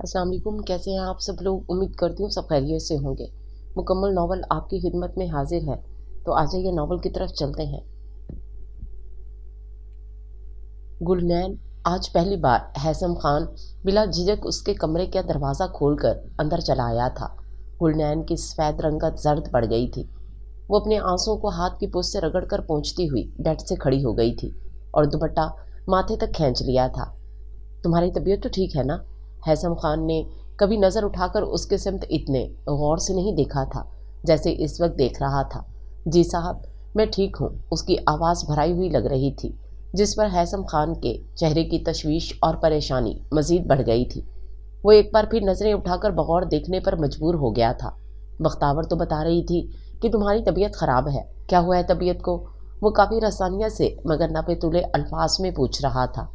अस्सलाम वालेकुम, कैसे हैं आप सब लोग। उम्मीद करती हूँ सब खैरियत से होंगे। मुकम्मल नावल आपकी खिदमत में हाजिर है, तो आ जाइए नावल की तरफ चलते हैं। गुलनैन आज पहली बार हैसम खान बिला झिझक उसके कमरे का दरवाज़ा खोलकर अंदर चला आया था। गुलनैन की सफ़ेद रंगत जर्द पड़ गई थी। वो अपने आंसुओं को हाथ की पोस्ट से रगड़ कर पहुँचती हुई बेड से खड़ी हो गई थी और दुपट्टा माथे तक खींच लिया था। तुम्हारी तबीयत तो ठीक है ना? हैसम खान ने कभी नज़र उठाकर उसके सिमत इतने गौर से नहीं देखा था जैसे इस वक्त देख रहा था। जी साहब, मैं ठीक हूँ, उसकी आवाज़ भराई हुई लग रही थी, जिस पर हैसम खान के चेहरे की तशवीश और परेशानी मज़ीद बढ़ गई थी। वो एक बार फिर नज़रें उठाकर बगौर देखने पर मजबूर हो गया था। बख्तावर तो बता रही थी कि तुम्हारी तबीयत ख़राब है, क्या हुआ है तबीयत को? वो काफ़ी रसानियत से मगर नापे तुले अल्फाज में पूछ रहा था।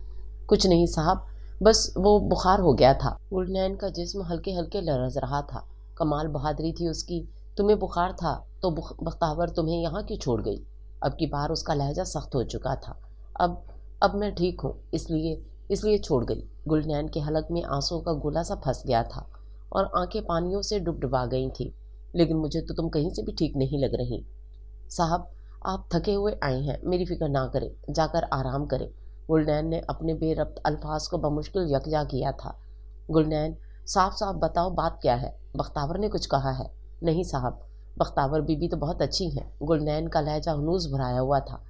कुछ नहीं साहब, बस वो बुखार हो गया था। गुलनैन का जिस्म हल्के हल्के लरज रहा था। कमाल बहादुरी थी उसकी। तुम्हें बुखार था तो बख्तावर तुम्हें यहाँ क्यों छोड़ गई? अब की बार उसका लहजा सख्त हो चुका था। अब मैं ठीक हूँ, इसलिए इसलिए छोड़ गई। गुलनैन के हलक में आंसुओं का गोला सा फंस गया था और आंखें पानियों से डुबडुबा गई थी। लेकिन मुझे तो तुम कहीं से भी ठीक नहीं लग रही। साहब, आप थके हुए आए हैं, मेरी फिक्र ना करें, जाकर आराम करें। गुलनैन ने अपने बेरब्त अल्फाज को बमुश्किल यकजा किया था। गुलनैन, साफ साफ बताओ बात क्या है? बख्तावर ने कुछ कहा है? नहीं साहब, बख्तावर बीबी तो बहुत अच्छी हैं। गुलनैन का लहजा हनूज भराया हुआ था।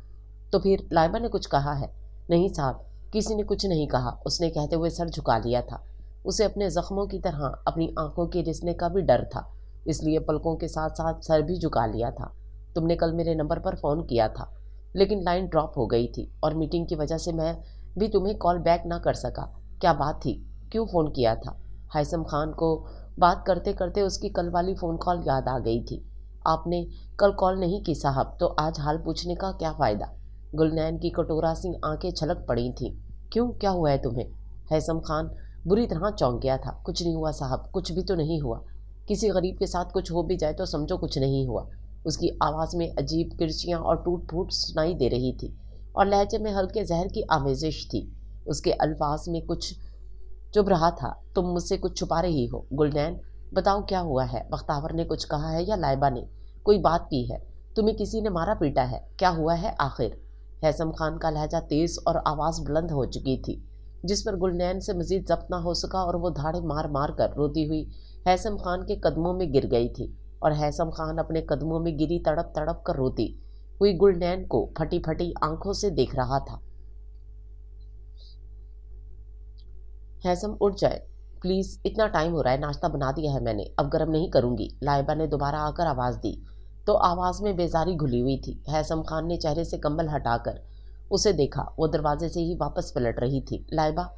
तो फिर लाइबा ने कुछ कहा है? नहीं साहब, किसी ने कुछ नहीं कहा, उसने कहते हुए सर झुका लिया था। उसे अपने जख्मों की तरह अपनी आंखों के रिसने का भी डर था, इसलिए पलकों के साथ साथ सर भी झुका लिया था। तुमने कल मेरे नंबर पर फ़ोन किया था, लेकिन लाइन ड्रॉप हो गई थी और मीटिंग की वजह से मैं भी तुम्हें कॉल बैक ना कर सका। क्या बात थी? क्यों फ़ोन किया था? हैसम खान को बात करते करते उसकी कल वाली फ़ोन कॉल याद आ गई थी। आपने कल कॉल नहीं की साहब, तो आज हाल पूछने का क्या फ़ायदा? गुलनैन की कटोरा सी आंखें छलक पड़ी थीं। क्यों, क्या हुआ है तुम्हें? हैसम खान बुरी तरह चौंक गया था। कुछ नहीं हुआ साहब, कुछ भी तो नहीं हुआ। किसी गरीब के साथ कुछ हो भी जाए तो समझो कुछ नहीं हुआ। उसकी आवाज़ में अजीब किरचियाँ और टूट फूट सुनाई दे रही थी और लहजे में हल्के जहर की आमेजिश थी। उसके अल्फाज में कुछ चुभ रहा था। तुम मुझसे कुछ छुपा रही हो गुलनैन, बताओ क्या हुआ है? बख्तावर ने कुछ कहा है या लाइबा ने कोई बात की है? तुम्हें किसी ने मारा पीटा है? क्या हुआ है आखिर? हैसम खान का लहजा तेज और आवाज़ बुलंद हो चुकी थी, जिस पर गुलनैन से मजीद जब्त न हो सका और वो धाड़े मार मार कर रोती हुई हैसम खान के कदमों में गिर गई थी और हैसम खान अपने कदमों में गिरी तड़प तड़प कर रोती हुई गुलनैन को फटी फटी आंखों से देख रहा था। हैसम, उठ जाए प्लीज़, इतना टाइम हो रहा है, नाश्ता बना दिया है मैंने, अब गर्म नहीं करूँगी। लाइबा ने दोबारा आकर आवाज़ दी तो आवाज़ में बेजारी घुली हुई थी। हैसम खान ने चेहरे से कंबल हटाकर उसे देखा। वो दरवाजे से ही वापस पलट रही थी। लाइबा,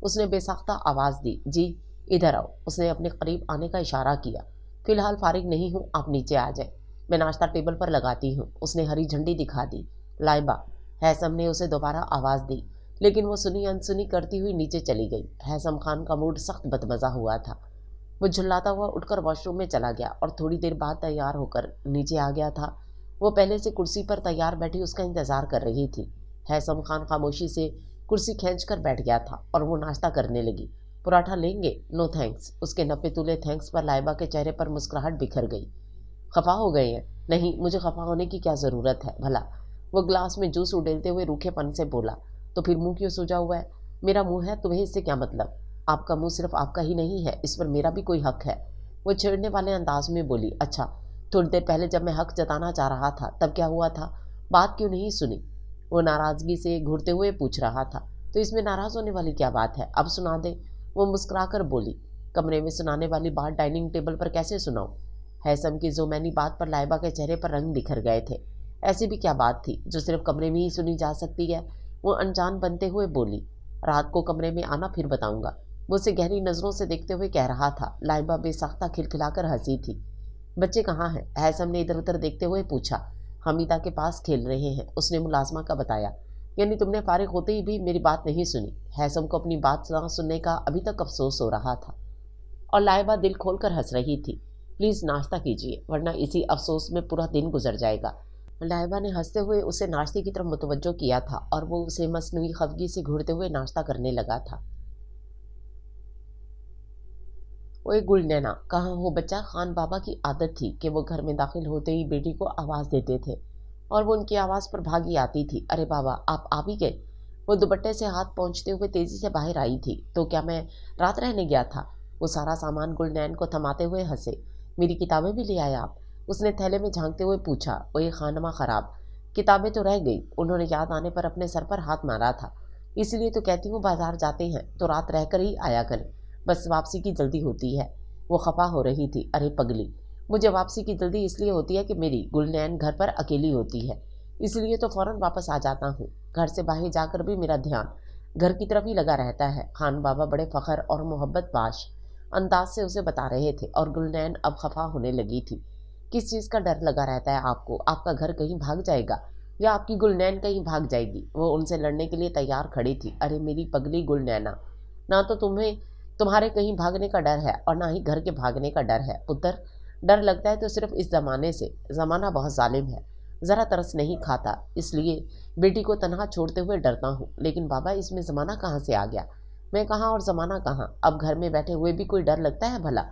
उसने बेसाख्ता आवाज़ दी। जी, इधर आओ। उसने अपने करीब आने का इशारा किया। फ़िलहाल फारिग नहीं हूँ, आप नीचे आ जाए, मैं नाश्ता टेबल पर लगाती हूँ। उसने हरी झंडी दिखा दी। लाइबा, हैसम ने उसे दोबारा आवाज़ दी, लेकिन वो सुनी अनसुनी करती हुई नीचे चली गई। हैसम खान का मूड सख्त बदमज़ा हुआ था। वो झुल्लाता हुआ उठकर वॉशरूम में चला गया और थोड़ी देर बाद तैयार होकर नीचे आ गया था। वो पहले से कुर्सी पर तैयार बैठी उसका इंतज़ार कर रही थी। हैसम खान खामोशी से कुर्सी खींच कर बैठ गया था और वो नाश्ता करने लगी। पराठा लेंगे? No thanks. उसके नपे तुले थैंक्स पर लाइबा के चेहरे पर मुस्कुराहट बिखर गई। खफा हो गए हैं? नहीं, मुझे खफा होने की क्या ज़रूरत है भला? वो ग्लास में जूस उड़ेलते हुए रूखेपन से बोला। तो फिर मुंह क्यों सूजा हुआ है? मेरा मुंह है, तुम्हें इससे क्या मतलब? आपका मुंह सिर्फ आपका ही नहीं है, इस पर मेरा भी कोई हक है। वो छेड़ने वाले अंदाज में बोली। अच्छा, थोड़ी देर पहले जब मैं हक जताना चाह रहा था तब क्या हुआ था? बात क्यों नहीं सुनी? वो नाराज़गी से घूरते हुए पूछ रहा था। तो इसमें नाराज़ होने वाली क्या बात है, अब सुना दे। वो मुस्कुराकर बोली। कमरे में सुनाने वाली बात डाइनिंग टेबल पर कैसे सुनाऊं? हैसम की ज़ुमैनी बात पर लाइबा के चेहरे पर रंग बिखर गए थे। ऐसी भी क्या बात थी जो सिर्फ कमरे में ही सुनी जा सकती है? वो अनजान बनते हुए बोली। रात को कमरे में आना, फिर बताऊंगा। वो उसे गहरी नज़रों से देखते हुए कह रहा था। लाइबा बेसाख्ता खिलखिलाकर हंसी थी। बच्चे कहाँ हैं? हैसम ने इधर उधर देखते हुए पूछा। हमीदा के पास खेल रहे हैं, उसने मुलाजमा का बताया। यानी तुमने फारिग होते ही भी मेरी बात नहीं सुनी? हैसम को अपनी बात ना सुनने का अभी तक अफसोस हो रहा था और लाइबा दिल खोलकर हंस रही थी। प्लीज़ नाश्ता कीजिए, वरना इसी अफसोस में पूरा दिन गुजर जाएगा। लाइबा ने हंसते हुए उसे नाश्ते की तरफ मुतवज्जो किया था और वो उसे मसनूई खफगी से घूरते हुए नाश्ता करने लगा था। ओए गुलनैना, कहाँ हो बच्चा? खान बाबा की आदत थी कि वो घर में दाखिल होते ही बेटी को आवाज़ देते थे और वो उनकी आवाज़ पर भागी आती थी। अरे बाबा, आप आ भी गए? वो दुपट्टे से हाथ पोंछते हुए तेजी से बाहर आई थी। तो क्या मैं रात रहने गया था? वो सारा सामान गुलनैन को थमाते हुए हंसे। मेरी किताबें भी ले आए आप? उसने थैले में झांकते हुए पूछा। ओए खानमा खराब, किताबें तो रह गई। उन्होंने याद आने पर अपने सर पर हाथ मारा था। इसलिए तो कहती हूँ बाजार जाते हैं तो रात रहकर ही आया करें, बस वापसी की जल्दी होती है। वो खफा हो रही थी। अरे पगली, मुझे वापसी की जल्दी इसलिए होती है कि मेरी गुलनैन घर पर अकेली होती है, इसलिए तो फौरन वापस आ जाता हूँ। घर से बाहर जाकर भी मेरा ध्यान घर की तरफ ही लगा रहता है। खान बाबा बड़े फखर और मोहब्बत बाश अंदाज से उसे बता रहे थे और गुलनैन अब खफा होने लगी थी। किस चीज़ का डर लगा रहता है आपको? आपका घर कहीं भाग जाएगा या आपकी गुलनैन कहीं भाग जाएगी? वो उनसे लड़ने के लिए तैयार खड़ी थी। अरे मेरी पगली गुलनैना, ना तो तुम्हें तुम्हारे कहीं भागने का डर है और ना ही घर के भागने का डर है। पुत्र, डर लगता है तो सिर्फ इस ज़माने से। ज़माना बहुत जालिम है, ज़रा तरस नहीं खाता, इसलिए बेटी को तनहा छोड़ते हुए डरता हूँ। लेकिन बाबा, इसमें ज़माना कहाँ से आ गया? मैं कहाँ और ज़माना कहाँ? अब घर में बैठे हुए भी कोई डर लगता है भला?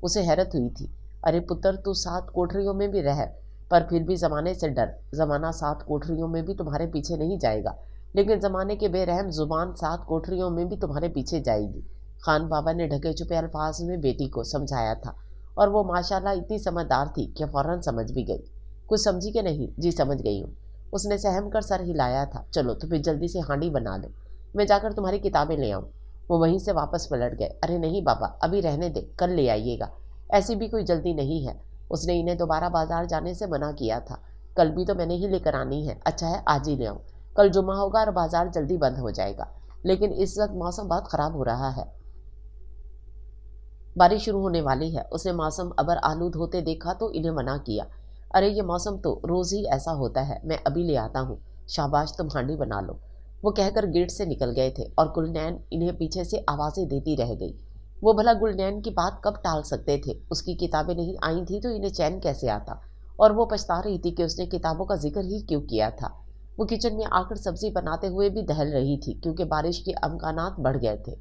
उसे हैरत हुई थी। अरे पुत्र, तू 7 कोठरियों में भी रह, पर फिर भी ज़माने से डर। ज़माना 7 कोठरियों में भी तुम्हारे पीछे नहीं जाएगा, लेकिन ज़माने के बेरहम ज़ुबान 7 कोठरियों में भी तुम्हारे पीछे जाएगी। खान बाबा ने ढके छुपे अल्फाज में बेटी को समझाया था और वो माशाल्लाह इतनी समझदार थी कि फौरन समझ भी गई। कुछ समझी कि नहीं? जी समझ गई हूँ। उसने सहम कर सर हिलाया था। चलो तो फिर जल्दी से हांडी बना लो, मैं जाकर तुम्हारी किताबें ले आऊँ। वो वहीं से वापस पलट गए। अरे नहीं बाबा, अभी रहने दे, कल ले आइएगा, ऐसी भी कोई जल्दी नहीं है। उसने इन्हें दोबारा बाजार जाने से मना किया था। कल भी तो मैंने ही लेकर आनी है। अच्छा है, आज ही ले आऊँ, कल जुम्मा होगा और बाजार जल्दी बंद हो जाएगा। लेकिन इस वक्त मौसम बहुत ख़राब हो रहा है, बारिश शुरू होने वाली है। उसे मौसम अबर आलूद होते देखा तो इन्हें मना किया। अरे ये मौसम तो रोज़ ही ऐसा होता है, मैं अभी ले आता हूँ। शाबाश, तुम हांडी बना लो। वो कहकर गेट से निकल गए थे और गुलनैन इन्हें पीछे से आवाज़ें देती रह गई। वो भला गुलनैन की बात कब टाल सकते थे? उसकी किताबें नहीं आई थी तो इन्हें चैन कैसे आता? और वो पछता रही थी कि उसने किताबों का जिक्र ही क्यों किया था। वो किचन में आकर सब्जी बनाते हुए भी दहल रही थी क्योंकि बारिश के अमकानात बढ़ गए थे।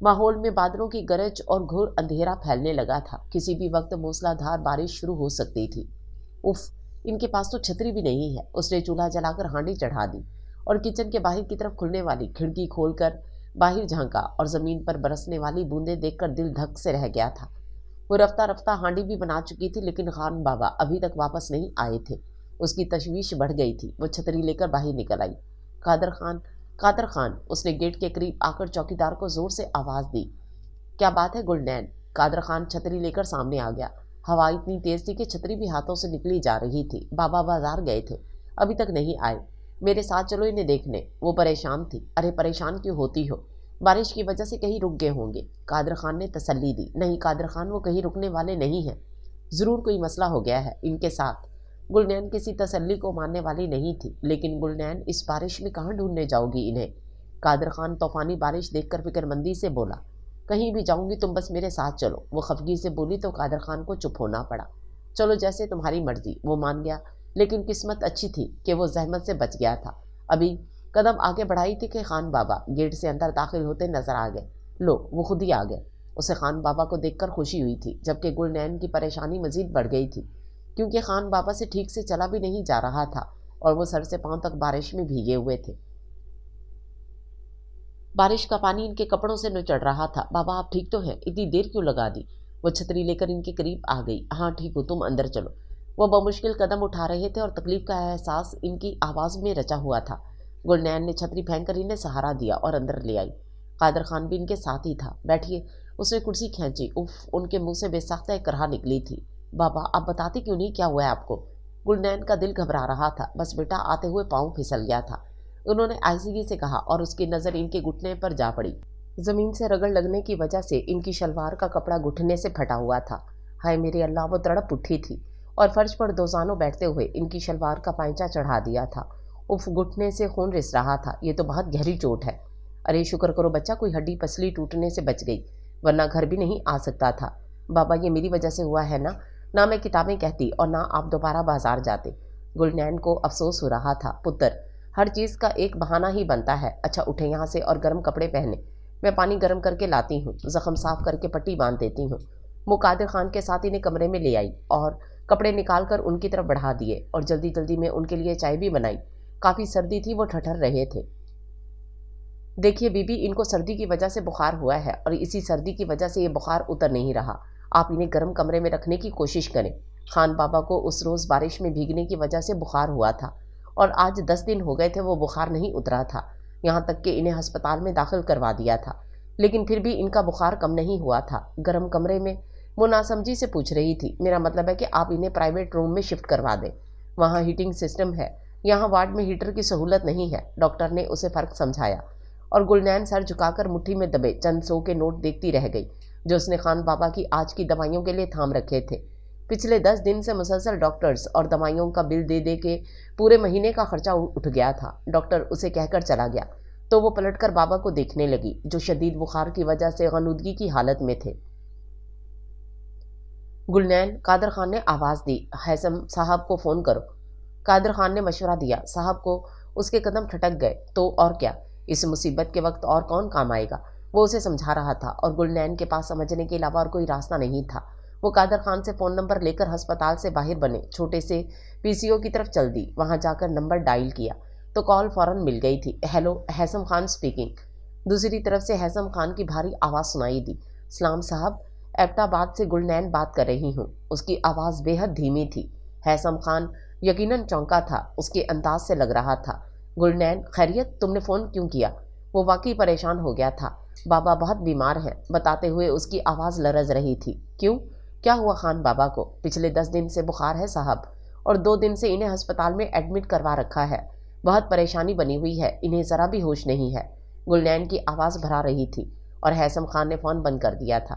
माहौल में बादलों की गरज और घोर अंधेरा फैलने लगा था। किसी भी वक्त मूसलाधार बारिश शुरू हो सकती थी। उफ, इनके पास तो छतरी भी नहीं है। उसने चूल्हा जलाकर हांडी चढ़ा दी और किचन के बाहर की तरफ खुलने वाली खिड़की खोलकर बाहर झांका और जमीन पर बरसने वाली बूंदें देखकर दिल धक से रह गया था। वो रफ्ता रफ्ता हांडी भी बना चुकी थी, लेकिन खान बाबा अभी तक वापस नहीं आए थे। उसकी तशवीश बढ़ गई थी। वो छतरी लेकर बाहर निकल आई। कादर खान, कादर खान, उसने गेट के करीब आकर चौकीदार को जोर से आवाज़ दी। क्या बात है गुलनैन? कादर खान छतरी लेकर सामने आ गया। हवा इतनी तेज थी कि छतरी भी हाथों से निकली जा रही थी। बाबा बाजार गए थे, अभी तक नहीं आए, मेरे साथ चलो इन्हें देखने। वो परेशान थी। अरे परेशान क्यों होती हो? बारिश की वजह से कहीं रुक गए होंगे, कादर खान ने तसल्ली दी। नहीं कादर खान, वो कहीं रुकने वाले नहीं हैं, ज़रूर कोई मसला हो गया है इनके साथ। गुलनैन किसी तसल्ली को मानने वाली नहीं थी, लेकिन गुलनैन इस बारिश में कहाँ ढूंढने जाओगी इन्हें? कादर खान तूफानी बारिश देखकर फिक्रमंदी से बोला। कहीं भी जाऊंगी, तुम बस मेरे साथ चलो। वो खफगी से बोली तो कादर खान को चुप होना पड़ा। चलो जैसे तुम्हारी मर्जी, वो मान गया। लेकिन किस्मत अच्छी थी कि वो जहमत से बच गया था। अभी कदम आगे बढ़ाई थी कि खान बाबा गेट से अंदर दाखिल होते नजर आ गए। लो, वो खुद ही आ गए। उसे खान बाबा को देखकर खुशी हुई थी, जबकि गुलनैन की परेशानी मजीद बढ़ गई थी, क्योंकि खान बाबा से ठीक से चला भी नहीं जा रहा था और वो सर से पांव तक बारिश में भीगे हुए थे। बारिश का पानी इनके कपड़ों से निचड़ रहा था। बाबा आप ठीक तो हैं? इतनी देर क्यों लगा दी? वो छतरी लेकर इनके करीब आ गई। हाँ ठीक हूँ, तुम अंदर चलो। वो बमुश्किल कदम उठा रहे थे और तकलीफ का एहसास इनकी आवाज़ में रचा हुआ था। गुलनैन ने छतरी फेंक कर इन्हें सहारा दिया और अंदर ले आई। कादर खान भी इनके साथ ही था। बैठिए। उसने कुर्सी खींची। उफ, उनके मुंह से बेसाख्ता एक कराह निकली थी। बाबा आप बताते क्यों नहीं क्या हुआ है आपको? गुलनैन का दिल घबरा रहा था। बस बेटा, आते हुए पाँव फिसल गया था, उन्होंने आईसीगी से कहा और उसकी नज़र इनके घुटने पर जा पड़ी। ज़मीन से रगड़ लगने की वजह से इनकी शलवार का कपड़ा घुटने से फटा हुआ था। हाय मेरे अल्लाह, वो तड़प उठी थी और फर्श पर दोजानों बैठते हुए इनकी शलवार का पांचा चढ़ा दिया था। उफ, घुटने से खून रिस रहा था। ये तो बहुत गहरी चोट है। अरे शुक्र करो बच्चा, कोई हड्डी पसली टूटने से बच गई, वरना घर भी नहीं आ सकता था। बाबा ये मेरी वजह से हुआ है ना मैं किताबें कहती और ना आप दोबारा बाजार जाते। गुलनैन को अफसोस हो रहा था। पुत्र, हर चीज़ का एक बहाना ही बनता है। अच्छा उठे यहाँ से और गर्म कपड़े पहने, میں پانی گرم کر کے لاتی ہوں، زخم صاف کر کے پٹی باندھ دیتی ہوں۔ وہ قادر خان کے ساتھ انہیں کمرے میں لے آئی اور کپڑے نکال کر ان کی طرف بڑھا دیے اور جلدی جلدی میں ان کے لیے چائے بھی بنائی۔ کافی سردی تھی، وہ ٹھٹر رہے تھے۔ دیکھیے بی بی، ان کو سردی کی وجہ سے بخار ہوا ہے اور اسی سردی کی وجہ سے یہ بخار اتر نہیں رہا۔ آپ انہیں گرم کمرے میں رکھنے کی کوشش کریں۔ خان بابا کو اس روز بارش میں بھیگنے کی وجہ سے بخار ہوا تھا اور آج 10 دن ہو گئے تھے وہ بخار نہیں اترا تھا، یہاں تک کہ انہیں ہسپتال میں داخل کروا دیا تھا، لیکن پھر بھی ان کا بخار کم نہیں ہوا تھا۔ گرم کمرے میں؟ وہ ناسمجھی سے پوچھ رہی تھی۔ میرا مطلب ہے کہ آپ انہیں پرائیویٹ روم میں شفٹ کروا دیں، وہاں ہیٹنگ سسٹم ہے، یہاں وارڈ میں ہیٹر کی سہولت نہیں ہے، ڈاکٹر نے اسے فرق سمجھایا۔ اور گلنین سر جھکا کر مٹھی میں دبے چند 100 کے نوٹ دیکھتی رہ گئی جو اس نے خان بابا کی آج کی دوائیوں کے لیے تھام رکھے تھے۔ پچھلے 10 دن سے مسلسل ڈاکٹرز اور دوائیوں کا بل دے دے کے پورے مہینے کا خرچہ اٹھ گیا تھا۔ ڈاکٹر اسے کہہ کر چلا گیا تو وہ پلٹ کر بابا کو دیکھنے لگی جو شدید بخار کی وجہ سے غنودگی کی حالت میں تھے۔ گلنین، قادر خان نے آواز دی، ہیثم صاحب کو فون کرو۔ قادر خان نے مشورہ دیا۔ صاحب کو اس کے قدم ٹھٹک گئے۔ تو اور کیا، اس مصیبت کے وقت اور کون کام آئے گا؟ وہ اسے سمجھا رہا تھا اور گلنین کے پاس سمجھنے کے علاوہ اور کوئی راستہ نہیں تھا۔ وہ قادر خان سے فون نمبر لے کر ہسپتال سے باہر بنے چھوٹے سے PCO کی طرف چل دی۔ وہاں جا کر نمبر ڈائل کیا تو کال فوراً مل گئی تھی۔ Hello, Haisam Khan speaking. دوسری طرف سے ہیثم خان کی بھاری آواز سنائی دی۔ سلام صاحب، ایبٹ آباد سے گلنین بات کر رہی ہوں۔ اس کی آواز بے حد دھیمی تھی۔ ہیثم خان یقیناً چونکا تھا، اس کے انداز سے لگ رہا تھا۔ گلنین، خیریت؟ تم نے فون کیوں کیا؟ وہ واقعی پریشان ہو گیا تھا۔ بابا بہت بیمار ہیں، بتاتے ہوئے اس کی آواز لرز رہی تھی۔ کیوں؟ کیا ہوا خان بابا کو؟ پچھلے 10 دن سے بخار ہے صاحب، اور 2 دن سے انہیں ہسپتال میں ایڈمٹ کروا رکھا ہے۔ بہت پریشانی بنی ہوئی ہے، انہیں ذرا بھی ہوش نہیں ہے۔ گلنین کی آواز بھرا رہی تھی اور ہیثم خان نے فون بند کر دیا تھا۔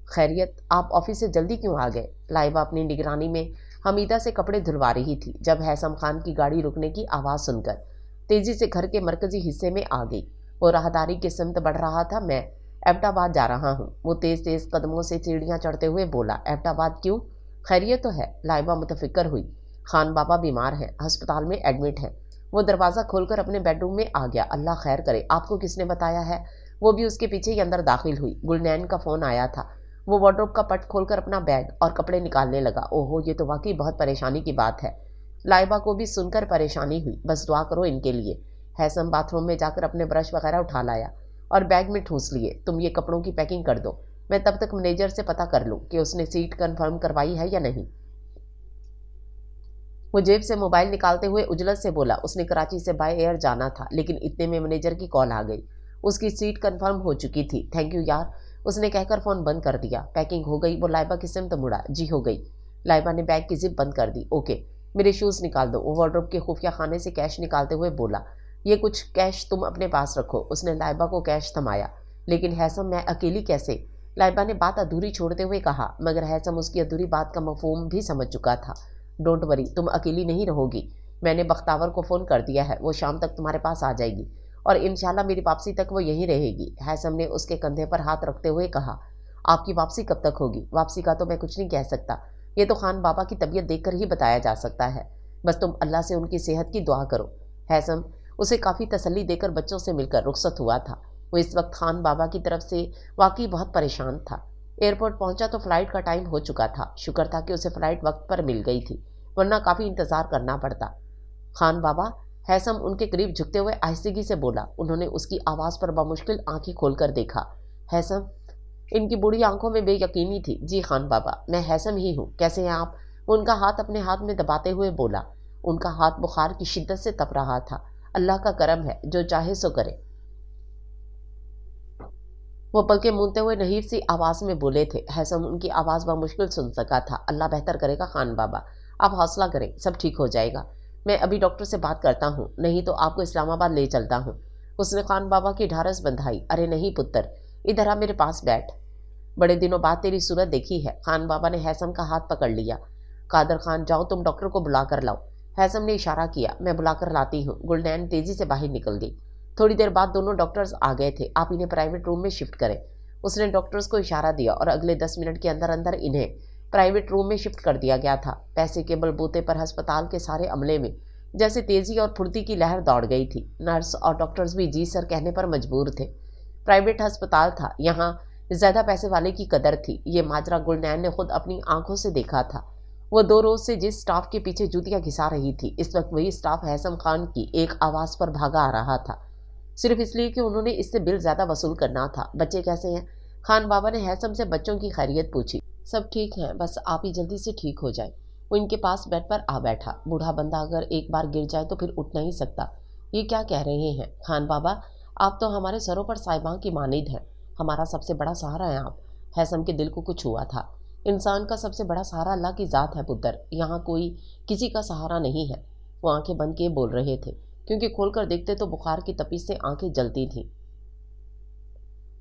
خیریت؟ آپ آفس سے جلدی کیوں آ گئے؟ لائبہ اپنی نگرانی میں حمیدہ سے کپڑے دھلوا رہی تھی جب ہیثم خان کی گاڑی رکنے کی آواز سن کر تیزی سے گھر کے مرکزی حصے میں آ گئی۔ وہ راہداری کی سمت بڑھ رہا تھا۔ میں ایبٹ آباد جا رہا ہوں، وہ تیز تیز قدموں سے سیڑھیاں چڑھتے ہوئے بولا۔ ایبٹ آباد کیوں؟ خیریت تو ہے؟ لائبہ متفکر ہوئی۔ خان بابا بیمار ہیں، ہسپتال میں ایڈمٹ ہیں۔ وہ دروازہ کھول کر اپنے بیڈ روم میں آ گیا۔ اللہ خیر کرے، آپ کو کس نے بتایا ہے؟ وہ بھی اس کے پیچھے ہی اندر داخل ہوئی۔ گلنین کا فون آیا تھا۔ وہ وارڈروب کا پٹ کھول کر اپنا بیگ اور کپڑے نکالنے لگا۔ اوہو، یہ تو واقعی بہت پریشانی کی بات ہے۔ لائبہ کو بھی سن کر پریشانی ہوئی۔ بس دعا کرو ان کے لیے۔ ہیثم باتھ روم میں جا کر اپنے برش وغیرہ اٹھا لایا اور بیگ میں ٹھونس لیے۔ تم یہ کپڑوں کی پیکنگ کر دو، میں تب تک مینیجر سے پتہ کر لوں کہ اس نے سیٹ کنفرم کروائی ہے یا نہیں۔ وہ جیب سے موبائل نکالتے ہوئے اجلت سے بولا۔ اس نے کراچی سے بائی ایئر جانا تھا، لیکن اتنے میں مینیجر کی کال آ گئی۔ اس کی سیٹ کنفرم ہو چکی تھی۔ تھینک یو یار، اس نے کہہ کر فون بند کر دیا۔ پیکنگ ہو گئی؟ وہ لائبہ کی سمت مڑا۔ جی ہو گئی۔ لائبہ نے بیگ کی زپ بند کر دی۔ اوکے، میرے شوز نکال دو، وہ وارڈروب کے خفیہ خانے سے کیش نکالتے ہوئے بولا۔ یہ کچھ کیش تم اپنے پاس رکھو۔ اس نے لائبہ کو کیش تھمایا۔ لیکن ہیثم، میں اکیلی کیسے؟ لائبہ نے بات ادھوری چھوڑتے ہوئے کہا، مگر ہیثم اس کی ادھوری بات کا مفہوم بھی سمجھ چکا تھا۔ ڈونٹ وری، تم اکیلی نہیں رہو گی۔ میں نے بختاور کو فون کر دیا ہے، وہ شام تک تمہارے پاس آ جائے گی اور انشاءاللہ میری واپسی تک وہ یہیں رہے گی۔ ہیثم نے اس کے کندھے پر ہاتھ رکھتے ہوئے کہا، آپ کی واپسی کب تک ہوگی؟ واپسی کا تو میں کچھ نہیں کہہ سکتا، یہ تو خان بابا کی طبیعت دیکھ کر ہی بتایا جا سکتا ہے۔ بس تم اللہ سے ان کی صحت کی دعا کرو۔ ہیثم اسے کافی تسلی دے کر بچوں سے مل کر رخصت ہوا تھا۔ وہ اس وقت خان بابا کی طرف سے واقعی بہت پریشان تھا۔ ایئرپورٹ پہنچا تو فلائٹ کا ٹائم ہو چکا تھا۔ شکر تھا کہ اسے فلائٹ وقت پر مل گئی تھی، ورنہ کافی انتظار کرنا پڑتا۔ خان بابا؟ ہیثم ان کے قریب جھکتے ہوئے آہستگی سے بولا۔ انہوں نے اس کی آواز پر بمشکل آنکھیں کھول کر دیکھا۔ ہیثم؟ ان کی بوڑھی آنکھوں میں بے یقینی تھی۔ جی خان بابا، میں ہیثم ہی ہوں، کیسے ہیں آپ؟ وہ ان کا ہاتھ اپنے ہاتھ میں دباتے ہوئے بولا۔ ان کا ہاتھ بخار کی شدت سے تپ رہا تھا۔ اللہ کا کرم ہے، جو چاہے سو کرے۔ وہ پلکیں مونتے ہوئے نحیف سی آواز میں بولے تھے۔ ہیثم ان کی آواز بمشکل سن سکا تھا۔ اللہ بہتر کرے گا خان بابا، آپ حوصلہ کریں، سب ٹھیک ہو جائے گا۔ میں ابھی ڈاکٹر سے بات کرتا ہوں، نہیں تو آپ کو اسلام آباد لے چلتا ہوں۔ اس نے خان بابا کی ڈھارس بندھائی۔ ارے نہیں پتر، ادھر آ، میرے پاس بیٹھ، بڑے دنوں بعد تیری صورت دیکھی ہے۔ خان بابا نے ہیثم کا ہاتھ پکڑ لیا۔ قادر خان، جاؤ تم ڈاکٹر کو بلا کر لاؤ۔ ہیثم نے اشارہ کیا۔ میں بلا کر لاتی ہوں۔ گلنین تیزی سے باہر نکل گئی۔ تھوڑی دیر بعد دونوں ڈاکٹرز آ گئے تھے۔ آپ انہیں پرائیویٹ روم میں شفٹ کریں۔ اس نے ڈاکٹرز کو اشارہ دیا اور اگلے 10 منٹ کے اندر اندر انہیں پرائیویٹ روم میں شفٹ کر دیا گیا تھا۔ پیسے کے بل بوتے پر ہسپتال کے سارے عملے میں جیسے تیزی اور پھرتی کی لہر دوڑ گئی تھی۔ نرس اور ڈاکٹرز بھی جی سر کہنے پر مجبور تھے۔ پرائیویٹ ہسپتال تھا، یہاں زیادہ پیسے والے کی قدر تھی۔ یہ ماجرا گلنین نے خود اپنی آنکھوں سے دیکھا تھا۔ وہ 2 روز سے جس سٹاف کے پیچھے جوتیاں گھسا رہی تھی، اس وقت وہی سٹاف ہیثم خان کی ایک آواز پر بھاگا آ رہا تھا، صرف اس لیے کہ انہوں نے اس سے بل زیادہ وصول کرنا تھا۔ بچے کیسے ہیں؟ خان بابا نے ہیثم سے بچوں کی خیریت پوچھی۔ سب ٹھیک ہیں، بس آپ ہی جلدی سے ٹھیک ہو جائیں۔ وہ ان کے پاس بیڈ پر آ بیٹھا۔ بوڑھا بندہ اگر ایک بار گر جائے تو پھر اٹھ نہیں سکتا۔ یہ کیا کہہ رہے ہیں خان بابا؟ آپ تو ہمارے سروں پر صاحبان کی مانند ہیں، ہمارا سب سے بڑا سہارا ہیں آپ۔ ہیثم کے دل کو کچھ ہوا تھا۔ انسان کا سب سے بڑا سہارا اللہ کی ذات ہے پتر، یہاں کوئی کسی کا سہارا نہیں ہے۔ وہ آنکھیں بند کیے بول رہے تھے، کیونکہ کھول کر دیکھتے تو بخار کی تپش سے آنکھیں جلتی تھیں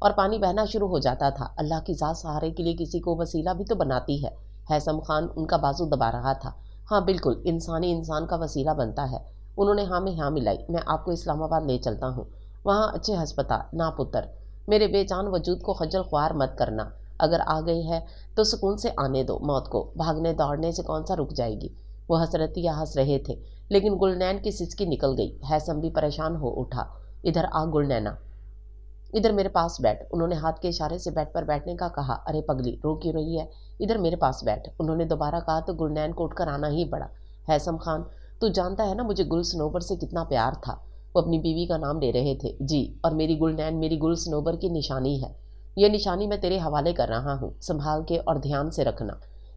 اور پانی بہنا شروع ہو جاتا تھا۔ اللہ کی ذات سہارے کے لیے کسی کو وسیلہ بھی تو بناتی ہے۔ ہیثم خان ان کا بازو دبا رہا تھا۔ ہاں بالکل، انسانی انسان کا وسیلہ بنتا ہے۔ انہوں نے ہاں میں ہاں ملائی۔ میں آپ کو اسلام آباد لے چلتا ہوں، وہاں اچھے ہسپتال۔ نہ پتر، میرے بے جان وجود کو خجل خوار مت کرنا۔ اگر آ گئی ہے تو سکون سے آنے دو موت کو، بھاگنے دوڑنے سے کون سا رک جائے گی۔ وہ حسرتیہ ہنس رہے تھے، لیکن گلنین کی سسکی نکل گئی۔ ہیثم بھی پریشان ہو اٹھا۔ ادھر آ گلنینا، ادھر میرے پاس بیٹھ۔ انہوں نے ہاتھ کے اشارے سے بیڈ پر بیٹھنے کا کہا۔ ارے پگلی، رو کیوں رہی ہے؟ ادھر میرے پاس بیٹھ۔ انہوں نے دوبارہ کہا تو گلنین کو اٹھ کر آنا ہی پڑا۔ ہیثم خان، تو جانتا ہے نا مجھے گل سنوبر سے کتنا پیار تھا۔ وہ اپنی بیوی کا نام لے رہے تھے۔ جی، اور میری گلنین میری گل سنوبر کی نشانی ہے۔ یہ نشانی میں تیرے حوالے کر رہا ہوں، سنبھال کے اور دھیان سے رکھنا۔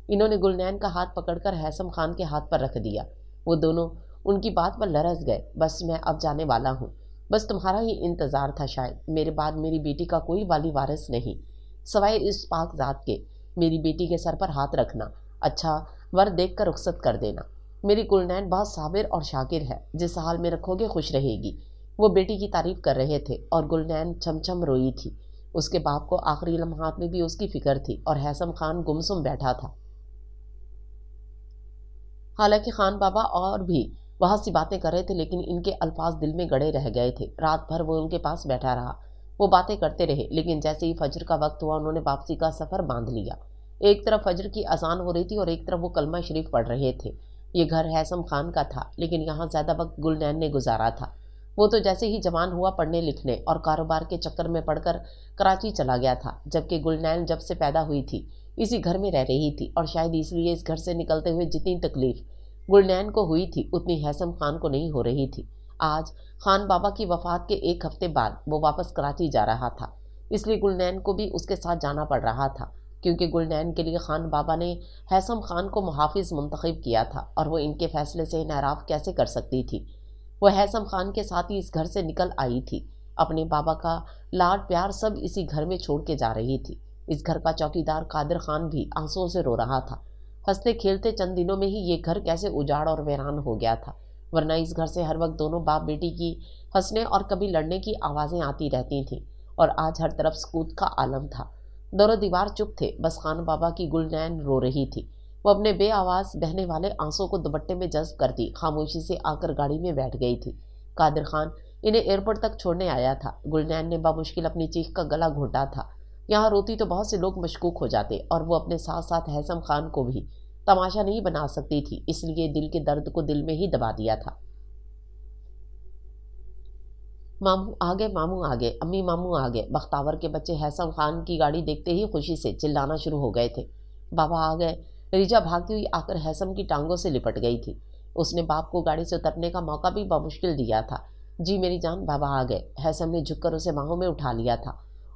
انہوں نے گلنین کا ہاتھ پکڑ کر ہیثم خان کے ہاتھ پر رکھ دیا۔ وہ دونوں ان کی بات پر لرز گئے۔ بس میں اب جانے والا ہوں، بس تمہارا ہی انتظار تھا شاید۔ میرے بعد میری بیٹی کا کوئی والی وارث نہیں سوائے اس پاک ذات کے۔ میری بیٹی کے سر پر ہاتھ رکھنا، اچھا ور دیکھ کر رخصت کر دینا۔ میری گلنین بہت صابر اور شاکر ہے، جس حال میں رکھو گے خوش رہے گی۔ وہ بیٹی کی تعریف کر رہے تھے اور گلنین چھم چھم روئی تھی۔ اس کے باپ کو آخری لمحات میں بھی اس کی فکر تھی اور ہیثم خان گمسم بیٹھا تھا۔ حالانکہ خان بابا اور بھی بہت سی باتیں کر رہے تھے، لیکن ان کے الفاظ دل میں گڑے رہ گئے تھے۔ رات بھر وہ ان کے پاس بیٹھا رہا۔ وہ باتیں کرتے رہے، لیکن جیسے ہی فجر کا وقت ہوا انہوں نے واپسی کا سفر باندھ لیا۔ ایک طرف فجر کی اذان ہو رہی تھی اور ایک طرف وہ کلمہ شریف پڑھ رہے تھے۔ یہ گھر ہیثم خان کا تھا، لیکن یہاں زیادہ وقت گلنین نے گزارا تھا۔ وہ تو جیسے ہی جوان ہوا پڑھنے لکھنے اور کاروبار کے چکر میں پڑھ کر کراچی چلا گیا تھا، جبکہ گلنین جب سے پیدا ہوئی تھی اسی گھر میں رہ رہی تھی، اور شاید اس لیے اس گھر سے نکلتے ہوئے جتنی تکلیف گلنین کو ہوئی تھی اتنی ہیثم خان کو نہیں ہو رہی تھی۔ آج خان بابا کی وفات کے 1 ہفتے بعد وہ واپس کراچی جا رہا تھا، اس لیے گلنین کو بھی اس کے ساتھ جانا پڑ رہا تھا، کیونکہ گلنین کے لیے خان بابا نے ہیثم خان کو محافظ منتخب کیا تھا، اور وہ ان کے فیصلے سے انحراف کیسے کر سکتی تھی۔ وہ ہیثم خان کے ساتھ ہی اس گھر سے نکل آئی تھی، اپنے بابا کا لاڈ پیار سب اسی گھر میں چھوڑ کے جا رہی تھی۔ اس گھر کا چوکیدار قادر خان بھی آنسوؤں سے رو رہا تھا۔ ہنستے کھیلتے چند دنوں میں ہی یہ گھر کیسے اجاڑ اور ویران ہو گیا تھا، ورنہ اس گھر سے ہر وقت دونوں باپ بیٹی کی ہنسنے اور کبھی لڑنے کی آوازیں آتی رہتی تھیں، اور آج ہر طرف سکوت کا عالم تھا۔ دورو دیوار چپ تھے، بس خان بابا کی گلنین رو رہی تھی۔ وہ اپنے بے آواز بہنے والے آنسوں کو دوپٹے میں جذب کرتی خاموشی سے آ کر گاڑی میں بیٹھ گئی تھی۔ قادر خان انہیں ایئرپورٹ تک چھوڑنے آیا تھا۔ گلنین نے بمشکل اپنی چیخ کا گلا گھونٹا تھا۔ یہاں روتی تو بہت سے لوگ مشکوک ہو جاتے، اور وہ اپنے ساتھ ساتھ ہیثم خان کو بھی تماشا نہیں بنا سکتی تھی، اس لیے دل کے درد کو دل میں ہی دبا دیا تھا۔ ماموں آگے، ماموں آگے، امی ماموں آگے۔ بختاور کے بچے ہیثم خان کی گاڑی دیکھتے ہی خوشی سے چلانا شروع ہو گئے تھے۔ بابا آ گئے۔ ریجا بھاگتی ہوئی آ کر ہیثم کی ٹانگوں سے لپٹ گئی تھی۔ اس نے باپ کو گاڑی سے اترنے کا موقع بھی بمشکل دیا تھا۔ جی میری جان، بابا آ گئے۔ ہیثم نے جھک کر اسے باہوں میں اٹھا لیا تھا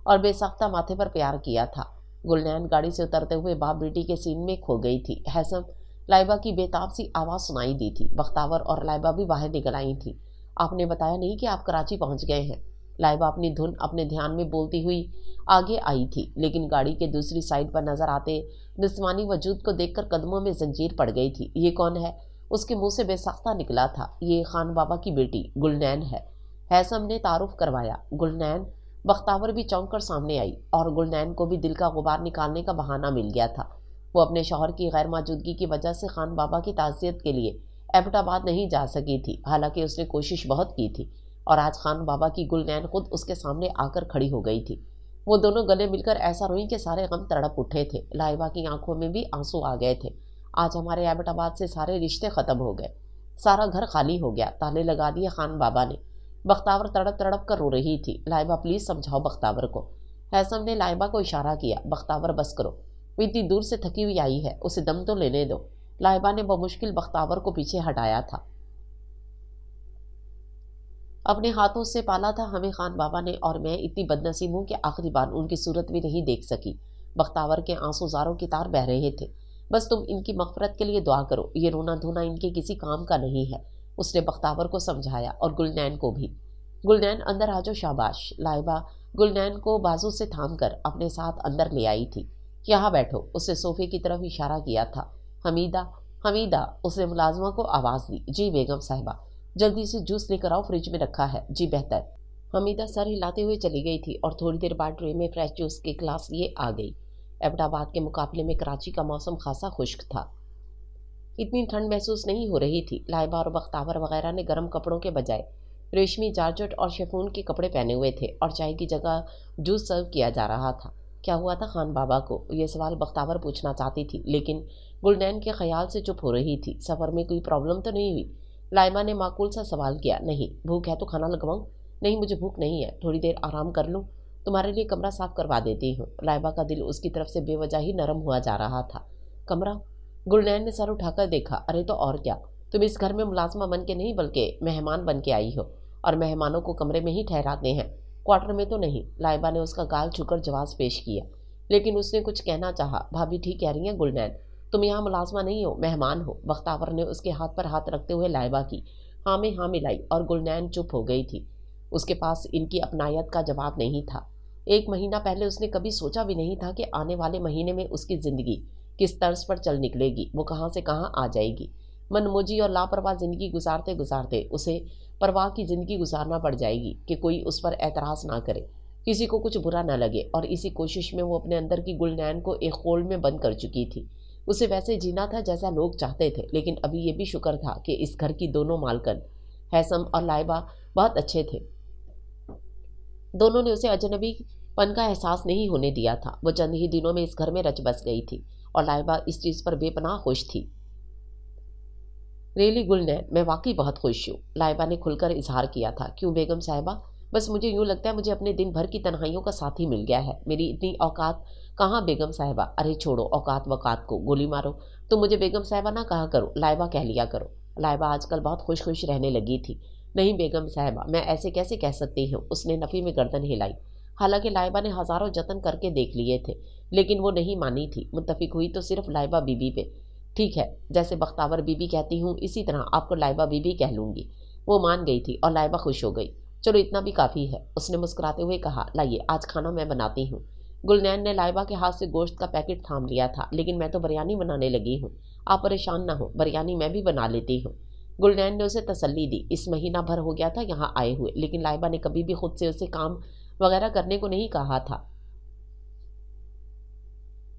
اور بے ساختہ ماتھے پر پیار کیا تھا۔ گلنین گاڑی سے اترتے ہوئے باپ بیٹی کے سین میں کھو گئی تھی۔ ہیثم، لائبہ کی بے تاب سی آواز سنائی دی تھی۔ بختاور اور لائبہ بھی باہر نکل آئی تھی۔ آپ نے بتایا نہیں کہ آپ کراچی پہنچ گئے ہیں؟ لائبہ اپنی دھن اپنے دھیان میں بولتی ہوئی آگے آئی تھی، لیکن گاڑی کے دوسری سائڈ پر نظر آتے نسوانی وجود کو دیکھ کر قدموں میں زنجیر پڑ گئی تھی۔ یہ کون ہے؟ اس کے منہ سے بے ساختہ نکلا تھا۔ یہ خان بابا کی بیٹی گلنین ہے، ہیثم نے تعارف کروایا۔ گلنین؟ بختاور بھی چونک کر سامنے آئی، اور گلنین کو بھی دل کا غبار نکالنے کا بہانہ مل گیا تھا۔ وہ اپنے شوہر کی غیر موجودگی کی وجہ سے خان بابا کی تعزیت کے لیے ایبٹ آباد نہیں جا سکی تھی، حالانکہ اس نے کوشش بہت کی تھی، اور آج خان بابا کی گلنین خود اس کے سامنے آ کر کھڑی ہو گئی تھی۔ وہ دونوں گلے مل کر ایسا روئیں کہ سارے غم تڑپ اٹھے تھے۔ لائبہ کی آنکھوں میں بھی آنسو آ گئے تھے۔ آج ہمارے ایبٹ آباد سے سارے رشتے ختم ہو گئے، سارا گھر خالی ہو گیا، تالے لگا دیے خان بابا نے۔ बख्तावर तड़प तड़प कर रो रही थी। लाइबा प्लीज समझाओ बख्तावर को। हैसम ने लाइबा को इशारा किया। बख्तावर बस करो, वो इतनी दूर से थकी हुई आई है, उसे दम तो लेने दो। लाइबा ने बमुश्किल बख्तावर को पीछे हटाया था। अपने हाथों से पाला था हमें खान बाबा ने, और मैं इतनी बदनसीब हूं कि आखिरी बार उनकी सूरत भी नहीं देख सकी। बख्तावर के आंसू ज़ारों की तार बह रहे थे। बस तुम इनकी मग़फ़िरत के लिए दुआ करो, ये रोना धोना इनके किसी काम का नहीं है। उसने बख्तावर को समझाया, और गुलनैन को भी। गुलनैन अंदर आ जाओ, शाबाश। लाइबा गुलनैन को बाजू से थाम कर अपने साथ अंदर ले आई थी। यहाँ बैठो, उसने सोफे की तरफ इशारा किया था। हमीदा, हमीदा, उसने मुलाजमा को आवाज़ दी। जी बेगम साहिबा, जल्दी से जूस लेकर आओ, फ्रिज में रखा है। जी बेहतर। हमीदा सर हिलाते हुए चली गई थी, और थोड़ी देर बाद ट्रे में फ्रेश जूस के गिलास लिए आ गई। एबटाबाद के मुकाबले में कराची का मौसम खासा खुश्क था। इतनी ठंड महसूस नहीं हो रही थी। लाइबा और बख्तावर वगैरह ने गर्म कपड़ों के बजाय रेशमी जारजट और शेफून के कपड़े पहने हुए थे, और चाय की जगह जूस सर्व किया जा रहा था। क्या हुआ था खान बाबा को? ये सवाल बख्तावर पूछना चाहती थी, लेकिन गुलनैन के ख्याल से चुप हो रही थी। सफ़र में कोई प्रॉब्लम तो नहीं हुई? लाइबा ने माकूल सा सवाल किया। नहीं। भूख है तो खाना लगवाऊं? नहीं, मुझे भूख नहीं है, थोड़ी देर आराम कर लूं। तुम्हारे लिए कमरा साफ करवा देती हूँ। लाइबा का दिल उसकी तरफ से बेवजह ही नरम हुआ जा रहा था। कमरा? गुलनैन ने सर उठाकर देखा। अरे तो और क्या, तुम इस घर में मुलाजमा बन के नहीं बल्कि मेहमान बन के आई हो, और मेहमानों को कमरे में ही ठहराते हैं, क्वार्टर में तो नहीं। लाइबा ने उसका गाल छूकर जवाब पेश किया, लेकिन उसने कुछ कहना चाहा। भाभी ठीक कह रही हैं गुलनैन, तुम यहाँ मुलाजमा नहीं हो, मेहमान हो। बख्तावर ने उसके हाथ पर हाथ रखते हुए लाइबा की हाँ में हाँ मिलाई, और गुलनैन चुप हो गई थी। उसके पास इनकी अपनायत का जवाब नहीं था। 1 महीना पहले उसने कभी सोचा भी नहीं था कि आने वाले महीने में उसकी ज़िंदगी किस तर्ज पर चल निकलेगी, वो कहाँ से कहाँ आ जाएगी। मनमोजी और लापरवाह ज़िंदगी गुजारते गुजारते उसे परवाह की ज़िंदगी गुजारना पड़ जाएगी कि कोई उस पर एतराज़ ना करे, किसी को कुछ बुरा ना लगे। और इसी कोशिश में वो अपने अंदर की गुलनैन को एक खोल में बंद कर चुकी थी। उसे वैसे जीना था जैसा लोग चाहते थे, लेकिन अभी ये भी शुक्र था कि इस घर की दोनों मालकन हैसम और लाइबा बहुत अच्छे थे। दोनों ने उसे अजनबी पन का एहसास नहीं होने दिया था। वो चंद ही दिनों में इस घर में रच बस गई थी, और लाइबा इस चीज़ पर बेपनाह खुश थी। रेली गुलनैन, मैं वाकई बहुत खुश हूँ, लाइबा ने खुलकर इजहार किया था। क्यों बेगम साहिबा? बस मुझे यूँ लगता है मुझे अपने दिन भर की तन्हाइयों का साथी मिल गया है। मेरी इतनी औकात कहाँ बेगम साहिबा? अरे छोड़ो औकात वकात को, गोली मारो। तुम मुझे बेगम साहिबा ना कहा करो, लाइबा कह लिया करो। लाइबा आजकल बहुत खुश खुश रहने लगी थी। नहीं बेगम साहिबा, मैं ऐसे कैसे कह सकती हूँ? उसने नफ़ी में गर्दन हिलाई। हालांकि लाइबा ने हज़ारों जतन करके देख लिए थे, लेकिन वो नहीं मानी थी। मुत्तफिक हुई तो सिर्फ लाइबा बीबी पे। ठीक है, जैसे बख्तावर बीबी कहती हूँ, इसी तरह आपको लाइबा बीबी कह लूँगी। वो मान गई थी, और लाइबा खुश हो गई। चलो इतना भी काफ़ी है, उसने मुस्कुराते हुए कहा। लाइए आज खाना मैं बनाती हूँ। गुलनैन ने लाइबा के हाथ से गोश्त का पैकेट थाम लिया था। लेकिन मैं तो बिरयानी बनाने लगी हूँ, आप परेशान ना हो, बिरयानी मैं भी बना लेती हूँ। गुलनैन ने उसे तसल्ली दी। इस महीना भर हो गया था यहाँ आए हुए, लेकिन लाइबा ने कभी भी खुद से उसे काम वगैरह करने को नहीं कहा था।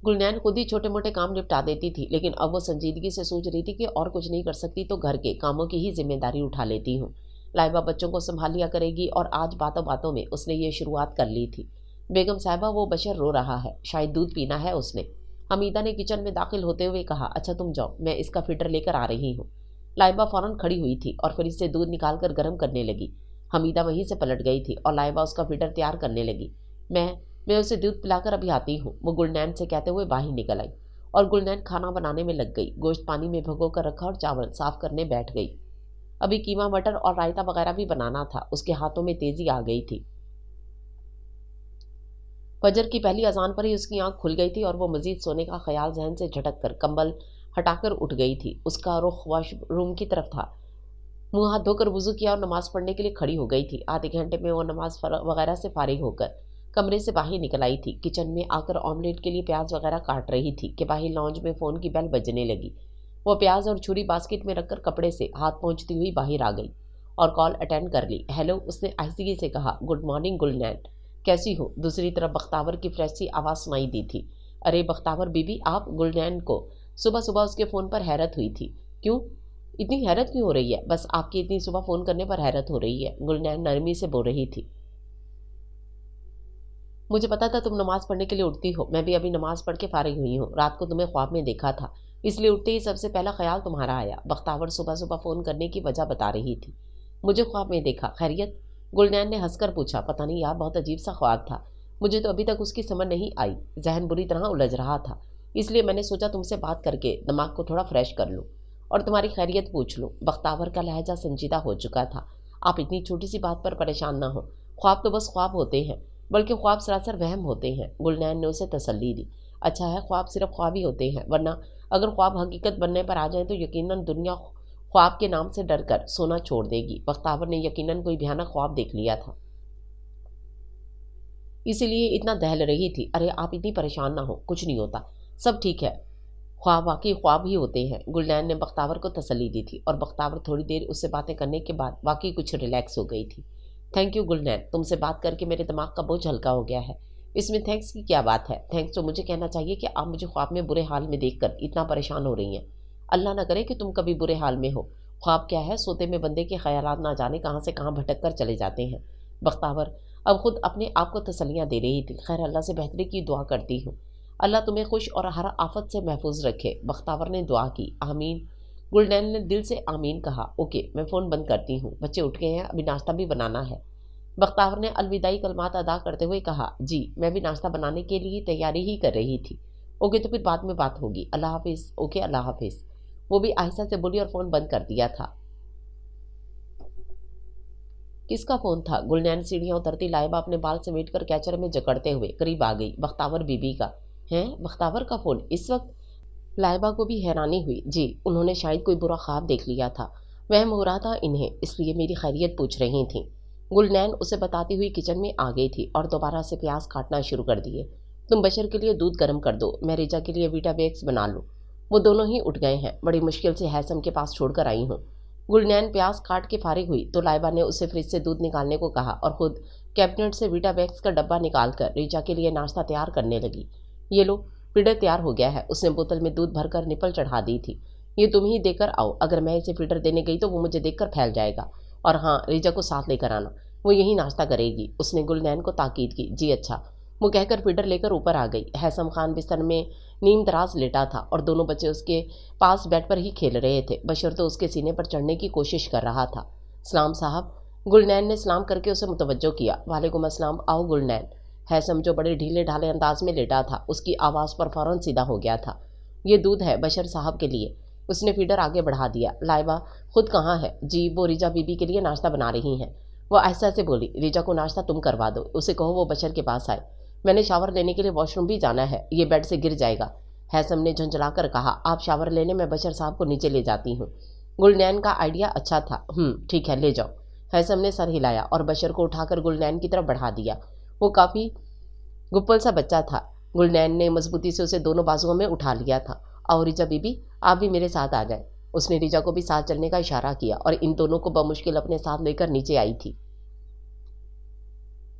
गुलनैन खुद ही छोटे मोटे काम निपटा देती थी, लेकिन अब वो संजीदगी से सोच रही थी कि और कुछ नहीं कर सकती तो घर के कामों की ही जिम्मेदारी उठा लेती हूँ। लाइबा बच्चों को संभाल लिया करेगी, और आज बातों बातों में उसने ये शुरुआत कर ली थी। बेगम साहिबा, वो बशर रो रहा है, शायद दूध पीना है उसने। हमीदा ने किचन में दाखिल होते हुए कहा। अच्छा तुम जाओ, मैं इसका फिल्टर लेकर आ रही हूँ। लाइबा फौरन खड़ी हुई थी और फ्रिज से दूध निकाल कर गर्म करने लगी। हमीदा वहीं से पलट गई थी, और लाइबा उसका फिल्टर तैयार करने लगी। मैं उसे दूध पिलाकर अभी आती हूँ, वो गुलनैन से कहते हुए बाहर निकल आई, और गुलनैन खाना बनाने में लग गई। गोश्त पानी में भिगो कर रखा और चावल साफ करने बैठ गई। अभी कीमा मटर और रायता वगैरह भी बनाना था। उसके हाथों में तेजी आ गई थी। फजर की पहली अजान पर ही उसकी आंख खुल गई थी, और वो मजीद सोने का ख्याल जहन से झटक कर कंबल हटाकर उठ गई थी। उसका रुख वॉशरूम की तरफ था। मुंह हाथ धोकर वुजू किया और नमाज पढ़ने के लिए खड़ी हो गई थी। आधे घंटे में वो नमाज वगैरह से फारिग होकर कमरे से बाहर निकल आई थी। किचन में आकर ऑमलेट के लिए प्याज वगैरह काट रही थी कि बाहर लॉन्ज में फ़ोन की बेल बजने लगी। वो प्याज और छुरी बास्केट में रखकर कपड़े से हाथ पहुँचती हुई बाहर आ गई और कॉल अटेंड कर ली। हेलो, उसने आहिस्तगी से कहा। गुड मॉर्निंग गुलनैन, कैसी हो? दूसरी तरफ बख्तावर की फ्रेश सी आवाज़ सुनाई दी थी। अरे बख्तावर बीबी, आप? गुलनैन को सुबह सुबह उसके फ़ोन पर हैरत हुई थी। क्यों? इतनी हैरत क्यों हो रही है? बस आपकी इतनी सुबह फ़ोन करने पर हैरत हो रही है, गुलनैन नरमी से बोल रही थी। मुझे पता था तुम नमाज पढ़ने के लिए उठती हो। मैं भी अभी नमाज पढ़ के फारिग हुई हूँ। रात को तुम्हें ख्वाब में देखा था, इसलिए उठते ही सबसे पहला ख्याल तुम्हारा आया। बख्तावर सुबह सुबह फ़ोन करने की वजह बता रही थी। मुझे ख्वाब में देखा? खैरियत? गुलनैन ने हंसकर पूछा, पता नहीं यार, बहुत अजीब सा ख्वाब था। मुझे तो अभी तक उसकी समझ नहीं आई। जहन बुरी तरह उलझ रहा था, इसलिए मैंने सोचा तुमसे बात करके दिमाग को थोड़ा फ्रेश कर लूँ और तुम्हारी खैरियत पूछ लूँ। बख्तावर का लहजा संजीदा हो चुका था। आप इतनी छोटी सी बात पर परेशान ना हो। ख्वाब तो बस ख्वाब होते हैं, बल्कि ख्वाब सरासर वहम होते हैं। गुलनैन ने उसे तसल्ली दी। अच्छा है, ख्वाब सिर्फ ख्वाब ही होते हैं, वरना अगर ख्वाब हकीकत बनने पर आ जाए तो यकीनन दुनिया ख्वाब के नाम से डर कर सोना छोड़ देगी। बख्तावर ने यकीनन कोई भयानक ख्वाब देख लिया था, इसीलिए इतना दहल रही थी। अरे आप इतनी परेशान ना हो, कुछ नहीं होता, सब ठीक है। ख्वाब वाकई ख्वाब ही होते हैं। गुलनैन ने बख्तावर को तसल्ली दी थी और बख्तावर थोड़ी देर उससे बातें करने के बाद वाकई कुछ रिलैक्स हो गई थी। थैंक यू गुलनैन, तुमसे बात करके मेरे दिमाग का बोझ हल्का हो गया है। इसमें थैंक्स की क्या बात है। थैंक्स तो मुझे कहना चाहिए कि आप मुझे ख्वाब में बुरे हाल में देखकर इतना परेशान हो रही हैं। अल्लाह ना करे कि तुम कभी बुरे हाल में हो। ख्वाब क्या है, सोते में बंदे के ख्यालात ना जाने कहाँ से कहाँ भटक कर चले जाते हैं। बख्तावर अब खुद अपने आप को तसल्लियाँ दे रही थी। खैर, अल्लाह से बेहतरी की दुआ करती हूँ। अल्लाह तुम्हें खुश और हर आफत से महफूज रखे। बख्तावर ने दुआ की। आमीन। गुलनैन ने दिल से आमीन कहा। ओके, मैं फ़ोन बंद करती हूँ, बच्चे उठ गए हैं, अभी नाश्ता भी बनाना है। बख्तावर ने अलविदाई कलमात अदा करते हुए कहा, जी मैं भी नाश्ता बनाने के लिए तैयारी ही कर रही थी। ओके, तो फिर बाद में बात होगी। अल्लाह हाफिज़। ओके, अल्लाह हाफिज़। वो भी आहिस्ता से बोली और फ़ोन बंद कर दिया था। किसका फ़ोन था? गुलनैन सीढ़ियाँ उतरती लाइबा अपने बाल समेटकर कैचर में जकड़ते हुए करीब आ गई। बख्तावर बीबी का। हैं? बख्तावर का फ़ोन इस वक्त? लाइबा को भी हैरानी हुई। जी, उन्होंने शायद कोई बुरा ख्वाब देख लिया था। वहम हो रहा था इन्हें, इसलिए मेरी खैरियत पूछ रही थीं। गुलनैन उसे बताती हुई किचन में आ गई थी और दोबारा से प्याज काटना शुरू कर दिए। तुम बशर के लिए दूध गर्म कर दो, मैं रिजा के लिए वीटा वेक्स बना लूँ। वो दोनों ही उठ गए हैं, बड़ी मुश्किल से हैसम के पास छोड़कर आई हूँ। गुलनैन प्याज काट के फारिग हुई तो लाइबा ने उसे फ्रिज से दूध निकालने को कहा और खुद कैबिनेट से वीटा वेक्स का डब्बा निकालकर रिजा के लिए नाश्ता तैयार करने लगी। ये लो, फीडर तैयार हो गया है। उसने बोतल में दूध भरकर निपल चढ़ा दी थी। ये तुम ही देकर आओ, अगर मैं इसे फीडर देने गई तो वो मुझे देखकर फैल जाएगा। और हाँ, रिजा को साथ लेकर आना, वो यही नाश्ता करेगी। उसने गुलनैन को ताकीद की। जी अच्छा। वो कहकर फीडर लेकर ऊपर आ गई। हैसम खान बिस्तर में नीम दराज लेटा था और दोनों बच्चे उसके पास बेड पर ही खेल रहे थे। बशर तो उसके सीने पर चढ़ने की कोशिश कर रहा था। सलाम साहब। गुलनैन ने सलाम करके उसे मुतवज्जो किया। वालेकुम अस्सलाम, आओ गुलनैन। हैसम जो बड़े ढीले ढाले अंदाज में लेटा था, उसकी आवाज़ पर फौरन सीधा हो गया था। ये दूध है बशर साहब के लिए। उसने फीडर आगे बढ़ा दिया। लाइबा खुद कहाँ है? जी, वो रिजा बीबी के लिए नाश्ता बना रही हैं। वो आहिस्ता से बोली, रिजा को नाश्ता तुम करवा दो, उसे कहो वो बशर के पास आए। मैंने शावर लेने के लिए वॉशरूम भी जाना है, ये बेड से गिर जाएगा। हैसम ने झंझलाकर कहा, आप शावर लेने, मैं बशर साहब को नीचे ले जाती हूँ। गुलनैन का आइडिया अच्छा था। ठीक है, ले जाओ। हैसम ने सर हिलाया और बशर को उठाकर गुलनैन की तरफ बढ़ा दिया। वो काफ़ी गुप्पल सा बच्चा था। गुलनैन ने मजबूती से उसे दोनों बाजुओं में उठा लिया था। और रिजा बीबी, आप भी मेरे साथ आ जाए। उसने रिजा को भी साथ चलने का इशारा किया और इन दोनों को बमुश्किल अपने साथ लेकर नीचे आई थी।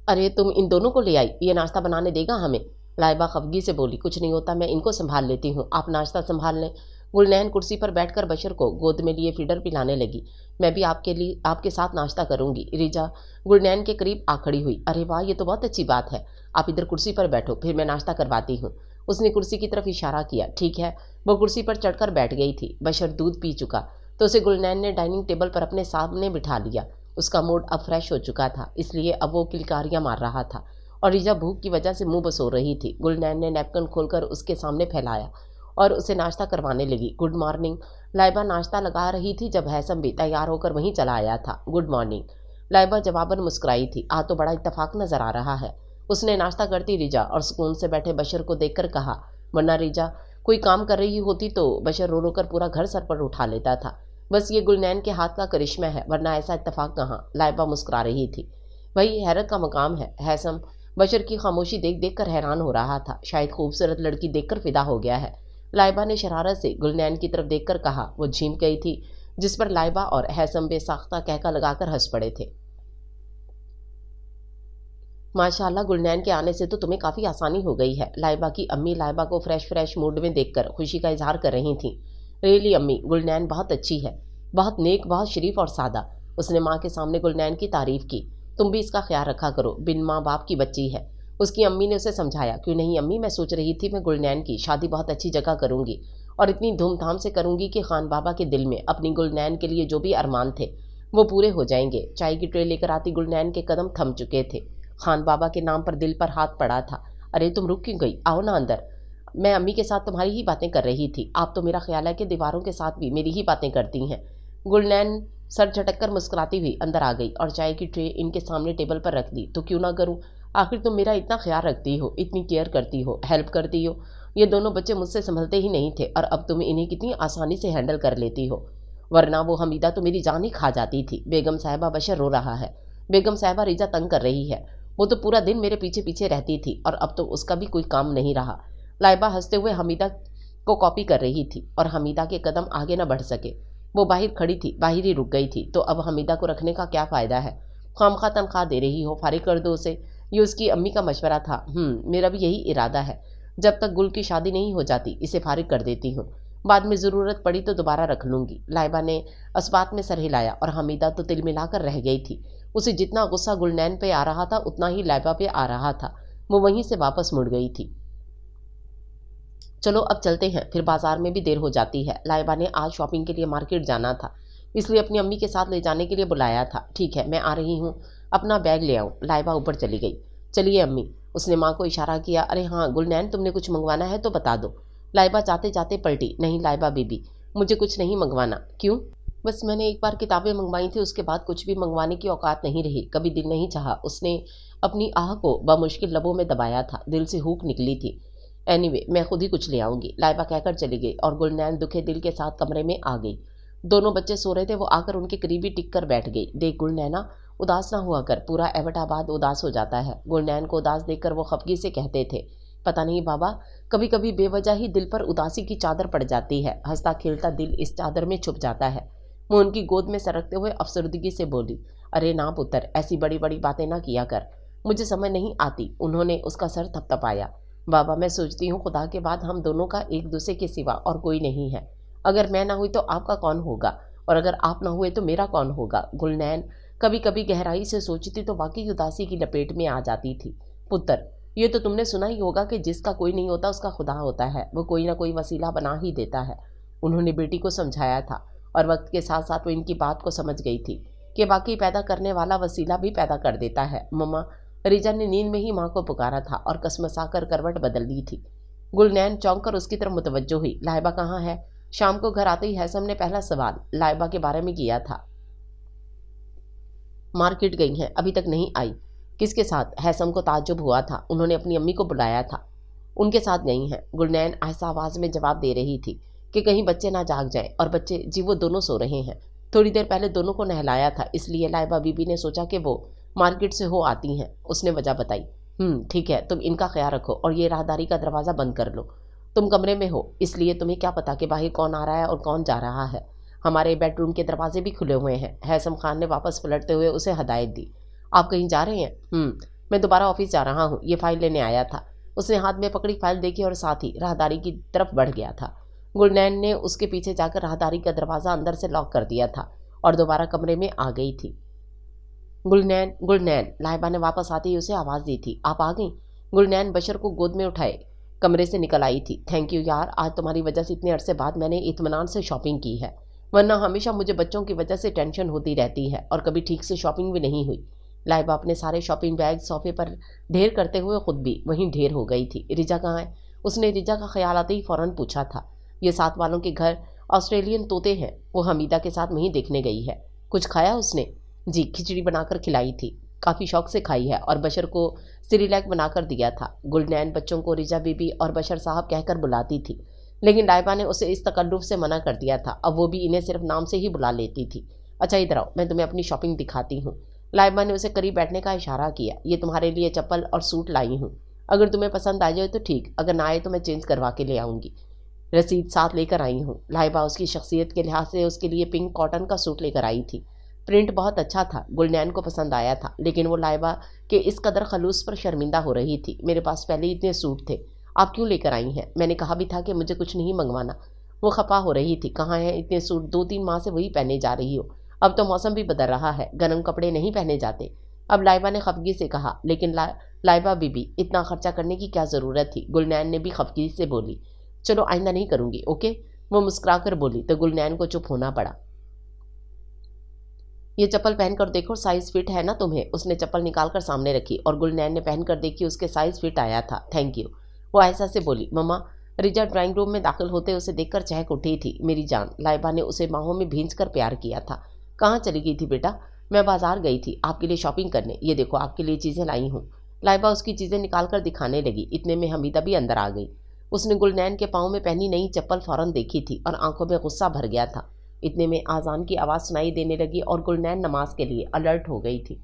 अरे तुम इन दोनों को ले आई, ये नाश्ता बनाने देगा हमें? लाइबा खफगी से बोली। कुछ नहीं होता, मैं इनको संभाल लेती हूँ, आप नाश्ता संभाल लें। गुलनैन कुर्सी पर बैठकर बशर को गोद में लिए फीडर पिलाने लगी। मैं भी आपके साथ नाश्ता करूँगी। रिजा गुलनैन के करीब आ खड़ी हुई। अरे वाह, ये तो बहुत अच्छी बात है। आप इधर कुर्सी पर बैठो, फिर मैं नाश्ता करवाती हूँ। उसने कुर्सी की तरफ इशारा किया। ठीक है। वो कुर्सी पर चढ़कर बैठ गई थी। बशर दूध पी चुका तो उसे गुलनैन ने डाइनिंग टेबल पर अपने सामने बिठा लिया। उसका मूड अब फ्रेश हो चुका था, इसलिए अब वो किलकारियाँ मार रहा था और रिजा भूख की वजह से मुंह बसो रही थी। गुलनैन ने नैपकिन खोलकर उसके सामने फैलाया और उसे नाश्ता करवाने लगी। Good morning. लाइबा नाश्ता लगा रही थी जब हैसम भी तैयार होकर वहीं चला आया था। Good morning. लाइबा जवाबन मुस्कुराई थी। आज तो बड़ा इत्तेफाक नजर आ रहा है। उसने नाश्ता करती रिजा और सुकून से बैठे बशर को देखकर कहा, वरना रिजा कोई काम कर रही होती तो बशर रो रो कर पूरा घर सर पर उठा लेता था। बस ये गुलनैन के हाथ का करिश्मा है, वरना ऐसा इत्तेफाक कहाँ। लाइबा मुस्कुरा रही थी। वही हैरत का मकाम है। हैसम बशर की खामोशी देख देख कर हैरान हो रहा था। शायद खूबसूरत लड़की देखकर फिदा हो गया है। लाइबा ने शरारत से गुलनैन की तरफ देखकर कहा। वो झीम गई थी, जिस पर लाइबा और हैसम बेसाख्ता कहका लगाकर हंस पड़े थे। माशाल्लाह, गुलनैन के आने से तो तुम्हें काफ़ी आसानी हो गई है। लाइबा की अम्मी लाइबा को फ्रेश मूड में देखकर खुशी का इजहार कर रही थी। रियली अम्मी, गुलनैन बहुत अच्छी है, बहुत नेक, बहुत शरीफ और सादा। उसने माँ के सामने गुलनैन की तारीफ की। तुम भी इसका ख्याल रखा करो, बिन माँ बाप की बच्ची है। उसकी अम्मी ने उसे समझाया। क्यों नहीं अम्मी, मैं सोच रही थी मैं गुलनैन की शादी बहुत अच्छी जगह करूँगी और इतनी धूमधाम से करूँगी कि खान बाबा के दिल में अपनी गुलनैन के लिए जो भी अरमान थे वो पूरे हो जाएंगे। चाय की ट्रे लेकर आती गुलनैन के कदम थम चुके थे। खान बाबा के नाम पर दिल पर हाथ पड़ा था। अरे तुम रुक क्यों गई, आओ ना अंदर। मैं अम्मी के साथ तुम्हारी ही बातें कर रही थी। आप तो मेरा ख्याल है कि दीवारों के साथ भी मेरी ही बातें करती हैं। गुलनैन सर झटक कर मुस्कुराती हुई अंदर आ गई और चाय की ट्रे इनके सामने टेबल पर रख दी। तो क्यों ना करूं, आखिर तुम मेरा इतना ख्याल रखती हो, इतनी केयर करती हो, हेल्प करती हो। ये दोनों बच्चे मुझसे संभलते ही नहीं थे और अब तुम इन्हें कितनी आसानी से हैंडल कर लेती हो। वरना वो हमीदा तो मेरी जान ही खा जाती थी। बेगम साहिबा बशर रो रहा है। बेगम साहिबा रिजा तंग कर रही है। वो तो पूरा दिन मेरे पीछे पीछे रहती थी और अब तो उसका भी कोई काम नहीं रहा। लाइबा हंसते हुए हमीदा को कॉपी कर रही थी और हमीदा के कदम आगे न बढ़ सके। वो बाहर खड़ी थी, बाहर ही रुक गई थी। तो अब हमीदा को रखने का क्या फ़ायदा है? खामखा तनख्वाह दे रही हो, फारिग कर दो उसे। ये उसकी अम्मी का मशवरा था। मेरा भी यही इरादा है। जब तक गुल की शादी नहीं हो जाती इसे फारिग कर देती हूँ। बाद में ज़रूरत पड़ी तो दोबारा रख लूँगी। लाइबा ने अस्बात में सर हिलाया और हमीदा तो तिल मिलाकर रह गई थी। उसे जितना गुस्सा गुलनैन पे आ रहा था उतना ही लाइबा पे आ रहा था। वो वहीं से वापस मुड़ गई थी। चलो अब चलते हैं, फिर बाजार में भी देर हो जाती है। लाइबा ने आज शॉपिंग के लिए मार्केट जाना था, इसलिए अपनी अम्मी के साथ ले जाने के लिए बुलाया था। ठीक है, मैं आ रही हूँ, अपना बैग ले आऊँ। लाइबा ऊपर चली गई। चलिए अम्मी, उसने माँ को इशारा किया। अरे हाँ गुलनैन, तुमने कुछ मंगवाना है तो बता दो। लाइबा जाते जाते पलटी। नहीं लाइबा बीबी, मुझे कुछ नहीं मंगवाना। क्यों? बस मैंने एक बार किताबें मंगवाई थी, उसके बाद कुछ भी मंगवाने की औकात नहीं रही। कभी दिल नहीं चाहा। उसने अपनी आह को बमुश्किल लबों में दबाया था। दिल से हूक निकली थी। एनीवे, मैं खुद ही कुछ ले आऊंगी, लाइबा कहकर चली गई और गुलनैन दुखे दिल के साथ कमरे में आ गई। दोनों बच्चे सो रहे थे। वो आकर उनके करीब ही टिक कर बैठ गई। देख गुलनैना, उदास ना हुआ कर, पूरा एबटाबाद उदास हो जाता है। गुलनैन को उदास देखकर वो खफगी से कहते थे, पता नहीं बाबा, कभी कभी बेवजह ही दिल पर उदासी की चादर पड़ जाती है। हंसता खेलता दिल इस चादर में छुप जाता है। वो उनकी गोद में सरकते हुए अफसरदगी से बोली, अरे ना पुत्र, ऐसी बड़ी बड़ी बातें ना किया कर, मुझे समझ नहीं आती। उन्होंने उसका सर थपथपाया। बाबा, मैं सोचती हूँ खुदा के बाद हम दोनों का एक दूसरे के सिवा और कोई नहीं है। अगर मैं ना हुई तो आपका कौन होगा, और अगर आप ना हुए तो मेरा कौन होगा। गुलनैन कभी कभी गहराई से सोचती तो वाकई उदासी की लपेट में आ जाती थी। पुत्र, ये तो तुमने सुना ही होगा कि जिसका कोई नहीं होता उसका खुदा होता है। वो कोई ना कोई वसीला बना ही देता है। उन्होंने बेटी को समझाया था और वक्त के साथ साथ वो इनकी बात को समझ गई थी कि वाकई पैदा करने वाला वसीला भी पैदा कर देता है। मम्मा, रिजा ने नींद में ही माँ को पुकारा था और कसमसा कर करवट बदल दी थी। गुलनैन चौंक कर उसकी तरफ मुतवज्जो हुई। लाइबा कहाँ है? शाम को घर आते ही हैसम ने पहला सवाल लाइबा के बारे में किया था। मार्केट गई हैं, अभी तक नहीं आई। किसके साथ? हैसम को ताज्जुब हुआ था। उन्होंने अपनी अम्मी को बुलाया था, उनके साथ गई हैं। गुलनैन आहिस्ता आवाज में जवाब दे रही थी कि कहीं बच्चे ना जाग जाएं। और बच्चे जी, वो दोनों सो रहे हैं। थोड़ी देर पहले दोनों को नहलाया था, इसलिए लाइबा बीबी ने सोचा कि वो मार्केट से हो आती हैं। उसने वजह बताई। ठीक है, तुम इनका ख्याल रखो और ये राहदारी का दरवाज़ा बंद कर लो। तुम कमरे में हो, इसलिए तुम्हें क्या पता कि बाहर कौन आ रहा है और कौन जा रहा है। हमारे बेडरूम के दरवाजे भी खुले हुए हैं। हैसम खान ने वापस पलटते हुए उसे हदायत दी। आप कहीं जा रहे हैं? मैं दोबारा ऑफिस जा रहा हूँ, ये फाइल लेने आया था। उसने हाथ में पकड़ी फाइल देखी और साथ ही राहदारी की तरफ बढ़ गया था। गुलनैन ने उसके पीछे जाकर राहदारी का दरवाज़ा अंदर से लॉक कर दिया था और दोबारा कमरे में आ गई थी। गुलनैन, गुलनैन, लाइबा ने वापस आते ही उसे आवाज़ दी थी। आप आ गई? गुलनैन बशर को गोद में उठाए कमरे से निकल आई थी। थैंक यू यार, आज तुम्हारी वजह से इतने अरसे बाद मैंने इत्मीनान से शॉपिंग की है, वरना हमेशा मुझे बच्चों की वजह से टेंशन होती रहती है और कभी ठीक से शॉपिंग भी नहीं हुई। लाइबा अपने सारे शॉपिंग बैग सोफे पर ढेर करते हुए खुद भी वहीं ढेर हो गई थी। रिजा कहाँ है? उसने रिजा का ख्याल आते ही फ़ौरन पूछा था। ये साथ वालों के घर ऑस्ट्रेलियन तोते हैं, वो हमीदा के साथ वहीं देखने गई है। कुछ खाया उसने? जी, खिचड़ी बनाकर खिलाई थी, काफ़ी शौक से खाई है और बशर को सिरिलैक बनाकर दिया था। गुलनैन बच्चों को रिजा बीबी और बशर साहब कहकर बुलाती थी, लेकिन लाइबा ने उसे इस तकल्लुफ़ से मना कर दिया था। अब वो भी इन्हें सिर्फ नाम से ही बुला लेती थी। अच्छा इधर आओ, मैं तुम्हें अपनी शॉपिंग दिखाती हूँ। लाइबा ने उसे करीब बैठने का इशारा किया। ये तुम्हारे लिए चप्पल और सूट लाई हूँ, अगर तुम्हें पसंद आ जाए तो ठीक, अगर ना आए तो मैं चेंज करवा के ले आऊँगी। रसीद साथ लेकर आई हूँ। लाइबा उसकी शख्सियत के लिहाज से उसके लिए पिंक कॉटन का सूट लेकर आई थी। प्रिंट बहुत अच्छा था, गुलनैन को पसंद आया था, लेकिन वो लाइबा के इस कदर खलूस पर शर्मिंदा हो रही थी। मेरे पास पहले ही इतने सूट थे, आप क्यों लेकर आई हैं? मैंने कहा भी था कि मुझे कुछ नहीं मंगवाना। वो खपा हो रही थी। कहाँ हैं इतने सूट? 2-3 माह से वही पहने जा रही हो। अब तो मौसम भी बदल रहा है, गर्म कपड़े नहीं पहने जाते। अब लाइबा ने खफगी से कहा। लेकिन लाइबा बीबी, इतना खर्चा करने की क्या ज़रूरत थी? गुलनैन ने भी खफगी से बोली। चलो आइंदा नहीं करूँगी, ओके? वो मुस्कुरा कर बोली तो गुलनैन को चुप होना पड़ा। ये चप्पल पहन कर देखो, साइज फिट है ना तुम्हें? उसने चप्पल निकाल कर सामने रखी और गुलनैन ने पहन कर देखी, उसके साइज फिट आया था। थैंक यू, वो आयशा से बोली। मम्मा, रिचा ड्राइंग रूम में दाखिल होते उसे देखकर चहक उठी थी। मेरी जान, लाइबा ने उसे बाहों में भींच कर प्यार किया था। कहाँ चली गई थी बेटा? मैं बाजार गई थी आपके लिए शॉपिंग करने, ये देखो आपके लिए चीज़ें लाई हूँ। लाइबा उसकी चीज़ें निकाल कर दिखाने लगी। इतने में हमीदा भी अंदर आ गई। उसने गुलनैन के पाँव में पहनी नई चप्पल फौरन देखी थी और आंखों में गुस्सा भर गया था। इतने में आज़ान की आवाज़ सुनाई देने लगी और गुलनैन नमाज के लिए अलर्ट हो गई थी।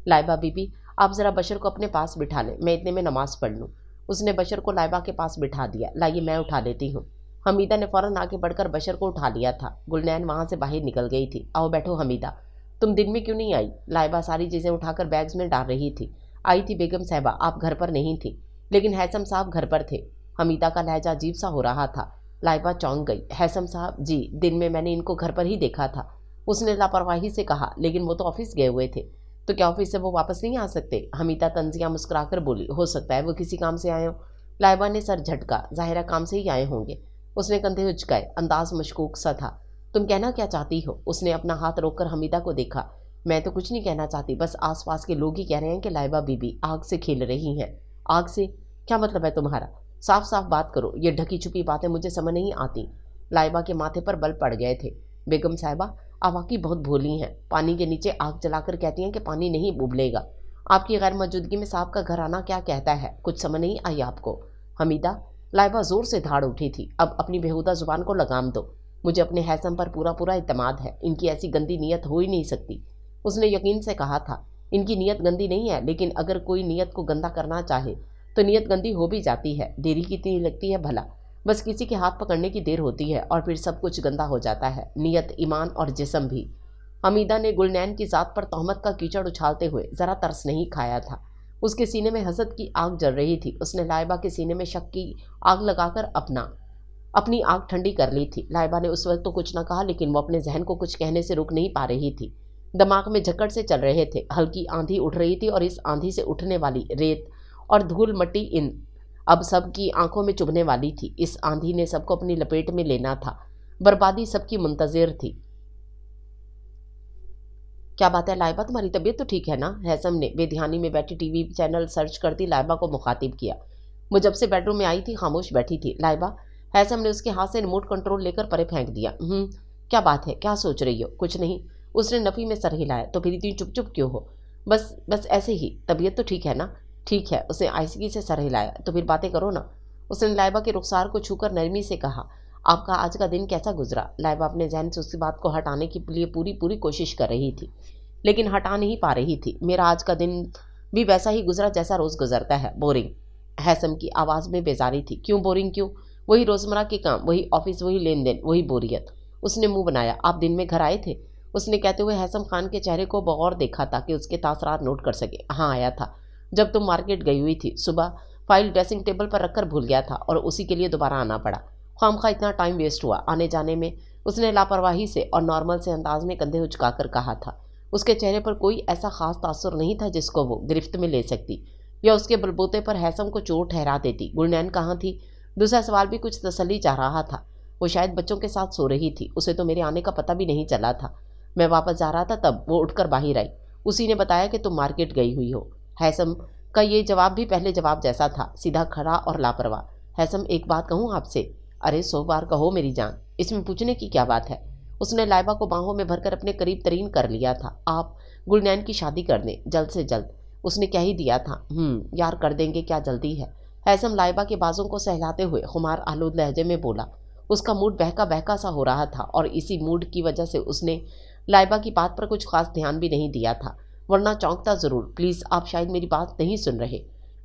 लाइबा बीबी, आप ज़रा बशर को अपने पास बिठा लें, मैं इतने में नमाज पढ़ लूँ। उसने बशर को लाइबा के पास बिठा दिया। लाइए मैं उठा लेती हूँ। हमीदा ने फ़ौरन आगे बढ़कर बशर को उठा लिया था। गुलनैन वहाँ से बाहर निकल गई थी। आओ बैठो हमीदा, तुम दिन में क्यों नहीं आई? लाइबा सारी चीज़ें उठाकर बैग्स में डाल रही थी। आई थी बेगम साहबा, आप घर पर नहीं थी, लेकिन हैसम साहब घर पर थे। हमीदा का लहजा अजीब सा हो रहा था। लाइबा चौंक गई। हैसम साहब? जी, दिन में मैंने इनको घर पर ही देखा था। उसने लापरवाही से कहा। लेकिन वो तो ऑफिस गए हुए थे। तो क्या ऑफिस से वो वापस नहीं आ सकते? हमीदा तंजिया मुस्कुराकर बोली। हो सकता है वो किसी काम से आए हो। लाइबा ने सर झटका। ज़ाहिरा काम से ही आए होंगे। उसने कंधे उचकाए, अंदाज मशकूक सा था। तुम कहना क्या चाहती हो? उसने अपना हाथ रोककर हमीदा को देखा। मैं तो कुछ नहीं कहना चाहती, बस आसपास के लोग ही कह रहे हैं कि लाइबा बीबी आग से खेल रही हैं। आग से? क्या मतलब है तुम्हारा? साफ साफ बात करो, ये ढकी छुपी बातें मुझे समझ नहीं आती। लाइबा के माथे पर बल पड़ गए थे। बेगम साहिबा, आप वाकई बहुत भोली हैं। पानी के नीचे आग जलाकर कहती हैं कि पानी नहीं उबलेगा। आपकी गैर मौजूदगी में सांप का घर आना क्या कहता है? कुछ समझ नहीं आई आपको? हमीदा, लाइबा जोर से धाड़ उठी थी। अब अपनी बेहुदा जुबान को लगाम दो। मुझे अपने हैसम पर पूरा पूरा इत्मीनान है। इनकी ऐसी गंदी नीयत हो ही नहीं सकती। उसने यकीन से कहा था। इनकी नीयत गंदी नहीं है, लेकिन अगर कोई नीयत को गंदा करना चाहे तो नीयत गंदी हो भी जाती है। देरी कितनी लगती है भला? बस किसी के हाथ पकड़ने की देर होती है और फिर सब कुछ गंदा हो जाता है, नीयत, ईमान और जिस्म भी। हमीदा ने गुलनैन की ज़ात पर तहमत का कीचड़ उछालते हुए ज़रा तरस नहीं खाया था। उसके सीने में हसद की आग जल रही थी। उसने लाइबा के सीने में शक की आग लगाकर अपनी आग ठंडी कर ली थी। लाइबा ने उस वक्त तो कुछ न कहा, लेकिन वो अपने जहन को कुछ कहने से रुक नहीं पा रही थी। दिमाग में झक्कड़ से चल रहे थे। हल्की आंधी उठ रही थी और इस आंधी से उठने वाली रेत और धूल मट्टी इन अब सबकी आंखों में चुभने वाली थी। इस आंधी ने सबको अपनी लपेट में लेना था। बर्बादी सबकी मुंतजिर थी। क्या बात है लाइबा, तुम्हारी तबीयत तो ठीक है ना? हैसम ने बेध्यानी में बैठी टीवी चैनल सर्च करती लाइबा को मुखातिब किया। वो जब से बेडरूम में आई थी खामोश बैठी थी। लाइबा, हैसम ने उसके हाथ से रिमोट कंट्रोल लेकर परे फेंक दिया। क्या बात है, क्या सोच रही हो? कुछ नहीं। उसने नफी में सर हिलाया। तो फिर इतनी चुप चुप क्यों हो? बस बस ऐसे ही। तबीयत तो ठीक है ना? ठीक है। उसने आहिस्तगी से सर हिलाया। तो फिर बातें करो ना। उसने लाइबा के रुखसार को छूकर नरमी से कहा। आपका आज का दिन कैसा गुजरा? लाइबा अपने जहन से उसी बात को हटाने के लिए पूरी पूरी कोशिश कर रही थी, लेकिन हटा नहीं पा रही थी। मेरा आज का दिन भी वैसा ही गुजरा जैसा रोज़ गुजरता है, बोरिंग। हैसम की आवाज़ में बेजारी थी। क्यों बोरिंग? क्यों? वही रोज़मर्रा के काम, वही ऑफिस, वही लेन देन, वही बोरियत। उसने मुंह बनाया। आप दिन में घर आए थे? उसने कहते हुए हैसम खान के चेहरे को बगौर देखा ताकि उसके तासरात नोट कर सके। हाँ आया था, जब तुम मार्केट गई हुई थी। सुबह फाइल ड्रेसिंग टेबल पर रखकर भूल गया था और उसी के लिए दोबारा आना पड़ा। खामखा इतना टाइम वेस्ट हुआ आने जाने में। उसने लापरवाही से और नॉर्मल से अंदाज में कंधे उचकाकर कहा था। उसके चेहरे पर कोई ऐसा खास तासुर नहीं था जिसको वो गिरफ्त में ले सकती या उसके बलबूते पर हैसम को चोट ठहरा देती। गुलनैन कहाँ थी? दूसरा सवाल भी कुछ तसल्ली चाह रहा था। वो शायद बच्चों के साथ सो रही थी। उसे तो मेरे आने का पता भी नहीं चला था। मैं वापस जा रहा था तब वो उठकर बाहर आई। उसी ने बताया कि तुम मार्केट गई हुई हो। हैसम का ये जवाब भी पहले जवाब जैसा था, सीधा खड़ा और लापरवाह। हैसम, एक बात कहूँ आपसे? अरे 100 बार कहो मेरी जान, इसमें पूछने की क्या बात है? उसने लाइबा को बाहों में भरकर अपने करीब तरीन कर लिया था। आप गुलनैन की शादी कर दें, जल्द से जल्द। उसने कह ही दिया था। यार कर देंगे, क्या जल्दी है? हैसम लाइबा के बाजों को सहलाते हुए खुमार आलूद लहजे में बोला। उसका मूड बहका बहका सा हो रहा था और इसी मूड की वजह से उसने लाइबा की बात पर कुछ खास ध्यान भी नहीं दिया था, वरना चौंकता ज़रूर। प्लीज़, आप शायद मेरी बात नहीं सुन रहे।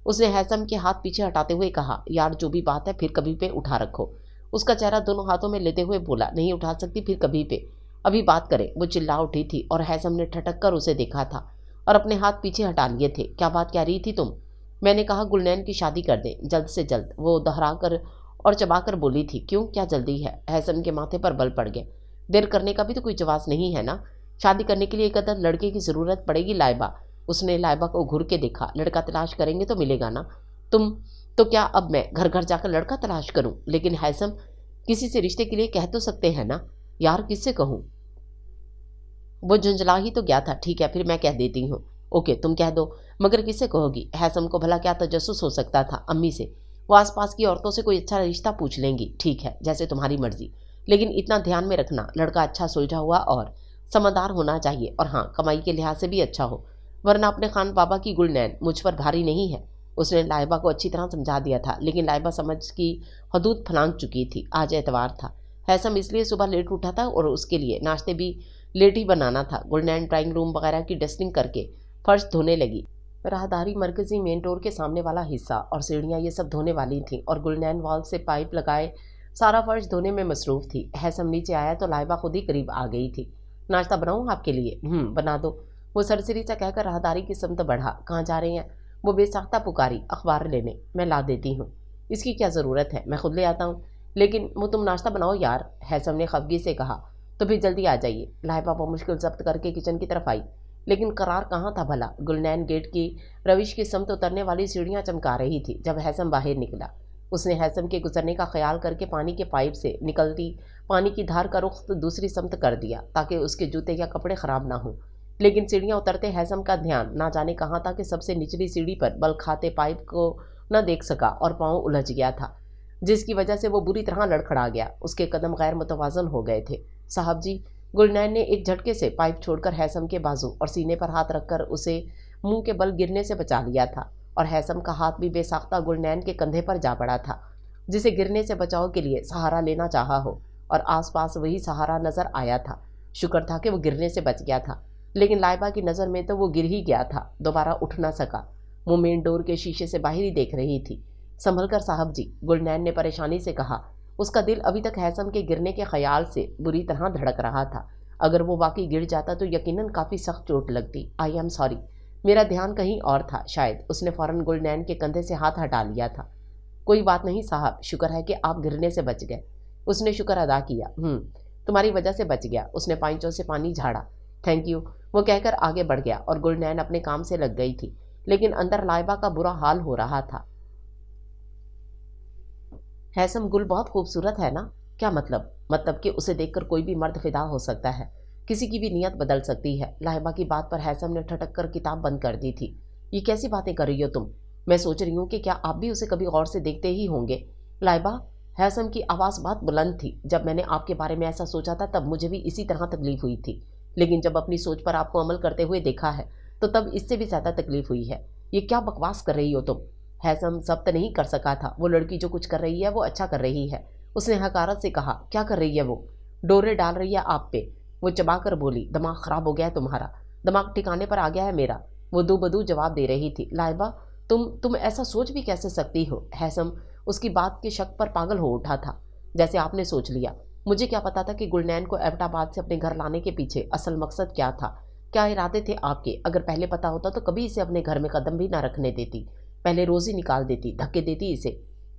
उसने हैसम के हाथ पीछे हटाते हुए कहा। यार जो भी बात है फिर कभी पे उठा रखो। उसका चेहरा दोनों हाथों में लेते हुए बोला। नहीं उठा सकती, फिर कभी पे। अभी बात करें। वो चिल्ला उठी थी और हैसम ने ठटक कर उसे देखा था और अपने हाथ पीछे हटा लिए थे। क्या बात कह रही थी तुम? मैंने कहा गुलनैन की शादी कर दें, जल्द से जल्द। वो दोहरा कर और चबा कर बोली थी। क्यों, क्या जल्दी है? हैसम के माथे पर बल पड़ गए। देर करने का भी तो कोई जवाब नहीं है ना। शादी करने के लिए एक अदर लड़के की ज़रूरत पड़ेगी लाइबा। उसने लाइबा को घूर के देखा। लड़का तलाश करेंगे तो मिलेगा ना। तुम तो क्या अब मैं घर घर जाकर लड़का तलाश करूं? लेकिन हैसम, किसी से रिश्ते के लिए कह तो सकते हैं ना। यार किससे कहूँ? वो झुंझला ही तो गया था। ठीक है, फिर मैं कह देती हूँ। ओके, तुम कह दो, मगर किससे कहोगी? हैसम को भला क्या तजस्सुस हो सकता था? अम्मी से। वो आसपास की औरतों से कोई अच्छा रिश्ता पूछ लेंगी। ठीक है, जैसे तुम्हारी मर्जी, लेकिन इतना ध्यान में रखना, लड़का अच्छा सुलझा हुआ और समझदार होना चाहिए, और हाँ, कमाई के लिहाज से भी अच्छा हो, वरना अपने खान बाबा की गुलनैन मुझ पर भारी नहीं है। उसने लाइबा को अच्छी तरह समझा दिया था, लेकिन लाइबा समझ की हदूद फलांग चुकी थी। आज एतवार था। हैसम इसलिए सुबह लेट उठा था और उसके लिए नाश्ते भी लेट ही बनाना था। गुलनैन ड्राइंग रूम वगैरह की डस्टिंग करके फर्श धोने लगी। राहदारी मरकजी मेन डोर के सामने वाला हिस्सा और सीढ़ियाँ ये सब धोने वाली थीं, और गुलनैन वॉल से पाइप लगाए सारा फर्श धोने में मसरूफ़ थी। हैसम नीचे आया तो लाइबा खुद ही करीब आ गई थी। नाश्ता बनाऊँ आपके लिए? बना दो। वो सरसरी सा कहकर राहदारी की समत बढ़ा। कहाँ जा रहे हैं? वो बेसाख्ता पुकारी। अखबार लेने। मैं ला देती हूँ। इसकी क्या ज़रूरत है, मैं खुद ले आता हूँ। लेकिन वो तुम नाश्ता बनाओ यार, हैसम ने खफगी से कहा। तो फिर जल्दी आ जाइए। लाइबा पर मुश्किल जब्त करके किचन की तरफ आई, लेकिन करार कहाँ था भला। गुलनैन गेट की रविश की समत उतरने वाली सीढ़ियाँ चमका रही थी जब हैसम बाहर निकला। उसने हैसम के गुजरने का ख्याल करके पानी के पाइप से निकलती पानी की धार का रुख दूसरी समत कर दिया, ताकि उसके जूते या कपड़े खराब ना हों। लेकिन सीढ़ियाँ उतरते हैसम का ध्यान ना जाने कहाँ था कि सबसे निचली सीढ़ी पर बल खाते पाइप को न देख सका और पाँव उलझ गया था, जिसकी वजह से वो बुरी तरह लड़खड़ा गया। उसके कदम गैर मुतवाजन हो गए थे। साहब जी। गुलनैन ने एक झटके से पाइप छोड़कर हैसम के बाजू और सीने पर हाथ रखकर उसे मुंह के बल गिरने से बचा लिया था, और हैसम का हाथ भी बेसाख्ता गुलनैन के कंधे पर जा पड़ा था, जिसे गिरने से बचाव के लिए सहारा लेना चाहा हो, और आसपास वही सहारा नजर आया था। शुक्र था कि वो गिरने से बच गया था, लेकिन लाइबा की नज़र में तो वो गिर ही गया था, दोबारा उठ ना सका। वो मेन डोर के शीशे से बाहर ही देख रही थी। संभल कर साहब जी, गुलनैन ने परेशानी से कहा। उसका दिल अभी तक हैसम के गिरने के ख्याल से बुरी तरह धड़क रहा था। अगर वो वाकई गिर जाता तो यकीनन काफ़ी सख्त चोट लगती। आई एम सॉरी, मेरा ध्यान कहीं और था शायद। उसने फ़ौरन गुलनैन के कंधे से हाथ हटा लिया था। कोई बात नहीं साहब, शुक्र है कि आप गिरने से बच गए। उसने शुक्र अदा किया। तुम्हारी वजह से बच गया। उसने पांचों से पानी झाड़ा। थैंक यू, वो कहकर आगे बढ़ गया, और गुलनैन अपने काम से लग गई थी, लेकिन अंदर लाइबा का बुरा हाल हो रहा था। हैसम, गुल बहुत खूबसूरत है ना? क्या मतलब? मतलब कि उसे देखकर कोई भी मर्द फिदा हो सकता है, किसी की भी नीयत बदल सकती है। लाइबा की बात पर हैसम ने ठटक कर किताब बंद कर दी थी। ये कैसी बातें कर रही हो तुम? मैं सोच रही हूँ कि क्या आप भी उसे कभी गौर से देखते ही होंगे। लाइबा, हैसम की आवाज़ बहुत बुलंद थी। जब मैंने आपके बारे में ऐसा सोचा था तब मुझे भी इसी तरह तकलीफ हुई थी, लेकिन जब अपनी सोच पर आपको अमल करते हुए देखा है तो तब इससे भी ज़्यादा तकलीफ हुई है। ये क्या बकवास कर रही हो तुम? हैसम जब्त नहीं कर सका था। वो लड़की जो कुछ कर रही है वो अच्छा कर रही है। उसने हकारत से कहा। क्या कर रही है वो? डोरे डाल रही है आप पे। वो चबा कर बोली। दिमाग खराब हो गया है तुम्हारा? दिमाग ठिकाने पर आ गया है मेरा, वो दो बदू जवाब दे रही थी। लाइबा, तुम ऐसा सोच भी कैसे सकती हो? हैसम उसकी बात के शक पर पागल हो उठा था। जैसे आपने सोच लिया। मुझे क्या पता था कि गुलनैन को एबटाबाद से अपने घर लाने के पीछे असल मकसद क्या था, क्या इरादे थे आपके? अगर पहले पता होता तो कभी इसे अपने घर में कदम भी ना रखने देती। पहले रोज़ी निकाल देती, धक्के देती इसे।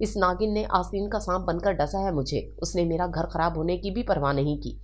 इस नागिन ने आस्तीन का सांप बनकर डसा है मुझे। उसने मेरा घर खराब होने की भी परवाह नहीं की।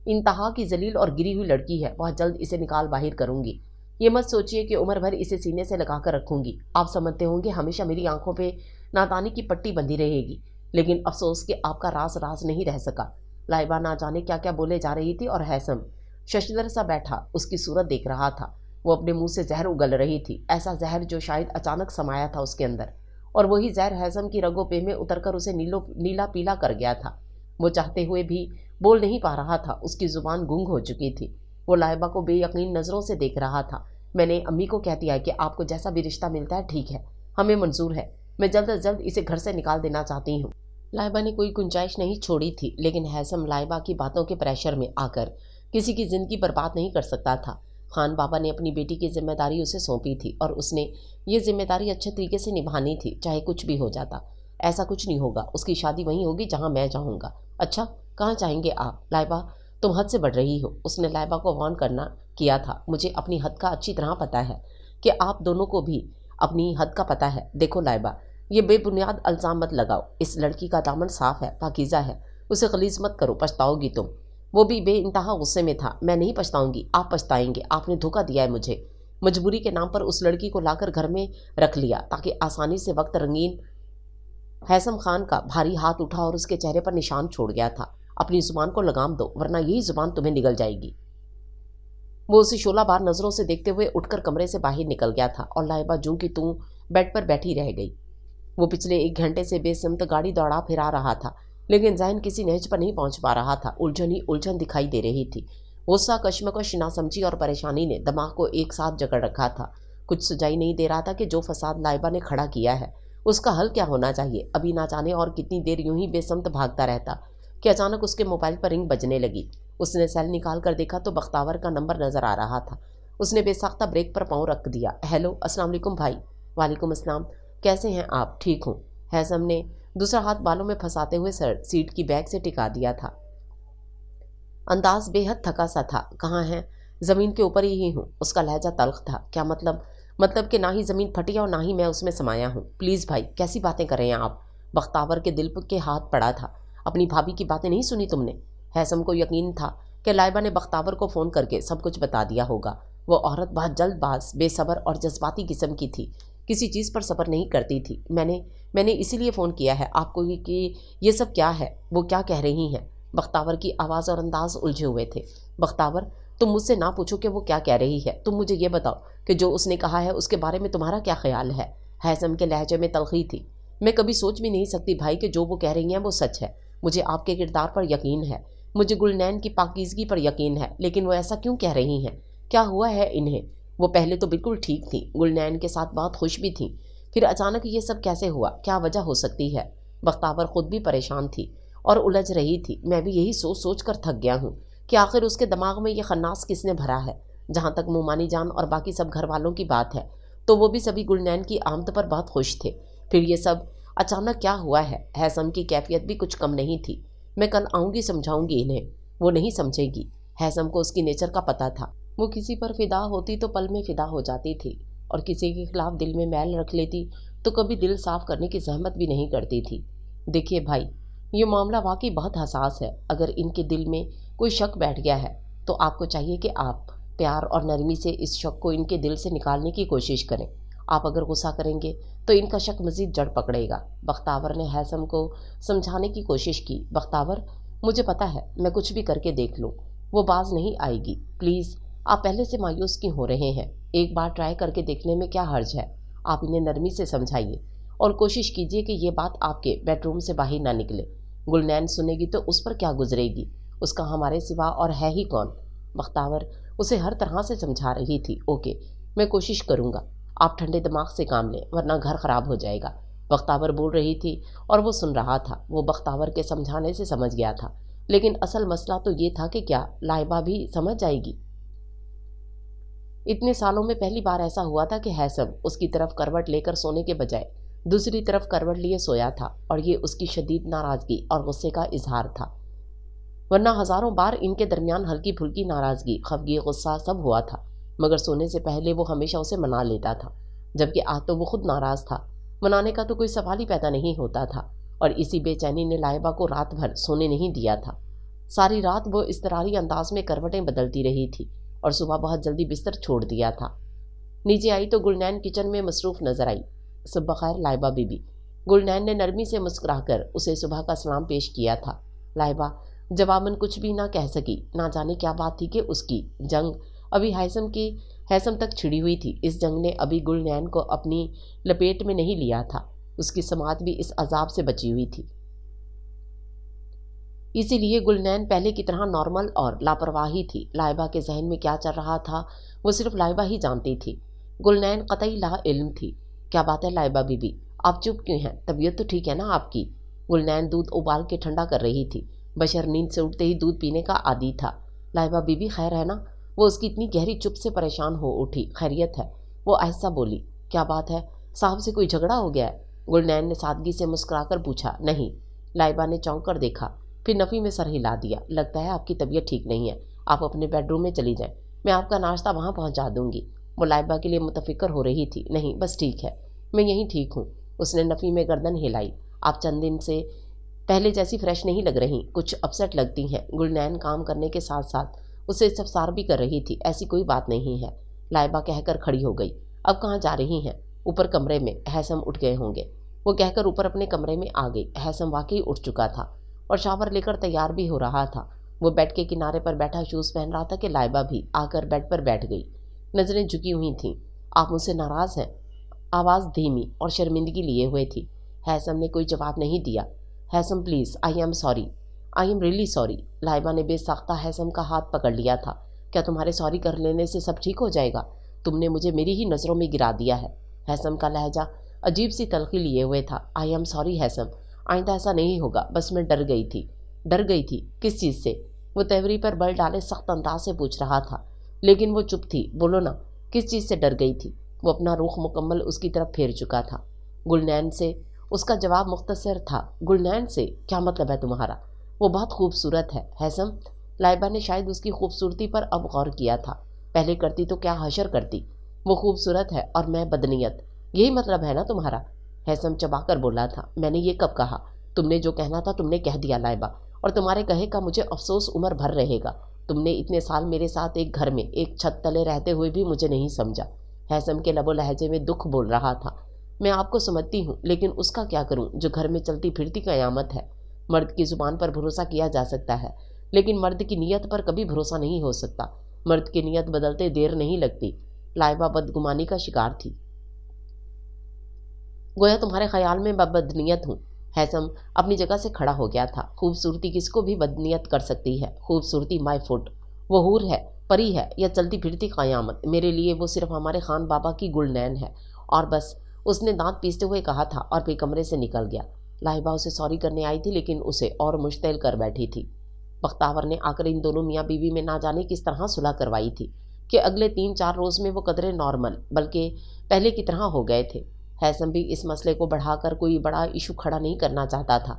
इंतहा की जलील और गिरी हुई लड़की है। बहुत जल्द इसे निकाल बाहर करूंगी। ये मत सोचिए कि उम्र भर इसे सीने से लगा कर रखूंगी। आप समझते होंगे हमेशा मेरी आंखों पे नादानी की पट्टी बंधी रहेगी, लेकिन अफसोस कि आपका राज राज नहीं रह सका। लाइबा ना जाने क्या क्या बोले जा रही थी, और हैसम शशदर सा बैठा उसकी सूरत देख रहा था। वो अपने मुंह से जहर उगल रही थी, ऐसा जहर जो शायद अचानक समाया था उसके अंदर, और वही जहर हैसम की रगों पे में उतरकर उसे नीला पीला कर गया था। वो चाहते हुए भी बोल नहीं पा रहा था, उसकी जुबान गूंग हो चुकी थी। वो लाइबा को बेयकीन नज़रों से देख रहा था। मैंने अम्मी को कह दिया कि आपको जैसा भी रिश्ता मिलता है ठीक है, हमें मंजूर है। मैं जल्द अज जल्द इसे घर से निकाल देना चाहती हूँ। लाइबा ने कोई गुंजाइश नहीं छोड़ी थी, लेकिन हैसम लाइबा की बातों के प्रेशर में आकर किसी की ज़िंदगी बर्बाद नहीं कर सकता था। खान बाबा ने अपनी बेटी की जिम्मेदारी उसे सौंपी थी, और उसने ये जिम्मेदारी अच्छे तरीके से निभानी थी, चाहे कुछ भी हो जाता। ऐसा कुछ नहीं होगा, उसकी शादी वहीं होगी जहाँ मैं चाहूँगा। अच्छा, कहाँ चाहेंगे आप? लाइबा, तुम हद से बढ़ रही हो। उसने लाइबा को वार्न करना किया था। मुझे अपनी हद का अच्छी तरह पता है कि आप दोनों को भी अपनी हद का पता है। देखो लाइबा, ये बेबुनियाद अल्ज़ाम मत लगाओ। इस लड़की का दामन साफ है, पाकीज़ा है। उसे खलीज मत करो, पछताओगी तुम। वो भी बेइंतहा गुस्से में था। मैं नहीं पछताऊंगी, आप पछताएंगे। आपने धोखा दिया है मुझे। मजबूरी के नाम पर उस लड़की को लाकर घर में रख लिया ताकि आसानी से वक्त रंगीन। हैसम खान का भारी हाथ उठा और उसके चेहरे पर निशान छोड़ गया था। अपनी जुबान को लगाम दो, वरना यही जुबान तुम्हें निगल जाएगी। वो उसे 16 बार नज़रों से देखते हुए उठकर कमरे से बाहर निकल गया था और लाइबा जूं की तूं बेड पर बैठी रह गई। वो पिछले 1 घंटे से बेसमत गाड़ी दौड़ा फिरा रहा था, लेकिन ज़हन किसी नहज पर नहीं पहुंच पा रहा था। उलझन ही उलझन दिखाई दे रही थी। गुस्सा, कश्मकश, नासमझी और परेशानी ने दिमाग को एक साथ जकड़ रखा था। कुछ सुझाई नहीं दे रहा था कि जो फसाद लाइबा ने खड़ा किया है उसका हल क्या होना चाहिए। अभी ना जाने और कितनी देर यूं ही बेसमत भागता रहता कि अचानक उसके मोबाइल पर रिंग बजने लगी। उसने सेल निकाल कर देखा तो बख्तावर का नंबर नज़र आ रहा था। उसने बेसाख्ता ब्रेक पर पाँव रख दिया। हेलो, अस्सलाम वालेकुम भाई। वालेकुम अस्सलाम। कैसे हैं आप? ठीक हूँ। हैसम ने दूसरा हाथ बालों में फंसाते हुए सर सीट की बैग से टिका दिया था। अंदाज बेहद थका सा था। कहाँ है? ज़मीन के ऊपर ही हूँ। उसका लहजा तल्ख था। क्या मतलब कि ना ही ज़मीन फटी है और ना ही मैं उसमें समाया हूँ। प्लीज़ भाई, कैसी बातें कर रहे हैं आप? बख्तावर के दिल के हाथ पड़ा था। अपनी भाभी की बातें नहीं सुनी तुमने? हैसम को यकीन था कि लाइबा ने बख्तावर को फ़ोन करके सब कुछ बता दिया होगा। वो औरत बहुत जल्दबाज, बेसब्र और जज्बाती किस्म की थी। किसी चीज़ पर सब्र नहीं करती थी। मैंने इसीलिए फ़ोन किया है आपको कि ये सब क्या है, वो क्या कह रही हैं? बख्तावर की आवाज़ और अंदाज उलझे हुए थे। बख्तावर, तुम मुझसे ना पूछो कि वो क्या कह रही है, तुम मुझे ये बताओ कि जो उसने कहा है उसके बारे में तुम्हारा क्या ख्याल है? हैसम के लहजे में तलखी थी। मैं कभी सोच भी नहीं सकती भाई कि जो वो कह रही हैं वो सच है। मुझे आपके किरदार पर यकीन है, मुझे गुलनैन की पाकीज़गी पर यकीन है, लेकिन वो ऐसा क्यों कह रही हैं? क्या हुआ है इन्हें? वो पहले तो बिल्कुल ठीक थी, गुलनैन के साथ बहुत खुश भी थी, फिर अचानक ये सब कैसे हुआ? क्या वजह हो सकती है? बख्तावर खुद भी परेशान थी और उलझ रही थी। मैं भी यही सोच सोच कर थक गया हूँ कि आखिर उसके दिमाग में ये खन्नास किसने भरा है। जहाँ तक मुमानी जान और बाकी सब घर वालों की बात है तो वो भी सभी गुलनैन की आमद पर बहुत खुश थे। फिर ये सब अचानक क्या हुआ है? हैसम की कैफियत भी कुछ कम नहीं थी। मैं कल आऊँगी, समझाऊंगी इन्हें। वो नहीं समझेगी। हैसम को उसकी नेचर का पता था। वो किसी पर फिदा होती तो पल में फिदा हो जाती थी और किसी के खिलाफ दिल में मैल रख लेती तो कभी दिल साफ करने की जहमत भी नहीं करती थी। देखिए भाई, ये मामला वाकई बहुत हसास है। अगर इनके दिल में कोई शक बैठ गया है तो आपको चाहिए कि आप प्यार और नरमी से इस शक को इनके दिल से निकालने की कोशिश करें। आप अगर गुस्सा करेंगे तो इनका शक मज़ीद जड़ पकड़ेगा। बख्तावर ने हैसम को समझाने की कोशिश की। बख्तावर, मुझे पता है मैं कुछ भी करके देख लूँ, वो बाज नहीं आएगी। प्लीज़, आप पहले से मायूस क्यों हो रहे हैं? एक बार ट्राई करके देखने में क्या हर्ज है? आप इन्हें नरमी से समझाइए और कोशिश कीजिए कि ये बात आपके बेडरूम से बाहर ना निकले। गुलनैन सुनेगी तो उस पर क्या गुजरेगी? उसका हमारे सिवा और है ही कौन? बख्तावर उसे हर तरह से समझा रही थी। ओके, मैं कोशिश करूँगा। आप ठंडे दिमाग से काम लें वरना घर ख़राब हो जाएगा। बख्तावर बोल रही थी और वो सुन रहा था। वो बख्तावर के समझाने से समझ गया था, लेकिन असल मसला तो ये था कि क्या लाइबा भी समझ जाएगी? इतने सालों में पहली बार ऐसा हुआ था कि हैसम उसकी तरफ करवट लेकर सोने के बजाय दूसरी तरफ करवट लिए सोया था और ये उसकी शदीद नाराज़गी और गुस्से का इजहार था। वरना हज़ारों बार इनके दरमियान हल्की फुल्की नाराज़गी, खफगी, गुस्सा सब हुआ था, मगर सोने से पहले वो हमेशा उसे मना लेता था, जबकि आज तो वो खुद नाराज़ था। मनाने का तो कोई सवाल ही पैदा नहीं होता था और इसी बेचैनी ने लाइबा को रात भर सोने नहीं दिया था। सारी रात वो इस्तरारी अंदाज में करवटें बदलती रही थी और सुबह बहुत जल्दी बिस्तर छोड़ दिया था। नीचे आई तो गुलनैन किचन में मसरूफ़ नजर आई। सुबह खैर लाइबा बीबी। गुलनैन ने नरमी से मुस्कुराकर उसे सुबह का सलाम पेश किया था। लाइबा जवाबन कुछ भी ना कह सकी। ना जाने क्या बात थी कि उसकी जंग अभी हैसम तक छिड़ी हुई थी। इस जंग ने अभी गुलनैन को अपनी लपेट में नहीं लिया था। उसकी समात भी इस अजाब से बची हुई थी। इसीलिए गुलनैन पहले की तरह नॉर्मल और लापरवाही थी। लाइबा के जहन में क्या चल रहा था वो सिर्फ लाइबा ही जानती थी। गुलनैन कतई ला इल्म थी। क्या बात है लाइबा बीबी, आप चुप क्यों हैं? तबीयत तो ठीक है ना आपकी? गुलनैन दूध उबाल के ठंडा कर रही थी। बशर नींद से उठते ही दूध पीने का आदी था। लाइबा बीबी खैर है ना? वो उसकी इतनी गहरी चुप से परेशान हो उठी। खैरियत है? वो आहिस्ता बोली। क्या बात है, साहब से कोई झगड़ा हो गया है? गुलनैन ने सादगी से मुस्कुराकर पूछा। नहीं। लाइबा ने चौंक कर देखा, फिर नफ़ी में सर हिला दिया। लगता है आपकी तबीयत ठीक नहीं है, आप अपने बेडरूम में चली जाएं, मैं आपका नाश्ता वहाँ पहुँचा दूँगी। वो लाइबा के लिए मुतफिक्र हो रही थी। नहीं, बस ठीक है, मैं यहीं ठीक हूँ। उसने नफ़ी में गर्दन हिलाई। आप चंद दिन से पहले जैसी फ्रेश नहीं लग रही, कुछ अपसेट लगती हैं। गुलनैन काम करने के साथ साथ उसे इस्तफसार भी कर रही थी। ऐसी कोई बात नहीं है, लाइबा कहकर खड़ी हो गई। अब कहाँ जा रही हैं? ऊपर कमरे में, हैसम उठ गए होंगे। वो कहकर ऊपर अपने कमरे में आ गई। हैसम वाकई उठ चुका था और शावर लेकर तैयार भी हो रहा था। وہ بیڈ کے کنارے پر بیٹھا شوز پہن رہا تھا کہ لائبہ بھی آ کر بیڈ پر بیٹھ گئی، نظریں جھکی ہوئی تھیں۔ آپ مجھ سے ناراض ہیں؟ آواز دھیمی اور شرمندگی لیے ہوئے تھی۔ ہیثم نے کوئی جواب نہیں دیا۔ Haisam please, I am sorry, I am really sorry. Laiba نے بے ساختہ ہیثم کا ہاتھ پکڑ لیا تھا۔ کیا تمہارے سوری کر لینے سے سب ٹھیک ہو جائے گا؟ تم نے مجھے میری ہی نظروں میں گرا دیا ہے۔ ہیثم کا لہجہ عجیب سی تلخی لیے ہوئے تھا۔ آئی ایم سوری ہیثم، آئندہ ایسا نہیں ہوگا، بس میں ڈر گئی تھی۔ ڈر گئی تھی؟ کس چیز سے؟ وہ تیوری پر بل ڈالے سخت انداز سے پوچھ رہا تھا، لیکن وہ چپ تھی۔ بولو نا، کس چیز سے ڈر گئی تھی؟ وہ اپنا رخ مکمل اس کی طرف پھیر چکا تھا۔ گلنین سے۔ اس کا جواب مختصر تھا۔ گلنین سے؟ کیا مطلب ہے تمہارا؟ وہ بہت خوبصورت ہے ہیثم۔ لائبہ نے شاید اس کی خوبصورتی پر اب غور کیا تھا۔ پہلے کرتی تو کیا حشر کرتی۔ وہ خوبصورت ہے اور میں بدنیت، یہی مطلب ہے نا تمہارا؟ ہیثم چبا کر بولا تھا۔ میں نے یہ کب کہا؟ تم نے جو کہنا تھا تم نے کہہ دیا لائبہ، اور تمہارے کہے کا مجھے افسوس عمر بھر رہے گا۔ تم نے اتنے سال میرے ساتھ ایک گھر میں ایک چھت تلے رہتے ہوئے بھی مجھے نہیں سمجھا۔ ہیثم کے لب و لہجے میں دکھ بول رہا تھا۔ میں آپ کو سمجھتی ہوں، لیکن اس کا کیا کروں جو گھر میں چلتی پھرتی قیامت ہے۔ مرد کی زبان پر بھروسہ کیا جا سکتا ہے، لیکن مرد کی نیت پر کبھی بھروسہ نہیں ہو سکتا۔ مرد کی نیت بدلتے دیر نہیں لگتی۔ لائبہ بدگمانی کا شکار تھی۔ گویا تمہارے خیال میں میں بدنیت ہوں۔ ہیثم اپنی جگہ سے کھڑا ہو گیا تھا۔ خوبصورتی کس کو بھی بدنیت کر سکتی ہے۔ خوبصورتی مائی فٹ، وہ حور ہے، پری ہے، یا چلتی پھرتی قیامت، میرے لیے وہ صرف ہمارے خان بابا کی گلنین ہے، اور بس۔ اس نے دانت پیستے ہوئے کہا تھا اور پھر کمرے سے نکل گیا۔ لائبہ اسے سوری کرنے آئی تھی، لیکن اسے اور مشتعل کر بیٹھی تھی۔ بختاور نے آ کر ان دونوں میاں بیوی میں نہ جانے کس طرح صلح کروائی تھی کہ اگلے 3-4 روز میں وہ قدرے نارمل، بلکہ پہلے کی طرح ہو گئے تھے۔ ہیثم بھی اس مسئلے کو بڑھا کر کوئی بڑا ایشو کھڑا نہیں کرنا چاہتا تھا،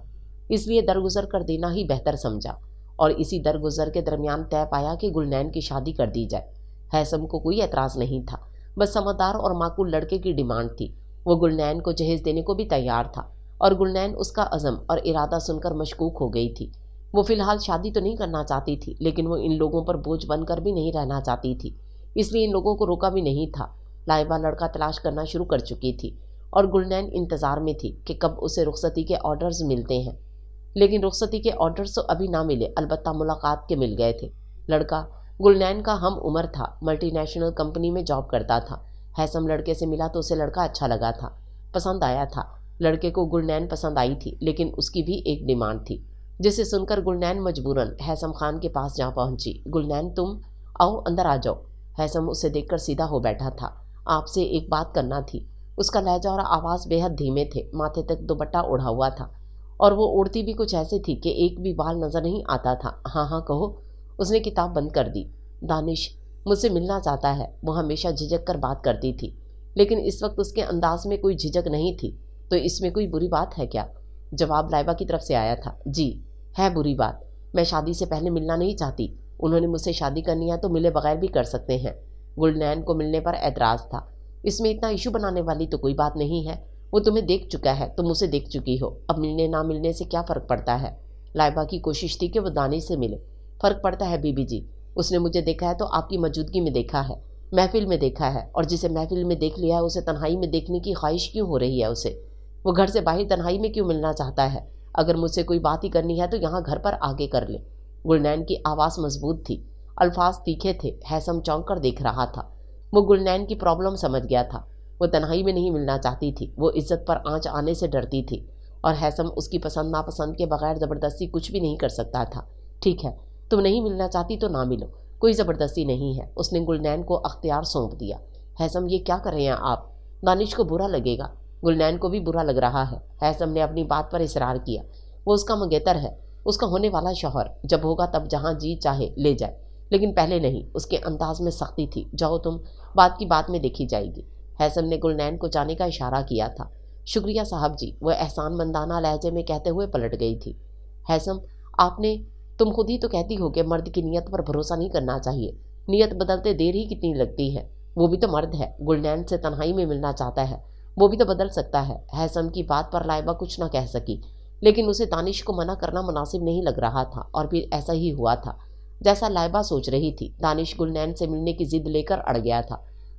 اس لیے درگزر کر دینا ہی بہتر سمجھا، اور اسی درگزر کے درمیان طے پایا کہ گلنین کی شادی کر دی جائے۔ ہیثم کو کوئی اعتراض نہیں تھا، بس سمجھدار اور معقول لڑکے کی ڈیمانڈ تھی۔ وہ گلنین کو جہیز دینے کو بھی تیار تھا، اور گلنین اس کا عزم اور ارادہ سن کر مشکوک ہو گئی تھی۔ وہ فی الحال شادی تو نہیں کرنا چاہتی تھی، لیکن وہ ان لوگوں پر بوجھ بن کر بھی نہیں رہنا چاہتی تھی، اس لیے ان لوگوں کو روکا بھی نہیں تھا۔ لائبہ لڑکا تلاش کرنا شروع کر چکی تھی، اور گلنین انتظار میں تھی کہ کب اسے رخصتی کے آرڈرز ملتے ہیں، لیکن رخصتی کے آرڈرز تو ابھی نہ ملے، البتہ ملاقات کے مل گئے تھے۔ لڑکا گلنین کا ہم عمر تھا، ملٹی نیشنل کمپنی میں جاب کرتا تھا۔ ہیثم لڑکے سے ملا تو اسے لڑکا اچھا لگا تھا، پسند آیا تھا۔ لڑکے کو گلنین پسند آئی تھی، لیکن اس کی بھی ایک ڈیمانڈ تھی، جسے سن کر گلنین مجبوراً ہیثم خان کے پاس جا پہنچی۔ گلنین تم آؤ، اندر آ جاؤ۔ ہیثم اسے دیکھ کر سیدھا ہو بیٹھا تھا۔ آپ سے ایک بات کرنا تھی۔ اس کا لہجہ اور آواز بے حد دھیمے تھے، ماتھے تک دوپٹہ اوڑھا ہوا تھا، اور وہ اوڑھتی بھی کچھ ایسے تھی کہ ایک بھی بال نظر نہیں آتا تھا۔ ہاں ہاں کہو۔ اس نے کتاب بند کر دی۔ دانش مجھ سے ملنا چاہتا ہے۔ وہ ہمیشہ جھجک کر بات کرتی تھی، لیکن اس وقت اس کے انداز میں کوئی جھجک نہیں تھی۔ تو اس میں کوئی بری بات ہے کیا؟ جواب لائبہ کی طرف سے آیا تھا۔ جی ہے بری بات، میں شادی سے پہلے ملنا نہیں چاہتی۔ انہوں نے مجھ سے شادی کرنی ہے تو ملے بغیر بھی کر سکتے ہیں۔ گلنین کو ملنے پر اعتراض تھا۔ اس میں اتنا ایشو بنانے والی تو کوئی بات نہیں ہے، وہ تمہیں دیکھ چکا ہے، تم اسے دیکھ چکی ہو، اب ملنے نہ ملنے سے کیا فرق پڑتا ہے؟ لائبہ کی کوشش تھی کہ وہ دانش سے ملے۔ فرق پڑتا ہے بی بی جی، اس نے مجھے دیکھا ہے تو آپ کی موجودگی میں دیکھا ہے، محفل میں دیکھا ہے، اور جسے محفل میں دیکھ لیا ہے اسے تنہائی میں دیکھنے کی خواہش کیوں ہو رہی ہے اسے؟ وہ گھر سے باہر تنہائی میں کیوں ملنا چاہتا ہے؟ اگر مجھ سے کوئی بات ہی کرنی ہے تو یہاں گھر پر آگے کر لے۔ گلنین کی آواز مضبوط تھی، الفاظ تیکھے تھے۔ ہیثم چونک کر دیکھ رہا تھا۔ وہ گلنین کی پرابلم سمجھ گیا تھا۔ وہ تنہائی میں نہیں ملنا چاہتی تھی، وہ عزت پر آنچ آنے سے ڈرتی تھی، اور ہیثم اس کی پسند ناپسند کے بغیر زبردستی کچھ بھی نہیں کر سکتا تھا۔ ٹھیک ہے، تم نہیں ملنا چاہتی تو نہ ملو، کوئی زبردستی نہیں ہے، اس نے گلنین کو اختیار سونپ دیا۔ ہیثم یہ کیا کر رہے ہیں آپ؟ دانش کو برا لگے گا، گلنین کو بھی برا لگ رہا ہے۔ ہیثم نے اپنی بات پر اصرار کیا۔ وہ اس کا منگیتر ہے، اس کا ہونے والا شوہر، جب ہوگا تب جہاں جی چاہے لے جائے، لیکن پہلے نہیں۔ اس کے انداز میں سختی تھی۔ جاؤ تم، بات کی بات میں دیکھی جائے گی۔ ہیثم نے گلنین کو جانے کا اشارہ کیا تھا۔ شکریہ صاحب جی، وہ احسان مندانہ لہجے میں کہتے ہوئے پلٹ گئی تھی۔ ہیثم تم خود ہی تو کہتی ہو کہ مرد کی نیت پر بھروسہ نہیں کرنا چاہیے، نیت بدلتے دیر ہی کتنی لگتی ہے۔ وہ بھی تو مرد ہے، گلنین سے تنہائی میں ملنا چاہتا ہے، وہ بھی تو بدل سکتا ہے۔ ہیثم کی بات پر لائبہ کچھ نہ کہہ سکی، لیکن اسے دانش کو منع کرنا مناسب نہیں لگ رہا تھا، اور پھر ایسا ہی ہوا تھا جیسا لائبہ سوچ رہی تھی۔ دانش گلنین سے ملنے کی ضد لے کر اڑ گیا تھا۔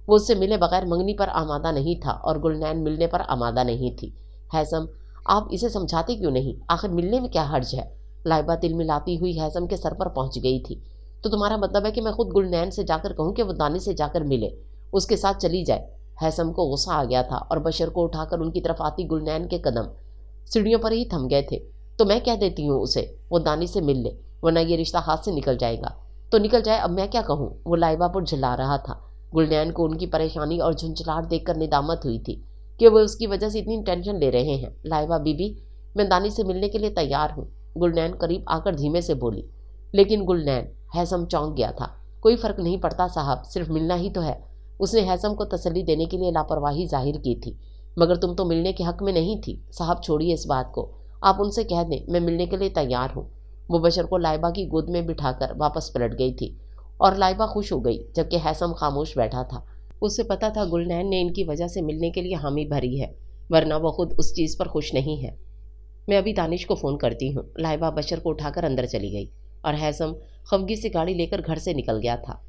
وہ اس سے ملے بغیر منگنی پر آمادہ نہیں تھا، اور گلنین ملنے پر آمادہ نہیں تھی۔ ہیثم آپ اسے سمجھاتے کیوں نہیں؟ آخر ملنے میں کیا حرج ہے؟ लाइबा तिल मिलाती हुई हैसम के सर पर पहुंच गई थी। तो तुम्हारा मतलब है कि मैं खुद गुलनैन से जाकर कहूँ कि वो दानिश से जाकर मिले, उसके साथ चली जाए? हैसम को गुस्सा आ गया था और बशर को उठाकर उनकी तरफ आती गुलनैन के कदम सीढ़ियों पर ही थम गए थे। तो मैं कह देती हूँ उसे वो दानिश से मिल ले, वरना ये रिश्ता हाथ से निकल जाएगा। तो निकल जाए, अब मैं क्या कहूँ? वो लाइबा पर झुला रहा था। गुलनैन को उनकी परेशानी और झुंझलाहट देखकर निदामत हुई थी कि वो उसकी वजह से इतनी टेंशन ले रहे हैं। लाइबा बीबी, मैं दानिश से मिलने के लिए तैयार हूँ, गुलनैन करीब आकर धीमे से बोली। लेकिन गुलनैन, हैसम चौंक गया था। कोई फर्क नहीं पड़ता साहब, सिर्फ मिलना ही तो है। उसने हैसम को तसल्ली देने के लिए लापरवाही जाहिर की थी। मगर तुम तो मिलने के हक में नहीं थी। साहब छोड़िए इस बात को, आप उनसे कह दें मैं मिलने के लिए तैयार हूँ। वो बशर को लाइबा की गोद में बिठाकर वापस पलट गई थी और लाइबा खुश हो गई, जबकि हैसम खामोश बैठा था। उसे पता था गुलनैन ने इनकी वजह से मिलने के लिए हामी भरी है, वरना वो खुद उस चीज़ पर खुश नहीं है। मैं अभी दानिश को फ़ोन करती हूँ। लाइबा बशर को उठाकर अंदर चली गई और हैसम खफगी से गाड़ी लेकर घर से निकल गया था।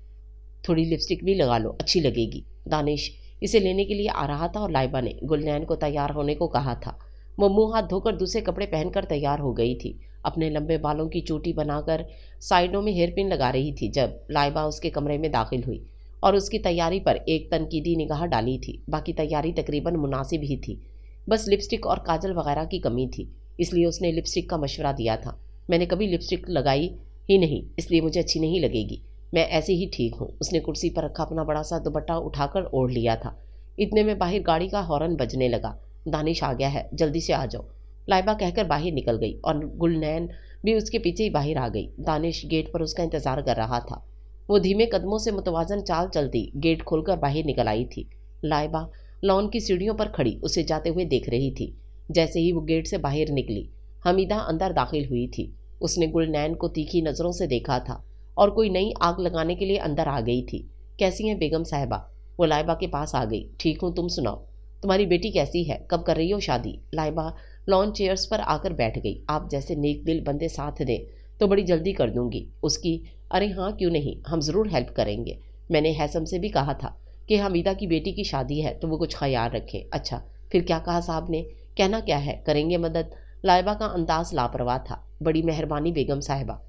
थोड़ी लिपस्टिक भी लगा लो, अच्छी लगेगी। दानिश इसे लेने के लिए आ रहा था और लाइबा ने गुलनैन को तैयार होने को कहा था। वो मुंह हाथ धोकर दूसरे कपड़े पहनकर तैयार हो गई थी। अपने लंबे बालों की चोटी बनाकर साइडों में हेयर पिन लगा रही थी जब लाइबा उसके कमरे में दाखिल हुई और उसकी तैयारी पर एक तनकीदी निगाह डाली थी। बाकी तैयारी तकरीबन मुनासिब ही थी, बस लिपस्टिक और काजल वगैरह की कमी थी, इसलिए उसने लिपस्टिक का मशवरा दिया था। मैंने कभी लिपस्टिक लगाई ही नहीं, इसलिए मुझे अच्छी नहीं लगेगी, मैं ऐसे ही ठीक हूँ। उसने कुर्सी पर रखा अपना बड़ा सा दुपट्टा उठाकर ओढ़ लिया था। इतने में बाहर गाड़ी का हॉर्न बजने लगा। दानिश आ गया है, जल्दी से आ जाओ, लाइबा कहकर बाहर निकल गई और गुलनैन भी उसके पीछे ही बाहर आ गई। दानिश गेट पर उसका इंतजार कर रहा था। वो धीमे कदमों से मुतवाजन चाल चलती गेट खोलकर बाहर निकल आई थी। लाइबा लॉन की सीढ़ियों पर खड़ी उसे जाते हुए देख रही थी। जैसे ही वो गेट से बाहर निकली, हमीदा अंदर दाखिल हुई थी। उसने गुलनैन को तीखी नज़रों से देखा था और कोई नई आग लगाने के लिए अंदर आ गई थी। कैसी हैं बेगम साहिबा? वो लाइबा के पास आ गई। ठीक हूँ, तुम सुनाओ, तुम्हारी बेटी कैसी है? कब कर रही हो शादी? लाइबा लॉन चेयर्स पर आकर बैठ गई। आप जैसे नेक दिल बंदे साथ दें तो बड़ी जल्दी कर दूंगी उसकी। अरे हाँ, क्यों नहीं, हम ज़रूर हेल्प करेंगे। मैंने हैसम से भी कहा था कि हमीदा की बेटी की शादी है तो वो कुछ ख्याल रखें। अच्छा, फिर क्या कहा साहब ने? कहना क्या है, करेंगे मदद। लाइबा का अंदाज लापरवाह था। बड़ी मेहरबानी बेगम साहिबा,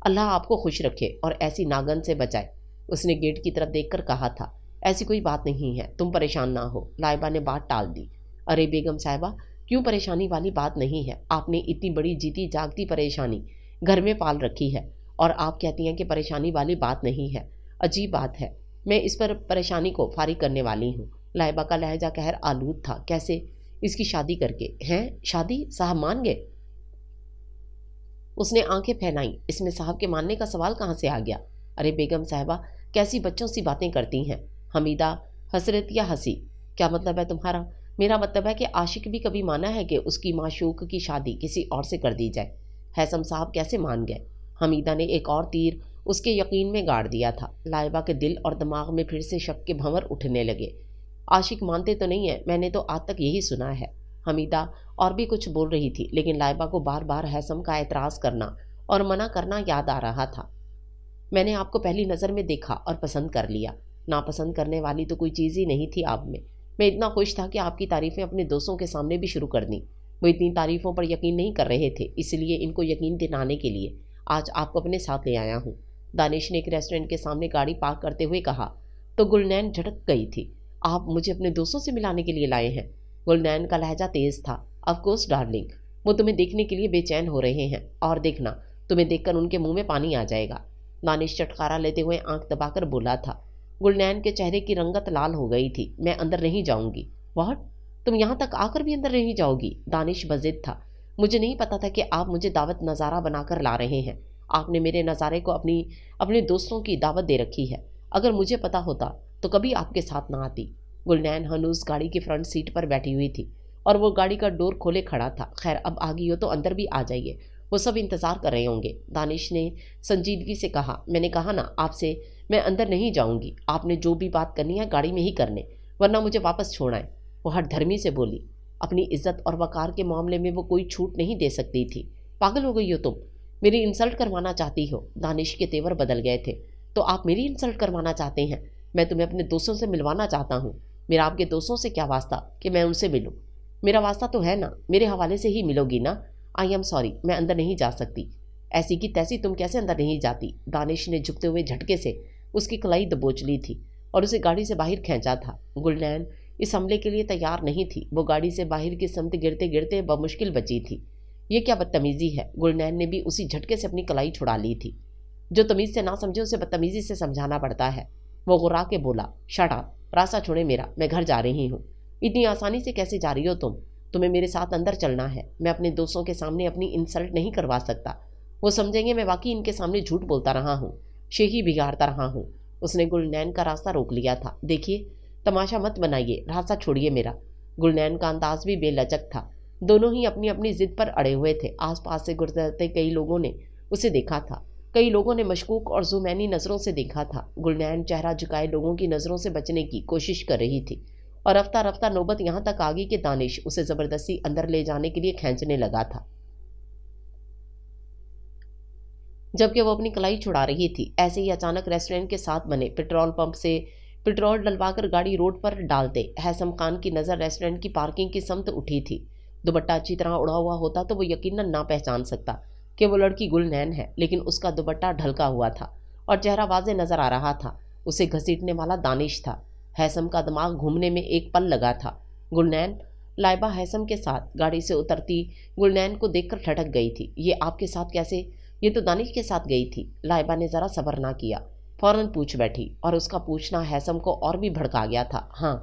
अल्लाह आपको खुश रखे और ऐसी नागन से बचाए। उसने गेट की तरफ देखकर कहा था। ऐसी कोई बात नहीं है, तुम परेशान ना हो। लाइबा ने बात टाल दी। अरे बेगम साहिबा, क्यों परेशानी वाली बात नहीं है? आपने इतनी बड़ी जीती जागती परेशानी घर में पाल रखी है और आप कहती हैं कि परेशानी वाली बात नहीं है। अजीब बात है। मैं इस पर परेशानी को फारिग करने वाली हूँ। लाइबा का लहजा कहर आलूद था। कैसे? इसकी शादी करके। हैं? शादी? साहब मान गए? उसने आंखें फैलाई। इसमें साहब के मानने का सवाल कहाँ से आ गया? अरे बेगम साहिबा, कैसी बच्चों सी बातें करती हैं। हमीदा हसरत या हंसी। क्या मतलब है तुम्हारा? मेरा मतलब है कि आशिक भी कभी माना है कि उसकी माशूक की शादी किसी और से कर दी जाए? हैसम साहब कैसे मान गए? हमीदा ने एक और तीर उसके यकीन में गाड़ दिया था। लाइबा के दिल और दिमाग में फिर से शक के भंवर उठने लगे। आशिक मानते तो नहीं है, मैंने तो आज तक यही सुना है। हमीदा और भी कुछ बोल रही थी, लेकिन लाइबा को बार बार हैसम का एतराज़ करना और मना करना याद आ रहा था। मैंने आपको पहली नज़र में देखा और पसंद कर लिया। नापसंद करने वाली तो कोई चीज़ ही नहीं थी आप में। मैं इतना खुश था कि आपकी तारीफ़ें अपने दोस्तों के सामने भी शुरू कर दी। वो इतनी तारीफ़ों पर यकीन नहीं कर रहे थे, इसलिए इनको यकीन दिलाने के लिए आज आपको अपने साथ ले आया हूँ। दानिश ने एक रेस्टोरेंट के सामने गाड़ी पार्क करते हुए कहा। तो गुलनैन झटक गई थी। आप मुझे अपने दोस्तों से मिलाने के लिए लाए हैं? गुलनैन का लहजा तेज़ था। ऑफ कोर्स डार्लिंग, वो तुम्हें देखने के लिए बेचैन हो रहे हैं और देखना, तुम्हें देखकर उनके मुंह में पानी आ जाएगा। दानिश चटकारा लेते हुए आंख दबाकर बोला था। गुलनैन के चेहरे की रंगत लाल हो गई थी। मैं अंदर नहीं जाऊंगी। व्हाट? तुम यहाँ तक आकर भी अंदर नहीं जाओगी? दानिश बजिद था। मुझे नहीं पता था कि आप मुझे दावत नज़ारा बनाकर ला रहे हैं। आपने मेरे नज़ारे को अपने दोस्तों की दावत दे रखी है। अगर मुझे पता होता तो कभी आपके साथ ना आती। गुलनैन हनूस गाड़ी की फ्रंट सीट पर बैठी हुई थी और वो गाड़ी का डोर खोले खड़ा था। खैर, अब आ गई हो तो अंदर भी आ जाइए, वो सब इंतज़ार कर रहे होंगे। दानिश ने संजीदगी से कहा। मैंने कहा ना आपसे, मैं अंदर नहीं जाऊंगी। आपने जो भी बात करनी है गाड़ी में ही करने, वरना मुझे वापस छोड़ाएं। वो हठधर्मी से बोली। अपनी इज्जत और वकार के मामले में वो कोई छूट नहीं दे सकती थी। पागल हो गई हो तुम? मेरी इंसल्ट करवाना चाहती हो? दानिश के तेवर बदल गए थे। तो आप मेरी इंसल्ट करवाना चाहते हैं? मैं तुम्हें अपने दोस्तों से मिलवाना चाहता हूँ। मेरा आपके दोस्तों से क्या वास्ता कि मैं उनसे मिलूँ? मेरा वास्ता तो है ना, मेरे हवाले से ही मिलोगी ना। आई एम सॉरी, मैं अंदर नहीं जा सकती। ایسی کی تیسی تم کیسے اندر نہیں جاتی؟ دانش نے جھکتے ہوئے جھٹکے سے اس کی کلائی دبوچ لی تھی اور اسے گاڑی سے باہر کھینچا تھا۔ گلنین اس حملے کے لیے تیار نہیں تھی۔ وہ گاڑی سے باہر کی سمت گرتے گرتے بمشکل بچی تھی۔ یہ کیا بدتمیزی ہے؟ گلنین نے بھی اسی جھٹکے سے اپنی کلائی چھڑا لی تھی۔ جو تمیز سے نہ سمجھے اسے بدتمیزی سے سمجھانا پڑتا ہے، وہ غرا کے بولا۔ شٹ اپ، راستہ چھوڑے میرا، میں گھر جا رہی ہوں۔ اتنی آسانی سے کیسے جا رہی ہو تم؟ تمہیں میرے ساتھ اندر چلنا ہے۔ میں اپنے دوستوں کے سامنے اپنی انسلٹ نہیں کروا سکتا، وہ سمجھیں گے میں واقعی ان کے سامنے جھوٹ بولتا رہا ہوں، شیخی بگاڑتا رہا ہوں۔ اس نے گلنین کا راستہ روک لیا تھا۔ دیکھیے، تماشا مت بنائیے، راستہ چھوڑیے میرا۔ گلنین کا انداز بھی بے لچک تھا۔ دونوں ہی اپنی اپنی ضد پر اڑے ہوئے تھے۔ آس پاس سے گزرتے کئی لوگوں نے اسے دیکھا تھا، کئی لوگوں نے مشکوک اور ذومینی نظروں سے دیکھا تھا۔ گلنین چہرہ جھکائے لوگوں کی نظروں سے بچنے کی کوشش کر رہی تھی اور رفتہ رفتہ نوبت یہاں تک آ گئی کہ دانش اسے زبردستی اندر لے جانے کے لیے کھینچنے لگا تھا۔ جبکہ وہ اپنی کلائی چھڑا رہی تھی، ایسے ہی اچانک ریسٹورنٹ کے ساتھ بنے پیٹرول پمپ سے پیٹرول ڈلوا کر گاڑی روڈ پر ڈالتے ہیثم خان کی نظر ریسٹورنٹ کی پارکنگ کی سمت اٹھی تھی۔ دوپٹہ اچھی طرح اڑا ہوا ہوتا تو وہ یقیناً نہ پہچان سکتا کہ وہ لڑکی گلنین ہے، لیکن اس کا دوپٹہ ڈھلکا ہوا تھا اور چہرہ واضح نظر آ رہا تھا۔ اسے گھسیٹنے والا دانش تھا۔ ہیثم کا دماغ گھومنے میں ایک پل لگا تھا۔ گلنین، لائبہ ہیثم کے ساتھ گاڑی سے اترتی گلنین کو دیکھ کر ٹھٹک گئی تھی۔ یہ آپ کے ساتھ کیسے؟ یہ تو دانش کے ساتھ گئی تھی۔ لائبہ نے ذرا صبر نہ کیا، فوراً پوچھ بیٹھی، اور اس کا پوچھنا ہیثم کو اور بھی بھڑکا گیا تھا۔ ہاں،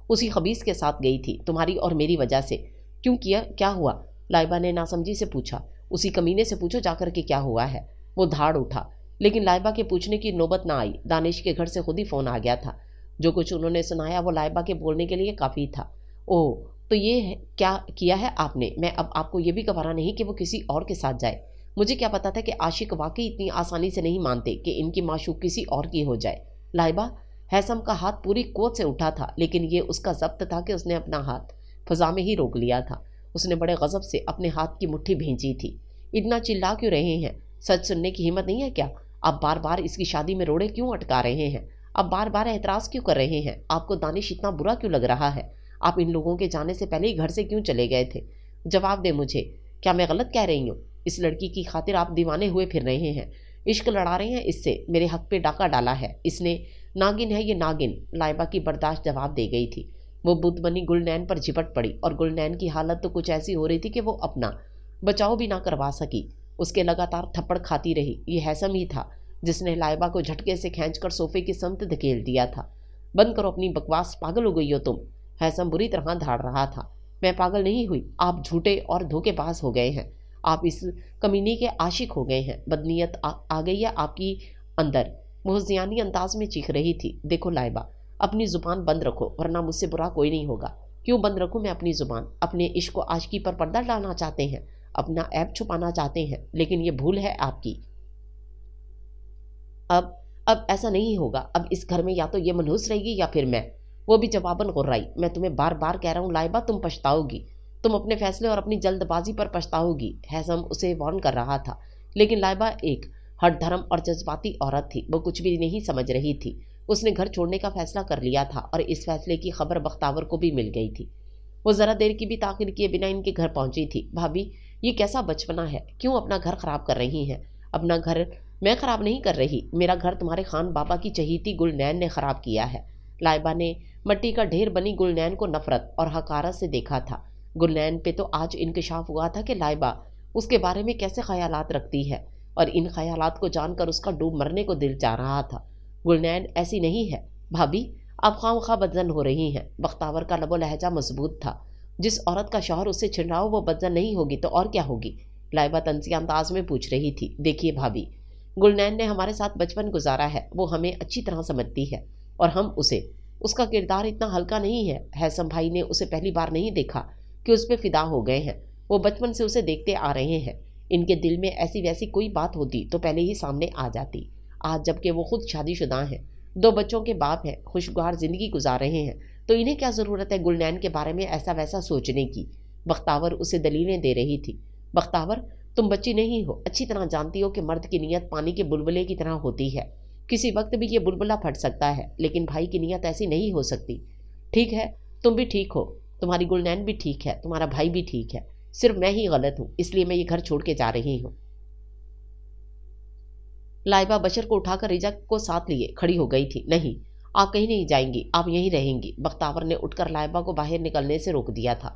اسی خبیث کے ساتھ گئی تھی، تمہاری اور میری وجہ سے۔ کیوں کیا؟ کیا ہوا؟ لائبہ نے ناسمجھی سے پوچھا۔ اسی کمینے سے پوچھو جا کر کے کیا ہوا ہے۔ وہ دھاڑ اٹھا، لیکن لائبہ کے پوچھنے کی نوبت نہ آئی۔ دانش کے گھر سے خود ہی فون آ گیا تھا۔ جو کچھ انہوں نے سنایا وہ لائبہ کے بولنے کے لیے کافی تھا۔ اوہ، تو یہ کیا کیا ہے آپ نے؟ میں اب آپ کو یہ بھی گوارا نہیں کہ وہ کسی اور کے ساتھ جائے۔ مجھے کیا پتا تھا کہ عاشق واقعی اتنی آسانی سے نہیں مانتے کہ ان کی معشوق کسی اور کی ہو جائے۔ لائبہ، ہیثم کا ہاتھ پوری قوت سے اٹھا تھا، لیکن یہ اس کا ضبط تھا کہ اس نے اپنا ہاتھ فضا میں ہی روک لیا تھا۔ اس نے بڑے غضب سے اپنے ہاتھ کی مٹھی بھینچی تھی۔ اتنا چلا کیوں رہے ہیں؟ سچ سننے کی ہمت نہیں ہے کیا؟ آپ بار بار اس کی شادی میں روڑے کیوں اٹکا رہے ہیں؟ آپ بار بار اعتراض کیوں کر رہے ہیں؟ آپ کو دانش اتنا برا کیوں لگ رہا ہے؟ آپ ان لوگوں کے جانے سے پہلے ہی گھر سے کیوں چلے گئے تھے؟ جواب دے مجھے، کیا میں غلط کہہ رہی ہوں؟ اس لڑکی کی خاطر آپ دیوانے ہوئے پھر رہے ہیں، عشق لڑا رہے ہیں اس سے، میرے حق پہ ڈاکہ ڈالا ہے اس نے۔ ناگن ہے یہ ناگن۔ لائبہ کی برداشت جواب دے گئی تھی۔ وہ بت بنی گلنین پر جھپٹ پڑی اور گلنین کی حالت تو کچھ ایسی ہو رہی تھی کہ وہ اپنا بچاؤ بھی نہ کروا سکی۔ اس کے لگاتار تھپڑ کھاتی رہی۔ یہ ہیثم ہی تھا جس نے لائبہ کو جھٹکے سے کھینچ کر صوفے کی سمت دھکیل دیا تھا۔ بند کرو اپنی بکواس، پاگل ہو گئی ہو تم؟ ہیثم بری طرح دھاڑ رہا تھا۔ میں پاگل نہیں ہوئی، آپ جھوٹے اور دھوکے باز ہو گئے ہیں، آپ اس کمینی کے عاشق ہو گئے ہیں، بدنیت آ گئی ہے آپ کی اندر۔ وہ زیانی انداز میں چیخ رہی تھی۔ دیکھو لائبہ، اپنی زبان بند رکھو ورنہ مجھ سے برا کوئی نہیں ہوگا۔ کیوں بند رکھوں میں اپنی زبان؟ اپنے عشق و عاشقی پر پردہ ڈالنا چاہتے ہیں، اپنا عیب چھپانا چاہتے ہیں، لیکن یہ بھول ہے آپ کی۔ اب ایسا نہیں ہوگا۔ اب اس گھر میں یا تو یہ منحوس رہے گی یا پھر میں۔ وہ بھی جواباً غرائی۔ میں تمہیں بار بار کہہ رہا ہوں لائبہ، تم پچھتاؤ گی، تم اپنے فیصلے اور اپنی جلد بازی پر پچھتاؤ گی۔ ہیثم اسے وارن کر رہا تھا، لیکن لائبہ ایک ہٹ دھرم اور جذباتی عورت تھی، وہ کچھ بھی نہیں سمجھ رہی تھی۔ اس نے گھر چھوڑنے کا فیصلہ کر لیا تھا اور اس فیصلے کی خبر بختاور کو بھی مل گئی تھی۔ وہ ذرا دیر کی بھی تاخیر کیے بنا ان کے گھر پہنچی تھی۔ بھابھی، یہ کیسا بچپنا ہے؟ کیوں اپنا گھر خراب کر رہی ہیں؟ اپنا گھر میں خراب نہیں کر رہی، میرا گھر تمہارے خان بابا کی چہیتی گلنین نے خراب کیا ہے۔ لائبہ نے مٹی کا ڈھیر بنی گلنین کو نفرت اور حقارت سے دیکھا تھا۔ گلنین پہ تو آج انکشاف ہوا تھا کہ لائبہ اس کے بارے میں کیسے خیالات رکھتی ہے، اور ان خیالات کو جان کر اس کا ڈوب مرنے کو دل چاہ رہا تھا۔ گلنین ایسی نہیں ہے بھابھی، آپ خواہ مخواہ بدزن ہو رہی ہیں۔ بختاور کا لب و لہجہ مضبوط تھا۔ جس عورت کا شوہر اس سے چھن رہا ہو وہ بدزن نہیں ہوگی تو اور کیا ہوگی؟ لائبہ طنزیہ انداز میں پوچھ رہی تھی۔ دیکھیے بھابھی، گلنین نے ہمارے ساتھ بچپن گزارا ہے، وہ ہمیں اچھی طرح سمجھتی ہے اور ہم اسے، اس کا کردار اتنا ہلکا نہیں ہے۔ ہیثم بھائی نے اسے پہلی بار نہیں دیکھا کہ اس پہ فدا ہو گئے ہیں، وہ بچپن سے اسے دیکھتے آ رہے ہیں۔ ان کے دل میں ایسی ویسی کوئی بات ہوتی تو پہلے ہی سامنے آ جاتی۔ آج جب کہ وہ خود شادی شدہ ہیں، 2 بچوں کے باپ ہیں، خوشگوار زندگی گزار رہے ہیں، تو انہیں کیا ضرورت ہے گلنین کے بارے میں ایسا ویسا سوچنے کی؟ بختاور اسے دلیلیں دے رہی تھی۔ بختاور، تم بچی نہیں ہو، اچھی طرح جانتی ہو کہ مرد کی نیت پانی کے بلبلے کی طرح ہوتی ہے، کسی وقت بھی یہ بلبلہ پھٹ سکتا ہے، لیکن بھائی کی نیت ایسی نہیں ہو سکتی۔ ٹھیک ہے، تم بھی ٹھیک ہو، تمہاری گلنین بھی ٹھیک ہے، تمہارا بھائی بھی ٹھیک ہے، صرف میں ہی غلط ہوں، اس لیے میں یہ گھر چھوڑ کے جا رہی ہوں۔ लाइबा बशर को उठाकर रिजा को साथ लिए खड़ी हो गई थी। नहीं, आप कहीं नहीं जाएंगी, आप यहीं रहेंगी। बख्तावर ने उठकर लाइबा को बाहर निकलने से रोक दिया था।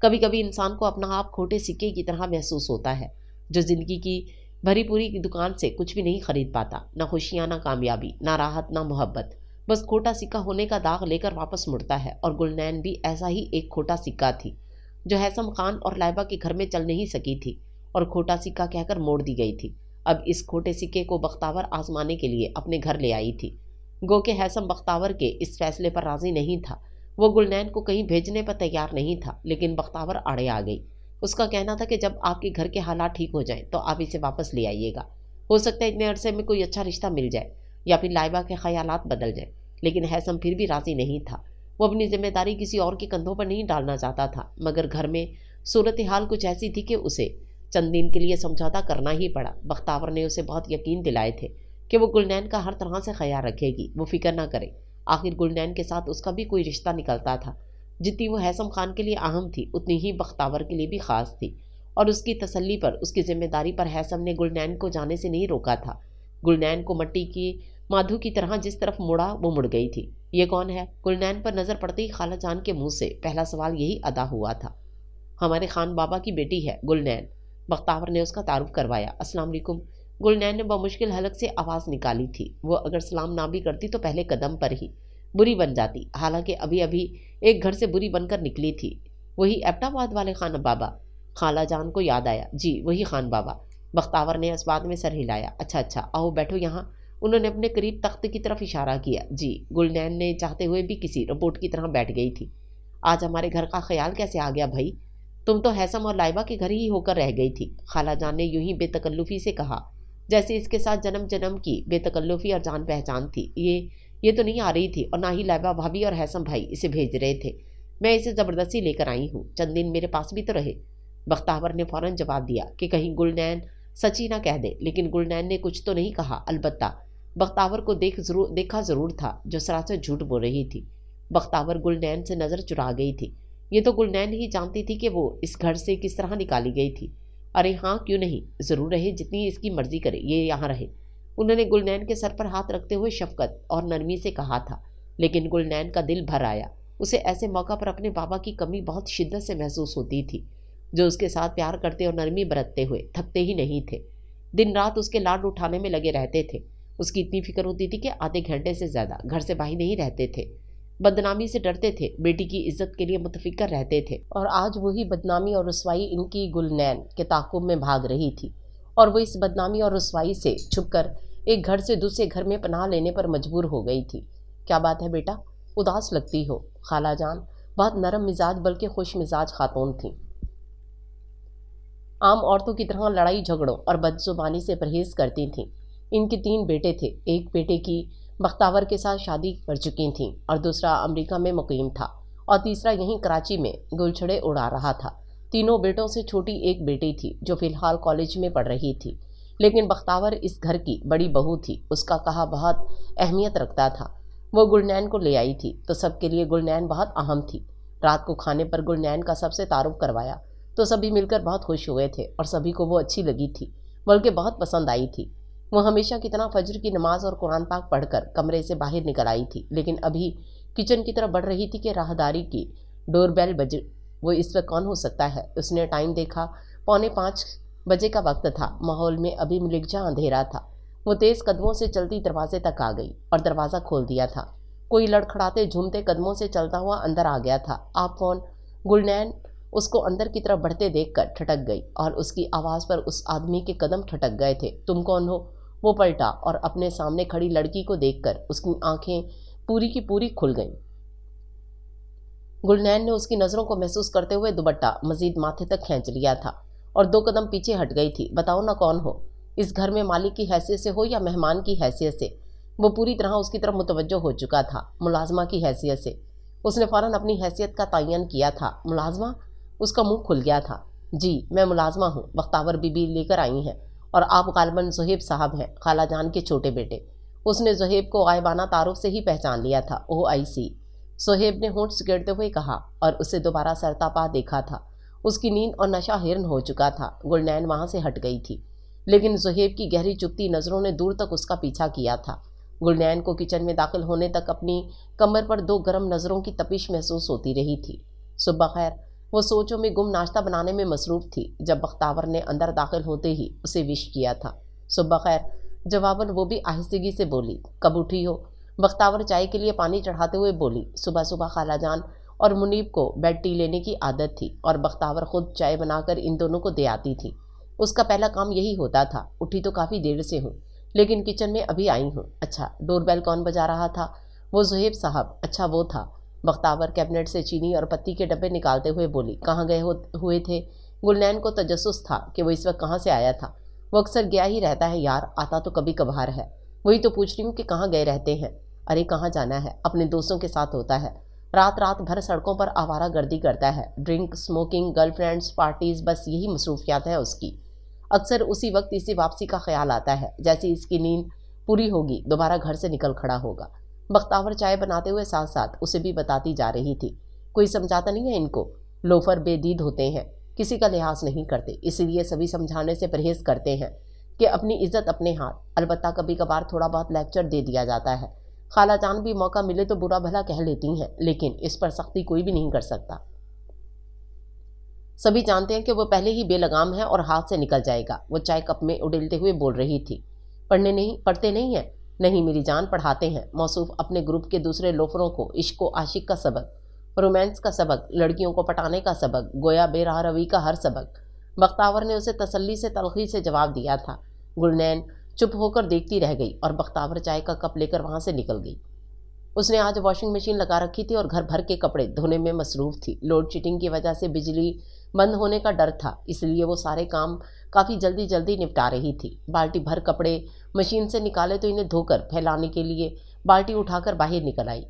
कभी कभी इंसान को अपना आप खोटे सिक्के की तरह महसूस होता है, जो जिंदगी की भरी पूरी की दुकान से कुछ भी नहीं खरीद पाता, ना खुशियाँ, ना कामयाबी, ना राहत, ना मोहब्बत, बस खोटा सिक्का होने का दाग लेकर वापस मुड़ता है। और गुलनैन भी ऐसा ही एक खोटा सिक्का थी, जो हैसम खान और लाइबा के घर में चल नहीं सकी थी और खोटा सिक्का कहकर मोड़ दी गई थी। अब इस खोटे सिक्के को बख्तावर आजमाने के लिए अपने घर ले आई थी। गो के हैसम बख्तावर के इस फैसले पर राजी नहीं था। वो गुलनैन को कहीं भेजने पर तैयार नहीं था, लेकिन बख्तावर आड़े आ गई। उसका कहना था कि जब आपके घर के हालात ठीक हो जाएं तो आप इसे वापस ले आइएगा। हो सकता है इतने अरसे में कोई अच्छा रिश्ता मिल जाए या फिर लाइबा के ख्यालात बदल जाए। लेकिन हैसम फिर भी राजी नहीं था। वो अपनी जिम्मेदारी किसी और के कंधों पर नहीं डालना चाहता था, मगर घर में सूरत हाल कुछ ऐसी थी कि उसे चंद दिन के लिए समझौता करना ही पड़ा। बख्तावर ने उसे बहुत यकीन दिलाए थे कि वो गुलनैन का हर तरह से ख्याल रखेगी, वो फिक्र ना करे। आखिर गुलनैन के साथ उसका भी कोई रिश्ता निकलता था। जितनी वो हैसम खान के लिए अहम थी, उतनी ही बख्तावर के लिए भी खास थी। और उसकी तसल्ली पर, उसकी जिम्मेदारी पर हैसम ने गुलनैन को जाने से नहीं रोका था। गुलनैन को मट्टी की माधु की तरह जिस तरफ मुड़ा वो मुड़ गई थी। ये कौन है? गुलनैन पर नजर पड़ते ही खाला जान के मुंह से पहला सवाल यही अदा हुआ था। हमारे खान बाबा की बेटी है गुलनैन। बख्तावर ने उसका तारुफ करवाया। अस्सलाम वालेकुम। गुलनैन ने बमुश्किल हलक से आवाज़ निकाली थी। वो अगर सलाम ना भी करती तो पहले कदम पर ही बुरी बन जाती, हालांकि अभी अभी एक घर से बुरी बनकर निकली थी। वही एबटाबाद वाले खान बाबा? खाला जान को याद आया। जी वही खान बाबा। बख्तावर ने इस बात में सर हिलाया। अच्छा अच्छा, आओ बैठो यहाँ। उन्होंने अपने करीब तख्त की तरफ इशारा किया। जी। गुलनैन ने चाहते हुए भी किसी रोबोट की तरह बैठ गई थी। आज हमारे घर का ख्याल कैसे आ गया भाई? तुम तो हैसम और लाइबा के घर ही होकर रह गई थी। खाला जान ने यूं ही बेतकल्लुफी से कहा, जैसे इसके साथ जन्म जन्म की बेतकल्लुफी और जान पहचान थी। ये तो नहीं आ रही थी, और ना ही लाइबा भाभी और हैसम भाई इसे भेज रहे थे। मैं इसे ज़बरदस्ती लेकर आई हूँ। चंद दिन मेरे पास भी तो रहे। बख्तावर ने फौरन जवाब दिया कि कहीं गुलनैन सच्ची ना कह दे। लेकिन गुलनैन ने कुछ तो नहीं कहा। अलबत्ता बख्तावर को देखा ज़रूर था, जो सरासर झूठ बोल रही थी। बख्तावर गुलनैन से नज़र चुरा गई थी। ये तो गुलनैन ही जानती थी कि वो इस घर से किस तरह निकाली गई थी। अरे हाँ, क्यों नहीं, ज़रूर रहे, जितनी इसकी मर्जी करे, ये यहाँ रहे। उन्होंने गुलनैन के सर पर हाथ रखते हुए शफकत और नरमी से कहा था। लेकिन गुलनैन का दिल भर आया। उसे ऐसे मौका पर अपने बाबा की कमी बहुत शिद्दत से महसूस होती थी, जो उसके साथ प्यार करते और नरमी बरतते हुए थकते ही नहीं थे। दिन रात उसके लाड उठाने में लगे रहते थे। उसकी इतनी फिक्र होती थी कि आधे घंटे से ज़्यादा घर से बाहर नहीं रहते थे। बदनामी से डरते थे, बेटी की इज्जत के लिए मुतफिक्र रहते थे। और आज वही बदनामी और रुसवाई इनकी गुलनैन के ताक़ुब में भाग रही थी। और वो इस बदनामी और रुसवाई से छुपकर एक घर से दूसरे घर में पनाह लेने पर मजबूर हो गई थी। क्या बात है बेटा, उदास लगती हो? खाला जान बहुत नरम मिजाज बल्कि खुश मिजाज खातून थी। आम औरतों की तरह लड़ाई झगड़ों और बदजुबानी से परहेज करती थीं। इनके 3 बेटे थे। एक बेटे की बख्तावर के साथ शादी कर चुकी थीं और दूसरा अमेरिका में मुकीम था और तीसरा यहीं कराची में गुलछड़े उड़ा रहा था। तीनों बेटों से छोटी एक बेटी थी जो फ़िलहाल कॉलेज में पढ़ रही थी। लेकिन बख्तावर इस घर की बड़ी बहू थी। उसका कहा बहुत अहमियत रखता था। वो गुलनैन को ले आई थी तो सबके लिए गुलनैन बहुत अहम थी। रात को खाने पर गुलनैन का सबसे तारुफ करवाया तो सभी मिलकर बहुत खुश हुए थे और सभी को वो अच्छी लगी थी, बल्कि बहुत पसंद आई थी। वो हमेशा की तरह फजर की नमाज और कुरान पाक पढ़कर कमरे से बाहर निकल आई थी, लेकिन अभी किचन की तरफ बढ़ रही थी कि राहदारी की डोरबेल बज। वो इस वक्त कौन हो सकता है? उसने टाइम देखा। 4:45 बजे का वक्त था। माहौल में अभी मिलिकजा अंधेरा था। वो तेज़ कदमों से चलती दरवाजे तक आ गई और दरवाज़ा खोल दिया था। कोई लड़खड़ाते झूमते कदमों से चलता हुआ अंदर आ गया था। आप कौन? गुलनैन उसको अंदर की तरफ बढ़ते देखकर ठटक गई और उसकी आवाज़ पर उस आदमी के कदम ठटक गए थे। तुम कौन हो? वो पलटा और अपने सामने खड़ी लड़की को देखकर उसकी आंखें पूरी की पूरी खुल गईं। गुलनैन ने उसकी नज़रों को महसूस करते हुए दुपट्टा मजीद माथे तक खींच लिया था और 2 कदम पीछे हट गई थी। बताओ ना कौन हो? इस घर में मालिक की हैसियत से हो या मेहमान की हैसियत से? वो पूरी तरह उसकी तरफ मुतवज्जो हो चुका था। मुलाजमा की हैसियत से। उसने फ़ौरन अपनी हैसियत का तयन किया था। मुलाजमा? उसका मुंह खुल गया था। जी मैं मुलाजमा हूँ, बख्तावर बीबी लेकर आई हैं और आप गालिबन ज़ुहैब साहब हैं, खाला जान के छोटे बेटे। उसने ज़ुहैब को गायबाना तारुफ से ही पहचान लिया था। ओह आई सी, ज़ुहैब ने होंठ सिकेड़ते हुए कहा और उसे दोबारा सरतापा देखा था। उसकी नींद और नशा हिरन हो चुका था। गुलनैन वहाँ से हट गई थी। लेकिन ज़ुहैब की गहरी चुभती नज़रों ने दूर तक उसका पीछा किया था। गुलनैन को किचन में दाखिल होने तक अपनी कमर पर 2 गर्म नज़रों की तपिश महसूस होती रही थी। सुबह खैर। वो सोचों में गुम नाश्ता बनाने में मसरूफ़ थी जब बख्तावर ने अंदर दाखिल होते ही उसे विश किया था। सुबह खैर जवाबन वो भी आहिस्तगी से बोली, कब उठी हो? बख्तावर चाय के लिए पानी चढ़ाते हुए बोली, सुबह सुबह खाला जान और मुनीब को बेड टी लेने की आदत थी और बख्तावर खुद चाय बनाकर इन दोनों को दे आती थी। उसका पहला काम यही होता था। उठी तो काफ़ी देर से हूँ, लेकिन किचन में अभी आई हूँ। अच्छा, डोरबेल कौन बजा रहा था? वो ज़ुहैब साहब। अच्छा वो था। बख्तावर कैबिनेट से चीनी और पत्ती के डब्बे निकालते हुए बोली, कहाँ गए हुए थे? गुलनैन को तजस्सुस था कि वो इस वक्त कहाँ से आया था। वो अक्सर गया ही रहता है यार, आता तो कभी कभार है। वही तो पूछ रही हूँ कि कहाँ गए रहते हैं। अरे कहाँ जाना है, अपने दोस्तों के साथ होता है। रात रात भर सड़कों पर आवारा गर्दी करता है। ड्रिंक, स्मोकिंग, गर्लफ्रेंड्स, पार्टीज, बस यही मसरूफियात है उसकी। अक्सर उसी वक्त इसी वापसी का ख्याल आता है। जैसे इसकी नींद पूरी होगी दोबारा घर से निकल खड़ा होगा। बख्तावर चाय बनाते हुए साथ साथ उसे भी बताती जा रही थी, कोई समझाता नहीं है इनको, लोफर बेदीद होते हैं, किसी का लिहाज नहीं करते, इसीलिए सभी समझाने से परहेज करते हैं कि अपनी इज्जत अपने हाथ। अलबत्ता कभी कभार थोड़ा बहुत लेक्चर दे दिया जाता है। खाला जान भी मौका मिले तो बुरा भला कह लेती हैं, लेकिन इस पर सख्ती कोई भी नहीं कर सकता। सभी जानते हैं कि वो पहले ही बेलगाम है और हाथ से निकल जाएगा। वो चाय कप में उड़ेलते हुए बोल रही थी, पढ़ते नहीं हैं? नहीं मेरी जान, पढ़ाते हैं। मौसूफ अपने ग्रुप के दूसरे लोफरों को इश्क व आशिक का सबक, रोमांस का सबक, लड़कियों को पटाने का सबक, गोया बेराह रवी का हर सबक। बख्तावर ने उसे तसल्ली से तलखी से जवाब दिया था। गुलनैन चुप होकर देखती रह गई और बख्तावर चाय का कप लेकर वहाँ से निकल गई। उसने आज वॉशिंग मशीन लगा रखी थी और घर भर के कपड़े धोने में मसरूफ़ थी। लोड शेडिंग की वजह से बिजली बंद होने का डर था, इसलिए वो सारे काम काफ़ी जल्दी जल्दी निपटा रही थी। बाल्टी भर कपड़े मशीन से निकाले तो इन्हें धोकर फैलाने के लिए बाल्टी उठाकर बाहर निकल आई।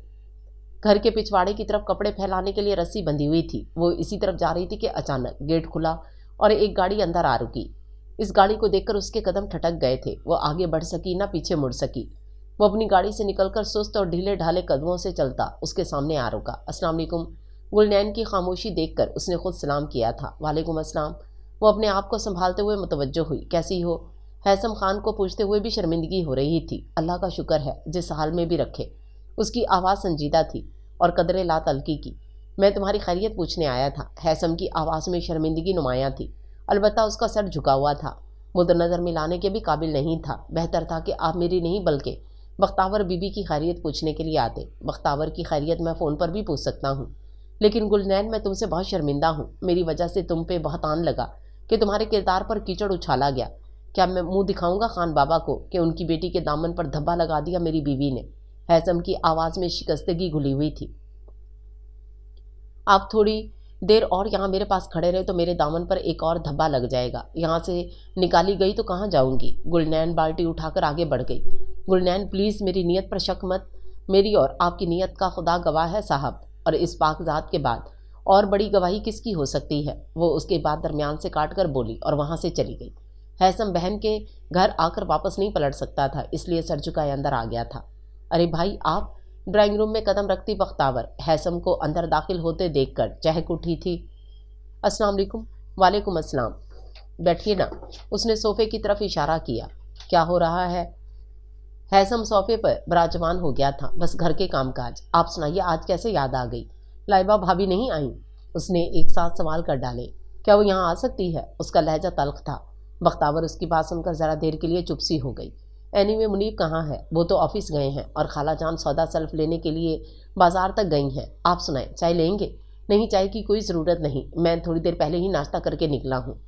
घर के पिछवाड़े की तरफ कपड़े फैलाने के लिए रस्सी बंधी हुई थी। वो इसी तरफ जा रही थी कि अचानक गेट खुला और एक गाड़ी अंदर आ रुकी। इस गाड़ी को देखकर उसके कदम ठटक गए थे। वो आगे बढ़ सकी ना पीछे मुड़ सकी। वो अपनी गाड़ी से निकलकर सुस्त और ढीले ढाले कदमों से चलता उसके सामने आ रुका। अस्सलाम वालेकुम। गुलनैन की खामोशी देखकर उसने खुद सलाम किया था। वालेकुम अस्सलाम। वो अपने आप को संभालते हुए मुतवज्जो हुई। कैसी हो? हैसम खान को पूछते हुए भी शर्मिंदगी हो रही थी। अल्लाह का शुक्र है जिस हाल में भी रखे। उसकी आवाज़ संजीदा थी और कदरे ला तलकी की। मैं तुम्हारी खैरियत पूछने आया था। हैसम की आवाज़ में शर्मिंदगी नुमायाँ थी, अलबत्ता उसका सर झुका हुआ था। वो तो नज़र मिलाने के भी काबिल नहीं था। बेहतर था कि आप मेरी नहीं बल्कि बख्तावर बीबी की खैरियत पूछने के लिए आते। बख्तावर की खैरियत मैं फ़ोन पर भी पूछ सकता हूँ, लेकिन गुलनैन मैं तुमसे बहुत शर्मिंदा हूँ। मेरी वजह से तुम पे बहतान लगा कि तुम्हारे किरदार पर कीचड़ उछाला गया। क्या मैं मुंह दिखाऊंगा खान बाबा को कि उनकी बेटी के दामन पर धब्बा लगा दिया मेरी बीवी ने? हैसम की आवाज़ में शिकस्तगी घुली हुई थी। आप थोड़ी देर और यहाँ मेरे पास खड़े रहे तो मेरे दामन पर एक और धब्बा लग जाएगा। यहाँ से निकाली गई तो कहाँ जाऊँगी? गुलनैन बाल्टी उठाकर आगे बढ़ गई। गुलनैन प्लीज़ मेरी नीयत पर शक मत। मेरी और आपकी नीयत का खुदा गवाह है साहब, और इस पाकज़ात के बाद और बड़ी गवाही किसकी हो सकती है? वो उसके बाद दरमियान से काट कर बोली और वहाँ से चली गई। हैसम बहन के घर आकर वापस नहीं पलट सकता था, इसलिए सर झुकाए अंदर आ गया था। अरे भाई आप? ड्राइंग रूम में कदम रखती बख्तावर हैसम को अंदर दाखिल होते देखकर चहक उठी थी। अस्सलाम वालेकुम। वालेकुम अस्सलाम। बैठिए ना। उसने सोफे की तरफ इशारा किया। क्या हो रहा है? हैसम सोफे पर विराजमान हो गया था। बस घर के कामकाज। आप सुनाइए, आज कैसे याद आ गई? लाइबा भाभी नहीं आई? उसने एक साथ सवाल कर डाले। क्या वो यहाँ आ सकती है? उसका लहजा तल्ख था। बख्तावर उसकी बात सुनकर ज़रा देर के लिए चुप सी हो गई। एनीवे मुनीब कहाँ है? वो तो ऑफिस गए हैं और खाला जान सौदा सल्फ लेने के लिए बाजार तक गई हैं। आप सुनाएं, चाय लेंगे? नहीं, चाय की कोई ज़रूरत नहीं, मैं थोड़ी देर पहले ही नाश्ता करके निकला हूँ।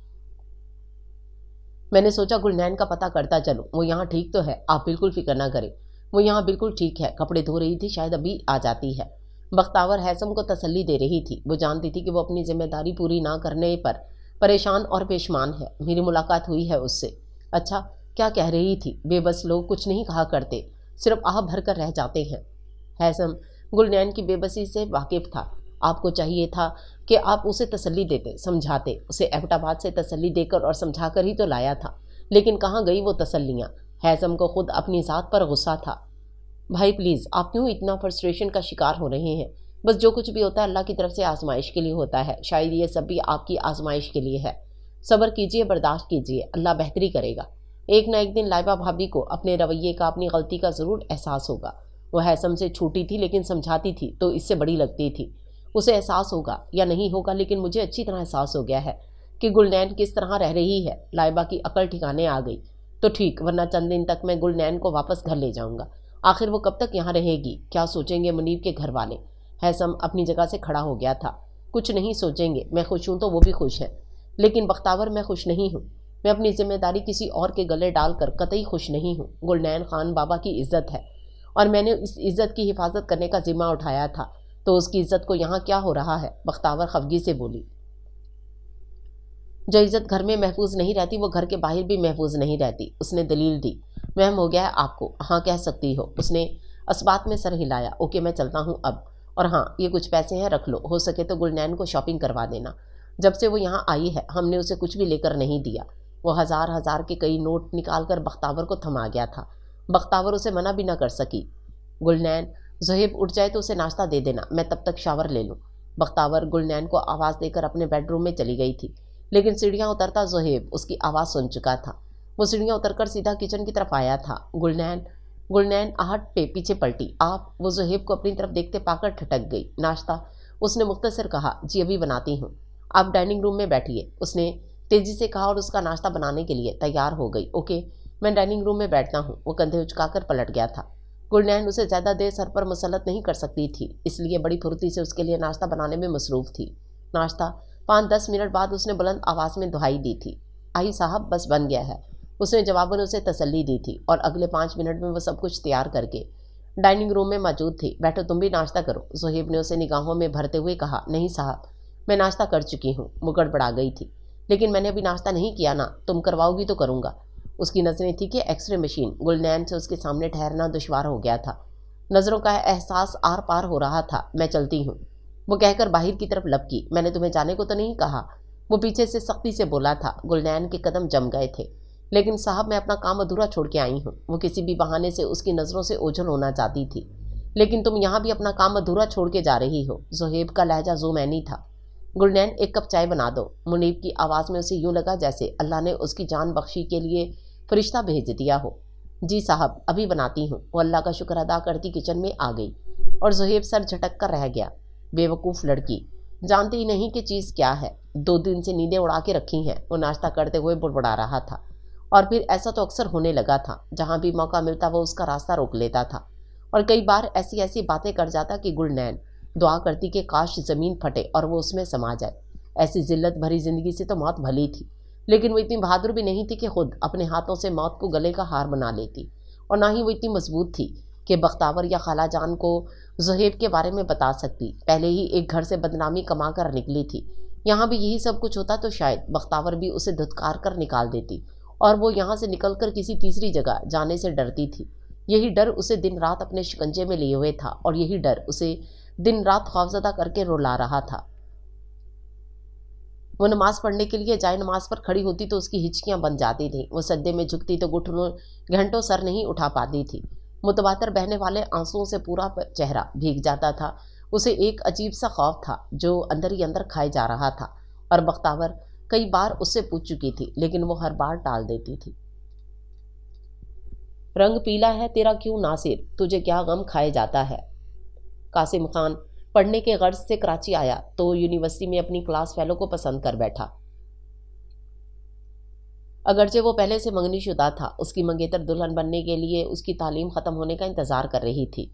मैंने सोचा गुलनैन का पता करता चलूँ। वो यहाँ ठीक तो है, आप बिल्कुल फिक्र ना करें। वो यहाँ बिल्कुल ठीक है, कपड़े धो रही थी, शायद अभी आ जाती है। बख्तावर हैसम को तसल्ली दे रही थी। वो जानती थी कि वो अपनी जिम्मेदारी पूरी ना करने पर परेशान और पेशमान है। मेरी मुलाकात हुई है उससे। अच्छा, क्या कह रही थी? बेबस लोग कुछ नहीं कहा करते, सिर्फ आह भर कर रह जाते हैं। हैसम गुलनैन की बेबसी से वाकिफ था। आपको चाहिए था कि आप उसे तसल्ली देते, समझाते। उसे एबटाबाद से तसल्ली देकर और समझाकर ही तो लाया था, लेकिन कहाँ गई वो तसल्लियाँ? हैसम को खुद अपनी ज़ात पर गुस्सा था। भाई प्लीज़, आप क्यों इतना फ्रस्ट्रेशन का शिकार हो रहे हैं? बस जो कुछ भी होता है अल्लाह की तरफ से आजमाइश के लिए होता है। शायद ये सब भी आपकी आजमाइश के लिए है। सब्र कीजिए, बर्दाश्त कीजिए, अल्लाह बेहतरी करेगा। ایک نہ ایک دن لائبہ بھابھی کو اپنے رویے کا، اپنی غلطی کا ضرور احساس ہوگا۔ وہ ہیثم سے چھوٹی تھی لیکن سمجھاتی تھی تو اس سے بڑی لگتی تھی۔ اسے احساس ہوگا یا نہیں ہوگا، لیکن مجھے اچھی طرح احساس ہو گیا ہے کہ گلنین کس طرح رہ رہی ہے۔ لائبہ کی عقل ٹھکانے آ گئی تو ٹھیک، ورنہ چند دن تک میں گلنین کو واپس گھر لے جاؤں گا۔ آخر وہ کب تک یہاں رہے گی؟ کیا سوچیں گے منیب کے گھر والے؟ ہیثم اپنی جگہ سے کھڑا ہو گیا تھا۔ کچھ نہیں سوچیں گے، میں خوش ہوں تو وہ بھی خوش ہیں، لیکن بختاور میں خوش نہیں ہوں۔ میں اپنی ذمہ داری کسی اور کے گلے ڈال کر قطعی خوش نہیں ہوں۔ گلنین خان بابا کی عزت ہے اور میں نے اس عزت کی حفاظت کرنے کا ذمہ اٹھایا تھا، تو اس کی عزت کو یہاں کیا ہو رہا ہے؟ بختاور خفگی سے بولی۔ جو عزت گھر میں محفوظ نہیں رہتی وہ گھر کے باہر بھی محفوظ نہیں رہتی، اس نے دلیل دی۔ وہم ہو گیا ہے آپ کو؟ ہاں کہہ سکتی ہو۔ اس نے اس بات میں سر ہلایا۔ اوکے میں چلتا ہوں اب، اور ہاں یہ کچھ پیسے ہیں رکھ لو، ہو سکے تو گلنین کو شاپنگ کروا دینا۔ جب سے وہ یہاں آئی ہے ہم نے اسے کچھ بھی لے کر نہیں دیا۔ وہ ہزار ہزار کے کئی نوٹ نکال کر بختاور کو تھما گیا تھا۔ بختاور اسے منع بھی نہ کر سکی۔ گلنین زہیب اٹھ جائے تو اسے ناشتہ دے دینا، میں تب تک شاور لے لوں۔ بختاور گلنین کو آواز دے کر اپنے بیڈ روم میں چلی گئی تھی، لیکن سیڑھیاں اترتا زہیب اس کی آواز سن چکا تھا۔ وہ سیڑھیاں اتر کر سیدھا کچن کی طرف آیا تھا۔ گلنین آہٹ پہ پیچھے پلٹی۔ آپ؟ وہ زہیب کو اپنی طرف دیکھتے پا کر ٹھٹک گئی۔ ناشتہ؟ اس نے مختصر کہا۔ جی ابھی بناتی ہوں، آپ ڈائننگ روم میں بیٹھیے، اس نے تیزی سے کہا اور اس کا ناشتہ بنانے کے لیے تیار ہو گئی۔ اوکے میں ڈائننگ روم میں بیٹھتا ہوں۔ وہ کندھے اچکا کر پلٹ گیا تھا۔ گلنین اسے زیادہ دیر سر پر مسلط نہیں کر سکتی تھی، اس لیے بڑی پھرتی سے اس کے لیے ناشتہ بنانے میں مصروف تھی۔ ناشتہ 5-10 منٹ بعد اس نے بلند آواز میں دہائی دی تھی۔ آئی صاحب بس بن گیا ہے، اس نے جواباً اسے تسلی دی تھی، اور اگلے 5 منٹ میں وہ سب کچھ تیار کر کے ڈائننگ روم میں موجود تھی۔ بیٹھو تم بھی ناشتہ کرو، زہیب نے اسے نگاہوں میں بھرتے ہوئے کہا۔ نہیں صاحب میں ناشتہ کر چکی ہوں، وہ گڑبڑا گئی تھی۔ لیکن میں نے ابھی ناشتہ نہیں کیا نا، تم کرواؤ گی تو کروں گا۔ اس کی نظریں تھی کہ ایکس رے مشین، گلنین سے اس کے سامنے ٹھہرنا دشوار ہو گیا تھا۔ نظروں کا احساس آر پار ہو رہا تھا۔ میں چلتی ہوں، وہ کہہ کر باہر کی طرف لپکی۔ میں نے تمہیں جانے کو تو نہیں کہا، وہ پیچھے سے سختی سے بولا تھا۔ گلنین کے قدم جم گئے تھے۔ لیکن صاحب میں اپنا کام ادھورا چھوڑ کے آئی ہوں۔ وہ کسی بھی بہانے سے اس کی نظروں سے اوجھل ہونا چاہتی تھی۔ لیکن تم یہاں بھی اپنا کام ادھورا چھوڑ کے جا رہی ہو۔ زہیب کا لہجہ زومینی تھا۔ گلنین ایک کپ چائے بنا دو۔ منیب کی آواز میں اسے یوں لگا جیسے اللہ نے اس کی جان بخشی کے لیے فرشتہ بھیج دیا ہو۔ جی صاحب ابھی بناتی ہوں۔ وہ اللہ کا شکر ادا کرتی کچن میں آ گئی، اور زہیب سر جھٹک کر رہ گیا۔ بے وقوف لڑکی، جانتی ہی نہیں کہ چیز کیا ہے، 2 دن سے نیندیں اڑا کے رکھی ہیں۔ وہ ناشتہ کرتے ہوئے بڑبڑا رہا تھا، اور پھر ایسا تو اکثر ہونے لگا تھا، جہاں بھی موقع ملتا وہ اس کا راستہ روک لیتا تھا، اور کئی بار ایسی باتیں کر جاتا کہ گلنین دعا کرتی کہ کاش زمین پھٹے اور وہ اس میں سما جائے۔ ایسی ذلت بھری زندگی سے تو موت بھلی تھی، لیکن وہ اتنی بہادر بھی نہیں تھی کہ خود اپنے ہاتھوں سے موت کو گلے کا ہار بنا لیتی، اور نہ ہی وہ اتنی مضبوط تھی کہ بختاور یا خالہ جان کو زہیب کے بارے میں بتا سکتی۔ پہلے ہی ایک گھر سے بدنامی کما کر نکلی تھی، یہاں بھی یہی سب کچھ ہوتا تو شاید بختاور بھی اسے دھتکار کر نکال دیتی، اور وہ یہاں سے نکل کر کسی تیسری جگہ جانے سے ڈرتی تھی۔ یہی ڈر اسے دن رات اپنے شکنجے میں لیے ہوئے تھا، اور یہی ڈر اسے دن رات خوفزدہ کر کے رلا رہا تھا۔ وہ نماز پڑھنے کے لیے جائے نماز پر کھڑی ہوتی تو اس کی ہچکیاں بن جاتی تھیں۔ وہ سجدے میں جھکتی تو گھنٹوں سر نہیں اٹھا پاتی تھی۔ متواتر بہنے والے آنسوؤں سے پورا چہرہ بھیگ جاتا تھا۔ اسے ایک عجیب سا خوف تھا جو اندر ہی اندر کھائے جا رہا تھا، اور بختاور کئی بار اس سے پوچھ چکی تھی، لیکن وہ ہر بار ٹال دیتی تھی۔ رنگ پیلا ہے تیرا کیوں ناصر، تجھے کیا غم کھائے جاتا ہے؟ قاسم خان پڑھنے کے غرض سے کراچی آیا تو یونیورسٹی میں اپنی کلاس فیلو کو پسند کر بیٹھا۔ اگرچہ وہ پہلے سے منگنی شدہ تھا، اس کی منگیتر دلہن بننے کے لیے اس کی تعلیم ختم ہونے کا انتظار کر رہی تھی،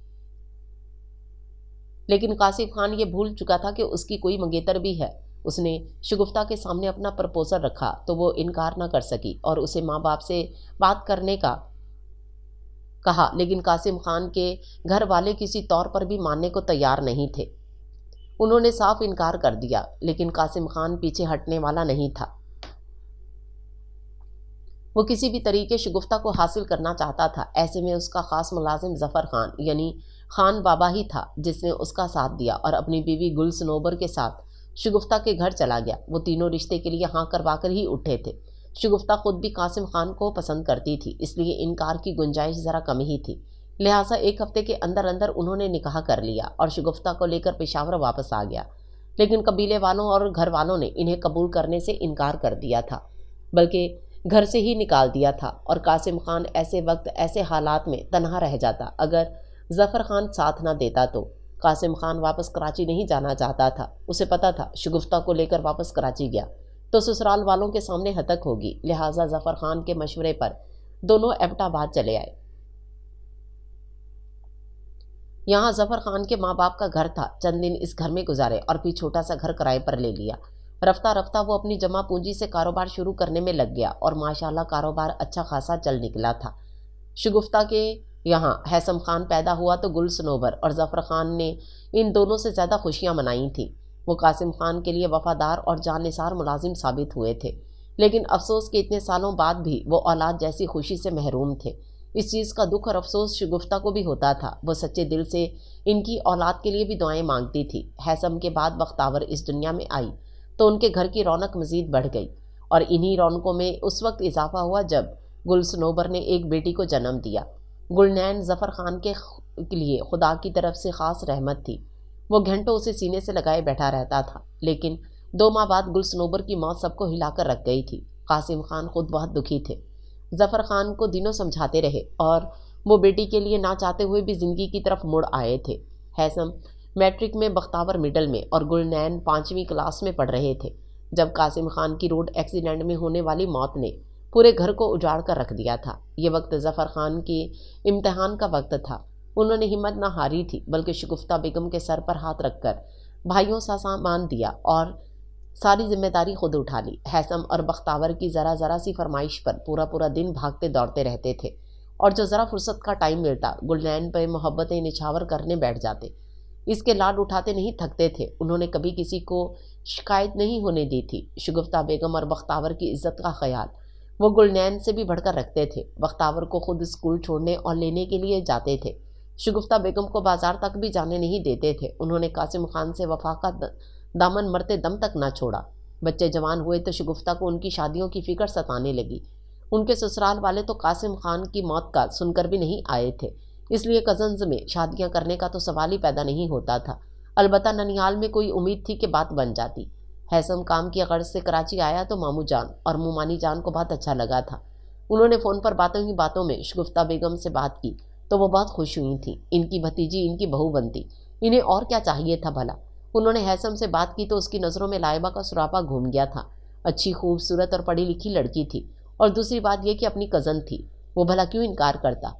لیکن قاسم خان یہ بھول چکا تھا کہ اس کی کوئی منگیتر بھی ہے۔ اس نے شگفتہ کے سامنے اپنا پرپوزل رکھا تو وہ انکار نہ کر سکی اور اسے ماں باپ سے بات کرنے کا کہا، لیکن قاسم خان کے گھر والے کسی طور پر بھی ماننے کو تیار نہیں تھے۔ انہوں نے صاف انکار کر دیا، لیکن قاسم خان پیچھے ہٹنے والا نہیں تھا۔ وہ کسی بھی طریقے شگفتہ کو حاصل کرنا چاہتا تھا۔ ایسے میں اس کا خاص ملازم ظفر خان یعنی خان بابا ہی تھا جس نے اس کا ساتھ دیا اور اپنی بیوی گل سنوبر کے ساتھ شگفتہ کے گھر چلا گیا۔ وہ تینوں رشتے کے لیے ہاں کروا کر ہی اٹھے تھے۔ شگفتہ خود بھی قاسم خان کو پسند کرتی تھی، اس لیے انکار کی گنجائش ذرا کم ہی تھی، لہٰذا 1 ہفتے کے اندر انہوں نے نکاح کر لیا اور شگفتہ کو لے کر پشاور واپس آ گیا۔ لیکن قبیلے والوں اور گھر والوں نے انہیں قبول کرنے سے انکار کر دیا تھا، بلکہ گھر سے ہی نکال دیا تھا، اور قاسم خان ایسے وقت ایسے حالات میں تنہا رہ جاتا۔ اگر ظفر خان ساتھ نہ دیتا تو قاسم خان واپس کراچی نہیں جانا چاہتا تھا۔ اسے پتا تھا شگفتہ کو لے کر واپس کراچی گیا تو سسرال والوں کے سامنے ہتک ہوگی، لہٰذا ظفر خان کے مشورے پر دونوں ایبٹ آباد چلے آئے۔ یہاں ظفر خان کے ماں باپ کا گھر تھا، چند دن اس گھر میں گزارے اور پھر چھوٹا سا گھر کرائے پر لے لیا۔ رفتہ رفتہ وہ اپنی جمع پونجی سے کاروبار شروع کرنے میں لگ گیا اور ماشاءاللہ کاروبار اچھا خاصا چل نکلا تھا۔ شگفتہ کے یہاں ہیثم خان پیدا ہوا تو گل سنوبر اور ظفر خان نے ان دونوں سے زیادہ خوشیاں منائی تھیں۔ وہ قاسم خان کے لیے وفادار اور جان نثار ملازم ثابت ہوئے تھے، لیکن افسوس کہ اتنے سالوں بعد بھی وہ اولاد جیسی خوشی سے محروم تھے۔ اس چیز کا دکھ اور افسوس شگفتہ کو بھی ہوتا تھا۔ وہ سچے دل سے ان کی اولاد کے لیے بھی دعائیں مانگتی تھی۔ ہیثم کے بعد بختاور اس دنیا میں آئی تو ان کے گھر کی رونق مزید بڑھ گئی، اور انہی رونقوں میں اس وقت اضافہ ہوا جب گل سنوبر نے ایک بیٹی کو جنم دیا۔ گلنین ظفر خان کے لیے خدا کی طرف سے خاص رحمت تھی۔ وہ گھنٹوں اسے سینے سے لگائے بیٹھا رہتا تھا، لیکن 2 ماہ بعد گل سنوبر کی موت سب کو ہلا کر رکھ گئی تھی۔ قاسم خان خود بہت دکھی تھے۔ ظفر خان کو دنوں سمجھاتے رہے اور وہ بیٹی کے لیے نہ چاہتے ہوئے بھی زندگی کی طرف مڑ آئے تھے۔ ہیثم میٹرک میں، بختاور مڈل میں اور گلنین 5ویں کلاس میں پڑھ رہے تھے جب قاسم خان کی روڈ ایکسیڈنٹ میں ہونے والی موت نے پورے گھر کو اجاڑ کر رکھ دیا تھا۔ یہ وقت ظفر خان کے امتحان کا وقت تھا۔ انہوں نے ہمت نہ ہاری تھی، بلکہ شگفتہ بیگم کے سر پر ہاتھ رکھ کر بھائیوں سا سامان دیا اور ساری ذمہ داری خود اٹھا لی۔ ہیثم اور بختاور کی ذرا ذرا سی فرمائش پر پورا دن بھاگتے دوڑتے رہتے تھے، اور جو ذرا فرصت کا ٹائم ملتا گلنین پہ محبتیں نچھاور کرنے بیٹھ جاتے۔ اس کے لاڈ اٹھاتے نہیں تھکتے تھے۔ انہوں نے کبھی کسی کو شکایت نہیں ہونے دی تھی۔ شگفتہ بیگم اور بختاور کی عزت کا خیال وہ گلنین سے بھی بڑھ کر رکھتے تھے۔ بختاور کو خود اسکول چھوڑنے اور لینے کے لیے جاتے تھے، شگفتہ بیگم کو بازار تک بھی جانے نہیں دیتے تھے۔ انہوں نے قاسم خان سے وفا کا دامن مرتے دم تک نہ چھوڑا۔ بچے جوان ہوئے تو شگفتہ کو ان کی شادیوں کی فکر ستانے لگی۔ ان کے سسرال والے تو قاسم خان کی موت کا سن کر بھی نہیں آئے تھے، اس لیے کزنز میں شادیاں کرنے کا تو سوال ہی پیدا نہیں ہوتا تھا۔ البتہ ننیال میں کوئی امید تھی کہ بات بن جاتی۔ ہیثم کام کی غرض سے کراچی آیا تو ماموں جان اور مومانی جان کو بہت اچھا لگا تھا۔ انہوں نے فون پر باتوں ہی باتوں میں شگفتہ بیگم سے بات کی تو وہ بہت خوش ہوئی تھیں۔ ان کی بھتیجی ان کی بہو بنتی، انہیں اور کیا چاہیے تھا بھلا۔ انہوں نے ہیثم سے بات کی تو اس کی نظروں میں لائبہ کا سراپا گھوم گیا تھا۔ اچھی خوبصورت اور پڑھی لکھی لڑکی تھی، اور دوسری بات یہ کہ اپنی کزن تھی، وہ بھلا کیوں انکار کرتا۔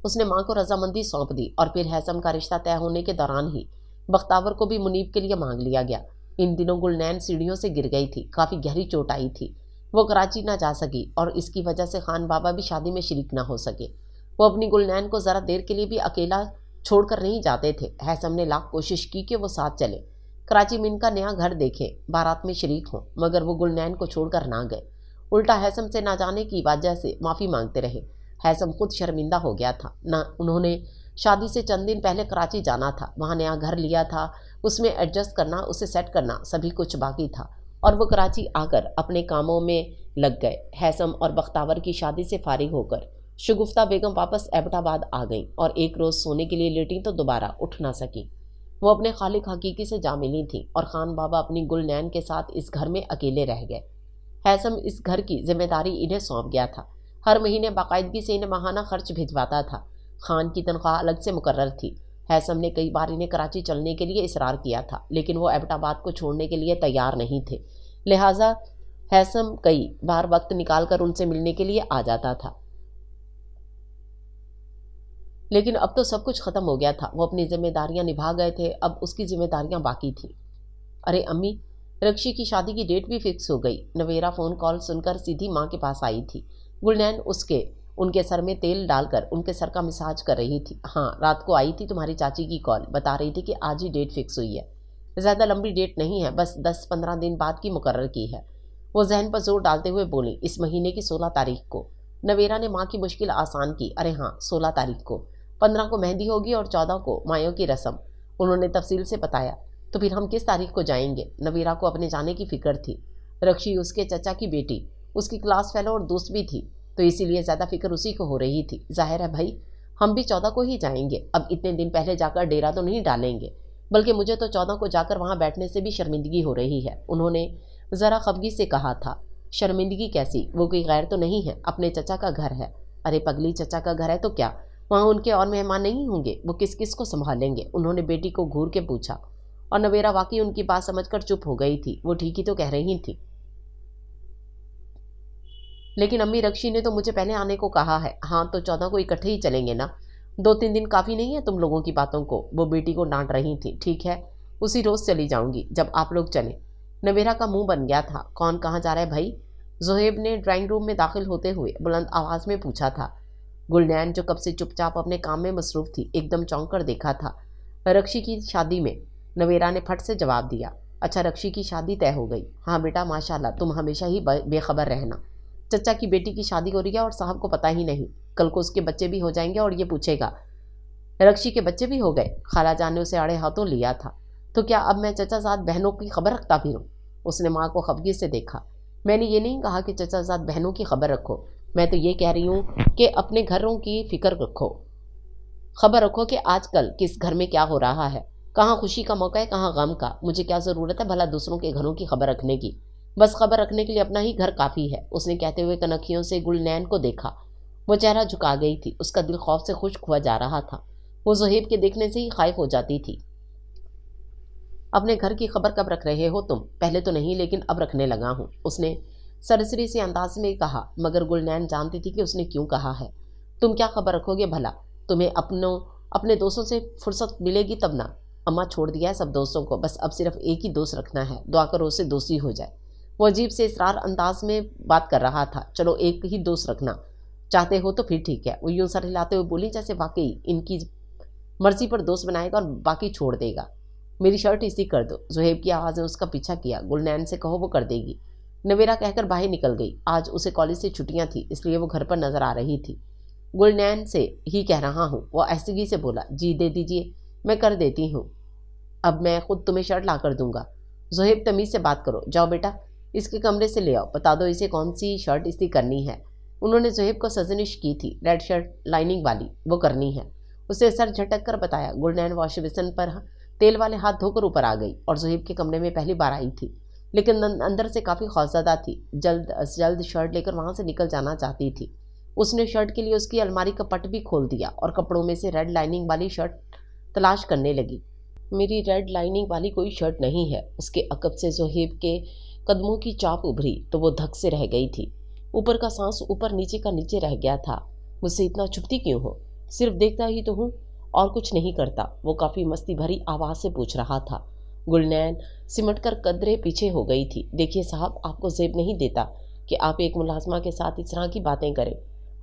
اس نے ماں کو رضامندی سونپ دی، اور پھر ہیثم کا رشتہ طے ہونے کے دوران ہی بختاور کو بھی منیب کے لیے مانگ لیا گیا۔ ان دنوں گلنین سیڑھیوں سے گر گئی تھی، کافی گہری چوٹ آئی تھی۔ وہ کراچی نہ جا سکی اور اس کی وجہ سے خان بابا بھی شادی میں شریک نہ ہو سکے۔ وہ اپنی گلنین کو ذرا دیر کے لیے بھی اکیلا چھوڑ کر نہیں جاتے تھے۔ ہیثم نے لاکھ کوشش کی کہ وہ ساتھ چلے، کراچی میں ان کا نیا گھر دیکھیں، بارات میں شریک ہوں، مگر وہ گلنین کو چھوڑ کر نہ گئے۔ الٹا ہیثم سے نہ جانے کی وجہ سے معافی مانگتے رہے۔ ہیثم خود شرمندہ ہو گیا تھا۔ نہ انہوں نے شادی سے چند دن پہلے کراچی جانا تھا، وہاں نیا گھر لیا تھا، اس میں ایڈجسٹ کرنا، اسے سیٹ کرنا، سبھی کچھ باقی تھا، اور وہ کراچی آ کر اپنے کاموں میں لگ گئے۔ ہیثم اور بختاور کی شادی سے فارغ ہو کر شگفتہ بیگم واپس ایبٹ آباد آ گئیں، اور ایک روز سونے کے لیے لیٹیں تو دوبارہ اٹھ نہ سکیں۔ وہ اپنے خالق حقیقی سے جا ملی تھیں، اور خان بابا اپنی گلنین کے ساتھ اس گھر میں اکیلے رہ گئے۔ ہیثم اس گھر کی ذمہ داری انہیں سونپ گیا تھا۔ ہر مہینے باقاعدگی سے انہیں ماہانہ خرچ بھجواتا تھا۔ خان کی تنخواہ الگ سے مقرر تھی۔ ہیثم نے کئی بار انہیں کراچی چلنے کے لیے اصرار کیا تھا، لیکن وہ ایبٹ آباد کو چھوڑنے کے لیے تیار نہیں تھے، لہٰذا ہیثم کئی بار وقت نکال کر ان سے ملنے کے لیے آ جاتا تھا۔ لیکن اب تو سب کچھ ختم ہو گیا تھا۔ وہ اپنی ذمہ داریاں نبھا گئے تھے، اب اس کی ذمہ داریاں باقی تھیں۔ ارے امی، رکشی کی شادی کی ڈیٹ بھی فکس ہو گئی۔ نویرا فون کال سن کر سیدھی ماں کے پاس آئی تھی۔ گلنین ان کے سر میں تیل ڈال کر ان کے سر کا مساج کر رہی تھی۔ ہاں، رات کو آئی تھی تمہاری چاچی کی کال، بتا رہی تھی کہ آج ہی ڈیٹ فکس ہوئی ہے، زیادہ لمبی ڈیٹ نہیں ہے، بس 10-15 دن بعد کی مقرر کی ہے۔ وہ ذہن پر زور ڈالتے ہوئے بولی، اس مہینے کی 16 تاریخ کو۔ نویرا نے ماں کی مشکل آسان کی۔ ارے ہاں، 16 تاریخ کو، 15 کو مہندی ہوگی اور 14 کو مایوں کی رسم۔ انہوں نے تفصیل سے بتایا۔ تو پھر ہم کس تاریخ کو جائیں گے؟ نویرا کو اپنے جانے کی فکر تھی۔ رکشی اس کے چچا کی بیٹی، اس کی کلاس فیلو اور دوست بھی تھی، تو اسی لیے زیادہ فکر اسی کو ہو رہی تھی۔ ظاہر ہے بھائی، ہم بھی 14 کو ہی جائیں گے۔ اب اتنے دن پہلے جا کر ڈیرا تو نہیں ڈالیں گے، بلکہ مجھے تو 14 کو جا کر وہاں بیٹھنے سے بھی شرمندگی ہو رہی ہے، انہوں نے ذرا خفگی سے کہا تھا۔ शर्मिंदगी कैसी, वो कोई गैर तो नहीं है, अपने चचा का घर है। अरे पगली, चचा का घर है तो क्या, वहाँ उनके और मेहमान नहीं होंगे, वो किस किस को संभालेंगे? उन्होंने बेटी को घूर के पूछा और नवेरा वाकई उनकी बात समझकर चुप हो गई थी। वो ठीक ही तो कह रही थी, लेकिन अम्मी रक्षी ने तो मुझे पहले आने को कहा है। हाँ तो 14 को इकट्ठे ही चलेंगे ना, 2-3 दिन काफ़ी नहीं है तुम लोगों की बातों को? वो बेटी को डांट रही थी। ठीक है, उसी रोज़ चली जाऊंगी जब आप लोग चलें। नवेरा का मुंह बन गया था। कौन कहाँ जा रहा है भाई? ज़ोहेब ने ड्राइंग रूम में दाखिल होते हुए बुलंद आवाज़ में पूछा था। गुलनैन जो कब से चुपचाप अपने काम में मसरूफ़ थी, एकदम चौंक कर देखा था। रक्षी की शादी में, नवेरा ने फट से जवाब दिया। अच्छा, रक्षी की शादी तय हो गई? हाँ बेटा माशाल्लाह, तुम हमेशा ही बेखबर रहना। चचा की बेटी की शादी हो रही है और साहब को पता ही नहीं। कल को उसके बच्चे भी हो जाएंगे और ये पूछेगा रक्षी के बच्चे भी हो गए? खाला जान ने उसे आड़े हाथों लिया था। तो क्या अब मैं चचा साथ बहनों की खबर रखता फिरूं? उसने माँ को खफगी से देखा। मैंने ये नहीं कहा कि चचा साथ बहनों की खबर रखो, मैं तो ये कह रही हूँ कि अपने घरों की फिक्र रखो, खबर रखो कि आजकल किस घर में क्या हो रहा है, कहाँ खुशी का मौका है, कहाँ गम का। मुझे क्या ज़रूरत है भला दूसरों के घरों की खबर रखने की? बस खबर रखने के लिए अपना ही घर काफ़ी है। उसने कहते हुए कनखियों से गुलनैन को देखा। वो चेहरा झुका गई थी, उसका दिल खौफ से खुश्क हुआ जा रहा था। वो ज़ोहेब के देखने से ही खाइफ हो जाती थी। अपने घर की खबर कब रख रहे हो तुम? पहले तो नहीं, लेकिन अब रखने लगा हूँ, उसने सरसरी से अंदाज में कहा। मगर गुलनैन जानती थी कि उसने क्यों कहा है। तुम क्या खबर रखोगे भला? तुम्हें अपने दोस्तों से फुर्सत मिलेगी तब ना। अम्मा छोड़ दिया है सब दोस्तों को, बस अब सिर्फ एक ही दोस्त रखना है, दुआ करो उससे दोस्ती हो जाए। वो अजीब से इसरार अंदाज में बात कर रहा था। चलो एक ही दोस्त रखना चाहते हो तो फिर ठीक है। वो यूं सर हिलाते हुए बोली जैसे वाकई इनकी मर्जी पर दोस्त बनाएगा और बाकी छोड़ देगा। मेरी शर्ट इसी कर दो। ज़ोहेब की आवाज़ ने उसका पीछा किया। गुलनैन से कहो वो कर देगी। नवेरा कहकर बाहर निकल गई। आज उसे कॉलेज से छुट्टियां थी, इसलिए वो घर पर नजर आ रही थी। गुलनैन से ही कह रहा हूँ, वो ऐसगी से बोला। जी दे दीजिए, मैं कर देती हूँ। अब मैं खुद तुम्हें शर्ट ला कर दूंगा। ज़ोहेब तमीज़ से बात करो, जाओ बेटा इसके कमरे से ले आओ, बता दो इसे कौन सी शर्ट इस्त्री करनी है। उन्होंने ज़ोहेब को सजनिश की थी, रेड शर्ट लाइनिंग वाली, वो करनी है। उसे सर झटक कर बताया। गुलनैन वॉश बेसिन पर तेल वाले हाथ धोकर ऊपर आ गई और ज़ोहेब के कमरे में पहली बार आई थी, लेकिन अंदर से काफ़ी खौफजदा थी। जल्द अज जल्द शर्ट लेकर वहाँ से निकल जाना चाहती थी। उसने शर्ट के लिए उसकी अलमारी का पट भी खोल दिया और कपड़ों में से रेड लाइनिंग वाली शर्ट तलाश करने लगी। मेरी रेड लाइनिंग वाली कोई शर्ट नहीं है। उसके अकब से ज़ोहेब के कदमों की चाप उभरी तो वो धक से रह गई थी। ऊपर का सांस ऊपर नीचे का नीचे रह गया था। मुझसे इतना छुपती क्यों हो? सिर्फ देखता ही तो हूँ और कुछ नहीं करता, वो काफ़ी मस्ती भरी आवाज़ से पूछ रहा था। गुलनैन सिमट कर कदरे पीछे हो गई थी। देखिए साहब, आपको ज़ेब नहीं देता कि आप एक मुलाजमा के साथ इस तरह की बातें करें।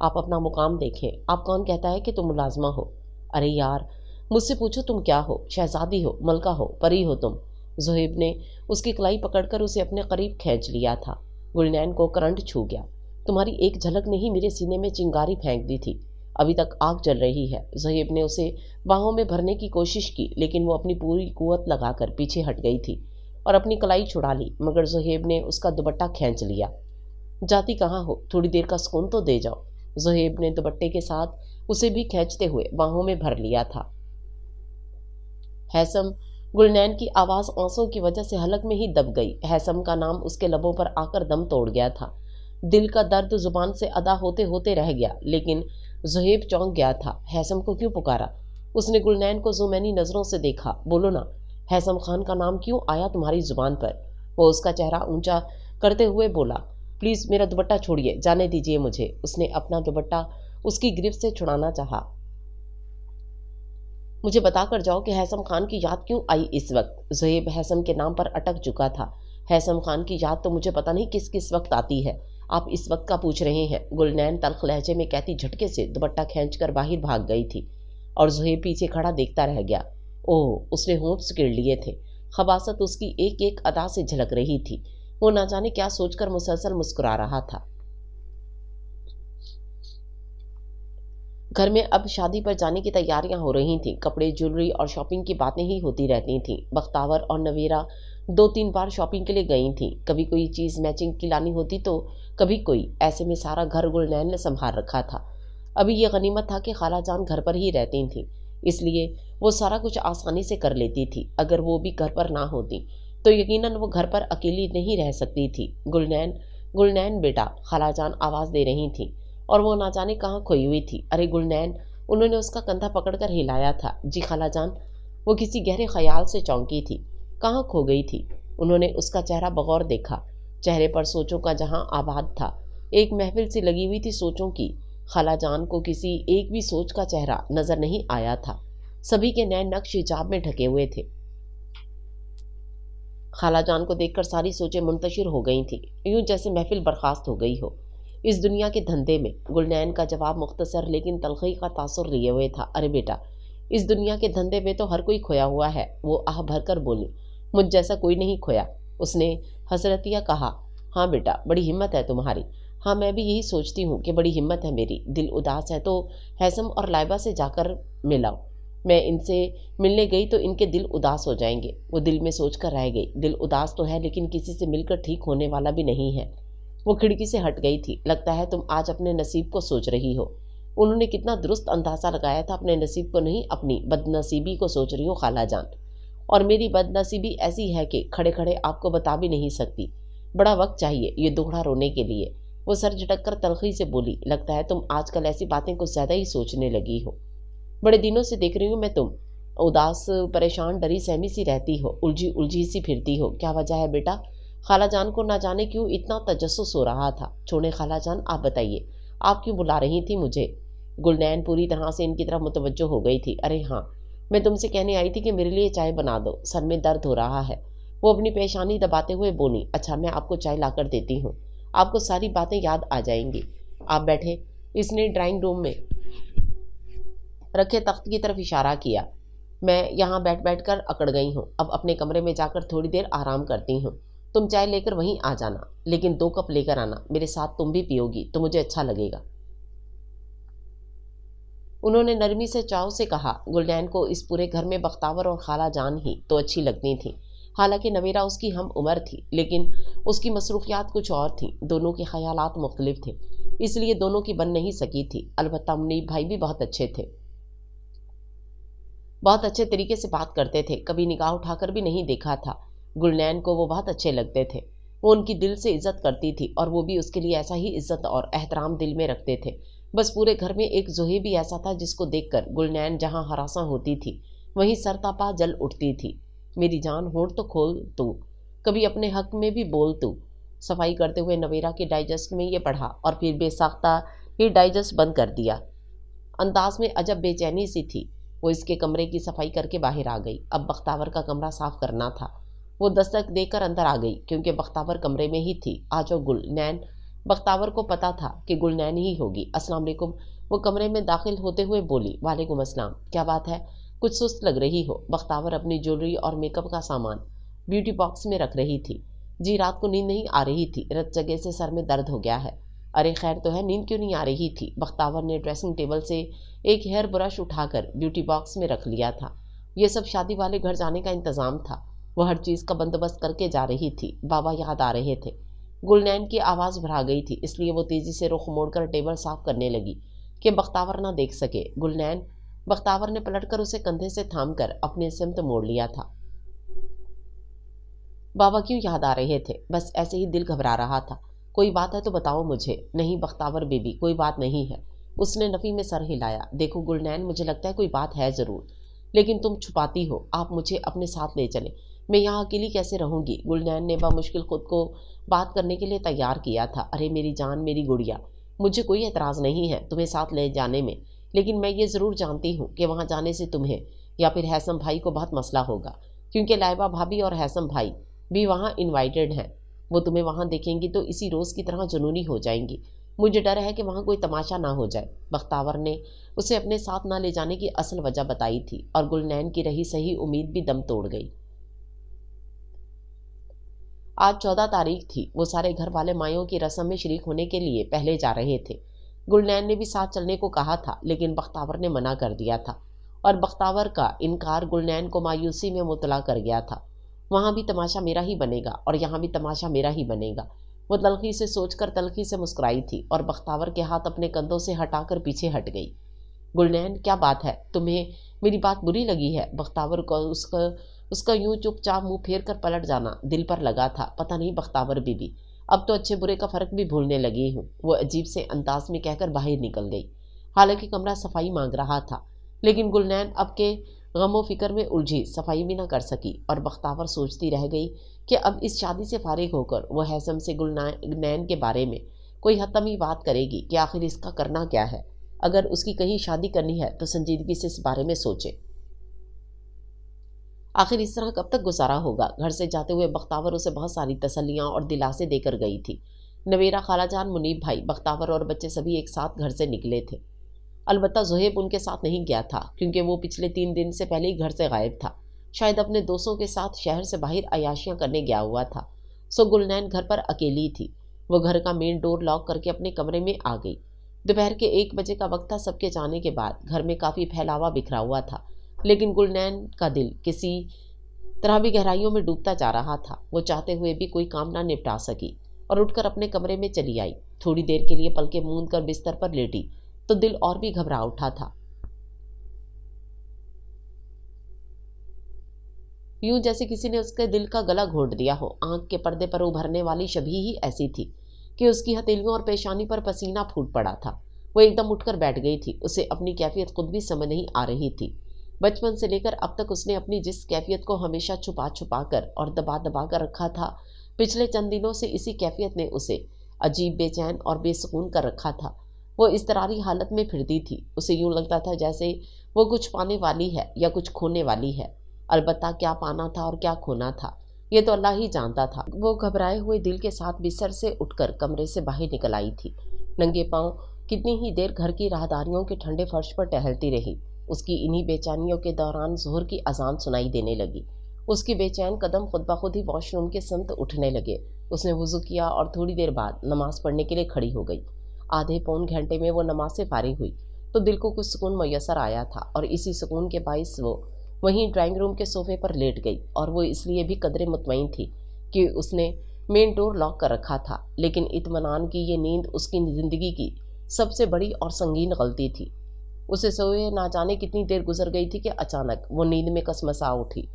आप अपना मुकाम देखें। आप कौन कहता है कि तुम मुलाजमा हो? अरे यार, मुझसे पूछो तुम क्या हो? शहजादी हो, मलका हो, परी हो तुम? ज़ोहेब ने उसकी कलाई पकड़कर उसे अपने करीब खींच लिया था। गुलनैन को करंट छू गया। तुम्हारी एक झलक ने ही मेरे सीने में चिंगारी फेंक दी थी, अभी तक आग जल रही है। ज़ोहेब ने उसे बाहों में भरने की कोशिश की, लेकिन वो अपनी पूरी कुव्वत लगाकर पीछे हट गई थी और अपनी कलाई छुड़ा ली। मगर ज़ोहेब ने उसका दुपट्टा खींच लिया। जाती कहाँ हो? थोड़ी देर का सुकून तो दे जाओ। ज़ोहेब ने दुपट्टे के साथ उसे भी खींचते हुए बाहों में भर लिया था। हैसम। गुलनैन की आवाज़ आंसुओं की वजह से हलक में ही दब गई। हैसम का नाम उसके लबों पर आकर दम तोड़ गया था। दिल का दर्द जुबान से अदा होते होते रह गया, लेकिन ज़ोहेब चौंक गया था। हैसम को क्यों पुकारा? उसने गुलनैन को ज़ुमैनी नज़रों से देखा। बोलो ना, हैसम खान का नाम क्यों आया तुम्हारी ज़ुबान पर? वो उसका चेहरा ऊंचा करते हुए बोला। प्लीज़ मेरा दुपट्टा छोड़िए, जाने दीजिए मुझे। उसने अपना दुपट्टा उसकी गिरफ्त से छुड़ाना चाहा। मुझे बता कर जाओ कि हैसम खान की याद क्यों आई इस वक्त? ज़ोहेब हैसम के नाम पर अटक चुका था। हैसम खान की याद तो मुझे पता नहीं किस किस वक्त आती है, आप इस वक्त का पूछ रहे हैं? गुलनैन तल्ख लहजे में कहती झटके से दुपट्टा खींचकर बाहर भाग गई थी और ज़ोहेब पीछे खड़ा देखता रह गया। ओह, उसने होंठ सिकड़ लिए थे। खबासत उसकी एक एक अदा से झलक रही थी। वो ना जाने क्या सोचकर मुसलसल मुस्कुरा रहा था। घर में अब शादी पर जाने की तैयारियां हो रही थीं। कपड़े, ज्वेलरी और शॉपिंग की बातें ही होती रहती थीं। बख्तावर और नवीरा 2-3 बार शॉपिंग के लिए गई थीं। कभी कोई चीज़ मैचिंग की लानी होती तो कभी कोई। ऐसे में सारा घर गुलनैन ने संभाल रखा था। अभी ये गनीमत था कि खाला जान घर पर ही रहती थीं, इसलिए वो सारा कुछ आसानी से कर लेती थी। अगर वो भी घर पर ना होती तो यकीनन वो घर पर अकेली नहीं रह सकती थी। गुलनैन गुलनैन बेटा, खाला जान आवाज़ दे रही थी और वो ना जाने कहाँ खोई हुई थी। अरे गुलनैन, उन्होंने उसका कंधा पकड़कर हिलाया था। जी खाला जान। वो किसी गहरे ख्याल से चौंकी थी। कहाँ खो गई थी? उन्होंने उसका चेहरा बगौर देखा। चेहरे पर सोचों का जहां आबाद था। एक महफिल सी लगी हुई थी सोचों की। खाला जान को किसी एक भी सोच का चेहरा नजर नहीं आया था। सभी के नए नक्श हिजाब में ढके हुए थे। खाला जान को देखकर सारी सोचें मुंतशिर हो गई थीं, यूं जैसे महफिल बर्खास्त हो गई हो। इस दुनिया के धंधे में गुलनैन का जवाब मुख्तसर लेकिन तलखी का तासुर लिए हुए था। अरे बेटा, इस दुनिया के धंधे में तो हर कोई खोया हुआ है। वो आह भरकर बोली। मुझ जैसा कोई नहीं खोया। उसने हसरतिया कहा। हाँ बेटा, बड़ी हिम्मत है तुम्हारी। हाँ, मैं भी यही सोचती हूँ कि बड़ी हिम्मत है मेरी। दिल उदास है तो हैसम और लाइबा से जाकर मिलाओ। मैं इनसे मिलने गई तो इनके दिल उदास हो जाएंगे। वो दिल में सोच कर रह गई। दिल उदास तो है लेकिन किसी से मिलकर ठीक होने वाला भी नहीं है। वो खिड़की से हट गई थी। लगता है तुम आज अपने नसीब को सोच रही हो। उन्होंने कितना दुरुस्त अंदाजा लगाया था। अपने नसीब को नहीं, अपनी बदनसीबी को सोच रही हो खाला जान। और मेरी बदनसीबी ऐसी है कि खड़े खड़े आपको बता भी नहीं सकती। बड़ा वक्त चाहिए ये दुखड़ा रोने के लिए। वो सर झटक कर तलखी से बोली। लगता है तुम आजकल ऐसी बातें कुछ ज्यादा ही सोचने लगी हो। बड़े दिनों से देख रही हूँ मैं, तुम उदास, परेशान, डरी सहमी सी रहती हो, उलझी उलझी सी फिरती हो। क्या वजह है बेटा? खाला जान को ना जाने क्यों इतना तजस्सुस हो रहा था। छोड़े खाला जान, आप बताइए, आप क्यों बुला रही थी मुझे? गुलनैन पूरी तरह से इनकी तरफ मुतवज्जो हो गई थी। अरे हाँ, मैं तुमसे कहने आई थी कि मेरे लिए चाय बना दो, सर में दर्द हो रहा है। वो अपनी पेशानी दबाते हुए बोली। अच्छा, मैं आपको चाय लाकर देती हूँ, आपको सारी बातें याद आ जाएंगी। आप बैठे। इसने ड्राइंग रूम में रखे तख्त की तरफ इशारा किया। मैं यहाँ बैठ बैठ कर अकड़ गई हूँ। अब अपने कमरे में जाकर थोड़ी देर आराम करती हूँ। तुम चाय लेकर वहीं आ जाना, लेकिन 2 कप लेकर आना। मेरे साथ तुम भी पियोगी तो मुझे अच्छा लगेगा। उन्होंने नरमी से चाव से कहा। गुलनैन को इस पूरे घर में बख्तावर और खाला जान ही तो अच्छी लगती थी। हालांकि नवेरा उसकी हम उम्र थी, लेकिन उसकी मसरूफियात कुछ और थी। दोनों के ख्यालात मुख्तलिफ थे, इसलिए दोनों की बन नहीं सकी थी। अलबत्ता मुनीब भाई भी बहुत अच्छे थे, बहुत अच्छे तरीके से बात करते थे। कभी निगाह उठाकर भी नहीं देखा था। गुलनैन को वो बहुत अच्छे लगते थे। वो उनकी दिल से इज्जत करती थी और वो भी उसके लिए ऐसा ही इज्जत और एहतराम दिल में रखते थे। बस पूरे घर में एक जोहे भी ऐसा था जिसको देखकर गुलनैन जहाँ हरासा होती थी वहीं सरतापा जल उठती थी। मेरी जान, होंठ तो खोल तू, कभी अपने हक में भी बोल तू। सफाई करते हुए नवेरा के डाइजेस्ट में ये पढ़ा और फिर बेसाख्ता ही डाइजेस्ट बंद कर दिया। अंदाज में अजब बेचैनी सी थी। वो इसके कमरे की सफाई करके बाहर आ गई। अब बख्तावर का कमरा साफ करना था। वो दस्तक देकर अंदर आ गई क्योंकि बख्तावर कमरे में ही थी। आज वो गुलनैन, बख्तावर को पता था कि गुलनैन ही होगी। अस्सलाम वालेकुम। वो कमरे में दाखिल होते हुए बोली। वालेकुम अस्सलाम। क्या बात है, कुछ सुस्त लग रही हो? बख्तावर अपनी ज्वेलरी और मेकअप का सामान ब्यूटी बॉक्स में रख रही थी। जी, रात को नींद नहीं आ रही थी, रत जगह से सर में दर्द हो गया है। अरे खैर तो है, नींद क्यों नहीं आ रही थी? बख्तावर ने ड्रेसिंग टेबल से एक हेयर ब्रश उठाकर ब्यूटी बॉक्स में रख लिया था। ये सब शादी वाले घर जाने का इंतज़ाम था। वह हर चीज़ का बंदोबस्त करके जा रही थी। बाबा याद आ रहे थे। गुलनैन की आवाज़ भरा गई थी, इसलिए वो तेज़ी से रुख मोड़कर टेबल साफ करने लगी कि बख्तावर ना देख सके। गुलनैन, बख्तावर ने पलटकर उसे कंधे से थामकर अपने सिमत मोड़ लिया था। बाबा क्यों याद आ रहे थे? बस ऐसे ही दिल घबरा रहा था। कोई बात है तो बताओ मुझे। नहीं बख्तावर बीबी, कोई बात नहीं है। उसने नफ़ी में सर हिलाया। देखो गुलनैन, मुझे लगता है कोई बात है ज़रूर, लेकिन तुम छुपाती हो। आप मुझे अपने साथ ले चले, मैं यहाँ अकेली कैसे रहूँगी? गुलनैन ने बामुश्किल खुद को बात करने के लिए तैयार किया था। अरे मेरी जान, मेरी गुड़िया, मुझे कोई एतराज़ नहीं है तुम्हें साथ ले जाने में, लेकिन मैं ये ज़रूर जानती हूँ कि वहाँ जाने से तुम्हें या फिर हैसम भाई को बहुत मसला होगा, क्योंकि लाइबा भाभी और हैसम भाई भी वहाँ इनवाइटेड हैं। वो तुम्हें वहाँ देखेंगी तो इसी रोज़ की तरह जुनूनी हो जाएंगी। मुझे डर है कि वहाँ कोई तमाशा ना हो जाए। बख्तावर ने उसे अपने साथ ना ले जाने की असल वजह बताई थी और गुलनैन की रही सही उम्मीद भी दम तोड़ गई। आज 14 तारीख थी। वो सारे घर वाले मायों की रस्म में शरीक होने के लिए पहले जा रहे थे। गुलनैन ने भी साथ चलने को कहा था, लेकिन बख्तावर ने मना कर दिया था और बख्तावर का इनकार गुलनैन को मायूसी में मुबतला कर गया था। वहाँ भी तमाशा मेरा ही बनेगा और यहाँ भी तमाशा मेरा ही बनेगा। वो तलखी से सोचकर तलखी से मुस्कुराई थी और बख्तावर के हाथ अपने कंधों से हटाकर पीछे हट गई। गुलनैन, क्या बात है, तुम्हें मेरी बात बुरी लगी है? बख्तावर को उसका यूं चुपचाप मुंह फेर कर पलट जाना दिल पर लगा था। पता नहीं बख्तावर बीबी, اب तो अच्छे बुरे का फ़र्क भी भूलने लगी हूँ, वो अजीब से अंदाज में कहकर बाहर निकल गई। हालांकि कमरा सफाई मांग रहा था, लेकिन गुलनैन अब के गमो फिक्र में उलझी सफाई भी न कर सकी और बख्तावर सोचती रह गई कि अब इस शादी से फारिग होकर वो हैसम से गुलनैन के बारे में कोई हतमी बात करेगी कि आखिर इसका करना क्या है। अगर उसकी कहीं शादी करनी है तो संजीदगी से इस बारे में सोचे। आखिर इस तरह कब तक गुजारा होगा। घर से जाते हुए बख्तावर उसे बहुत सारी तसल्लियाँ और दिलासे देकर गई थी। नवेरा, खालाजान, मुनीब भाई, बख्तावर और बच्चे सभी एक साथ घर से निकले थे। अलबत्ता ज़ुहैब उनके साथ नहीं गया था, क्योंकि वो पिछले 3 दिन से पहले ही घर से गायब था। शायद अपने दोस्तों के साथ शहर से बाहर अयाशियाँ करने गया हुआ था। सो गुलनैन घर पर अकेली थी। वो घर का मेन डोर लॉक करके अपने कमरे में आ गई। दोपहर के 1 बजे का वक्त था। सबके जाने के बाद घर में काफ़ी फैलावा बिखरा हुआ था, लेकिन गुलनैन का दिल किसी तरह भी गहराइयों में डूबता जा रहा था। वो चाहते हुए भी कोई काम ना निपटा सकी और उठकर अपने कमरे में चली आई। थोड़ी देर के लिए पलकें मूंद कर बिस्तर पर लेटी तो दिल और भी घबरा उठा था। यूं जैसे किसी ने उसके दिल का गला घोंट दिया हो। आंख के पर्दे पर उभरने वाली शबीह ही ऐसी थी कि उसकी हथेलियों और पेशानी पर पसीना फूट पड़ा था। वो एकदम उठकर बैठ गई थी। उसे अपनी कैफियत खुद भी समझ नहीं आ रही थी। बचपन से लेकर अब तक उसने अपनी जिस कैफियत को हमेशा छुपा छुपा कर और दबा दबा कर रखा था, पिछले चंद दिनों से इसी कैफियत ने उसे अजीब बेचैन और बेसुकून कर रखा था। वो इज़्तिरारी हालत में फिरती थी। उसे यूं लगता था जैसे वो कुछ पाने वाली है या कुछ खोने वाली है। अलबत्ता क्या पाना था और क्या खोना था, ये तो अल्लाह ही जानता था। वो घबराए हुए दिल के साथ बिस्तर से उठकर कमरे से बाहर निकल आई थी। नंगे पांव कितनी ही देर घर की राहदारियों के ठंडे फर्श पर टहलती रही। उसकी इन्हीं बेचैनियों के दौरान ज़ोहर की अजान सुनाई देने लगी। उसकी बेचैन कदम खुद ब खुद ही वॉशरूम के समत उठने लगे। उसने वुज़ू किया और थोड़ी देर बाद नमाज़ पढ़ने के लिए खड़ी हो गई। आधे पौन घंटे में वो नमाज से फारिग हुई तो दिल को कुछ सुकून मैसर आया था और इसी सुकून के बाइस वो वहीं ड्राइंग रूम के सोफे पर लेट गई। और वो इसलिए भी कदरे मुतमईन थी कि उसने मेन डोर लॉक कर रखा था, लेकिन इत्मीनान की ये नींद उसकी ज़िंदगी की सबसे बड़ी और संगीन गलती थी। उसे सोए ना जाने कितनी देर गुजर गई थी कि अचानक वो नींद में कसमसा उठी।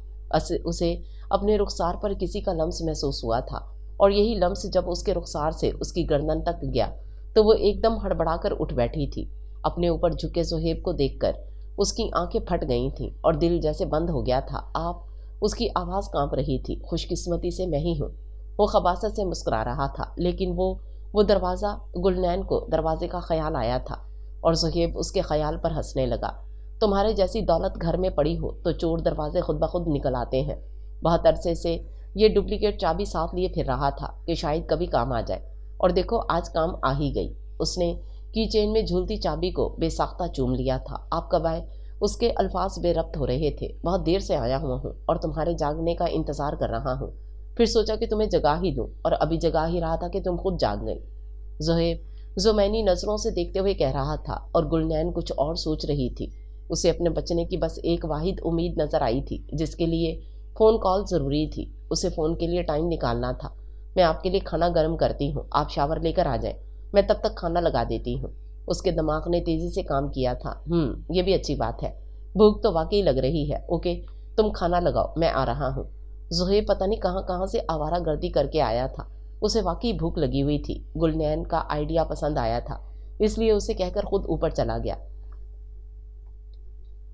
उसे अपने रुखसार पर किसी का लम्स महसूस हुआ था और यही लम्स जब उसके रुखसार से उसकी गर्दन तक गया तो वो एकदम हड़बड़ाकर उठ बैठी थी। अपने ऊपर झुके ज़ुहैब को देखकर उसकी आंखें फट गई थीं और दिल जैसे बंद हो गया था। आप, उसकी आवाज़ कांप रही थी। खुशकिस्मती से मैं ही हूँ। वो खबासत से मुस्कुरा रहा था, लेकिन वो दरवाज़ा, गुलनैन को दरवाजे का ख्याल आया था और ज़ुहैब उसके ख्याल पर हंसने लगा। तुम्हारे जैसी दौलत घर में पड़ी हो तो चोर दरवाजे खुद ब खुद निकल आते हैं। बहुत अरसे से ये डुप्लीकेट चाबी साथ लिए फिर रहा था कि शायद कभी काम आ जाए, और देखो आज काम आ ही गई। उसने की चेन में झूलती चाबी को बेसाख्ता चूम लिया था। आप कब आए? उसके अल्फाज बेरब्त हो रहे थे। बहुत देर से आया हुआ हूँ और तुम्हारे जागने का इंतज़ार कर रहा हूँ। फिर सोचा कि तुम्हें जगा ही दूँ और अभी जगा ही रहा था कि तुम खुद जाग गई। ज़ुहैब ज़ुमैनी नज़रों से देखते हुए कह रहा था और गुलनैन कुछ और सोच रही थी। उसे अपने बचने की बस एक वाहिद उम्मीद नज़र आई थी, जिसके लिए फ़ोन कॉल ज़रूरी थी। उसे फ़ोन के लिए टाइम निकालना था। मैं आपके लिए खाना गर्म करती हूँ, आप शावर लेकर आ जाएं, मैं तब तक खाना लगा देती हूँ। उसके दिमाग ने तेज़ी से काम किया था। ये भी अच्छी बात है, भूख तो वाकई लग रही है। ओके, तुम खाना लगाओ, मैं आ रहा हूँ। ज़ुहैब पता नहीं कहाँ कहाँ से आवारा गर्दी करके आया था। उसे वाकई भूख लगी हुई थी। गुलनैन का आइडिया पसंद आया था, इसलिए उसे कहकर खुद ऊपर चला गया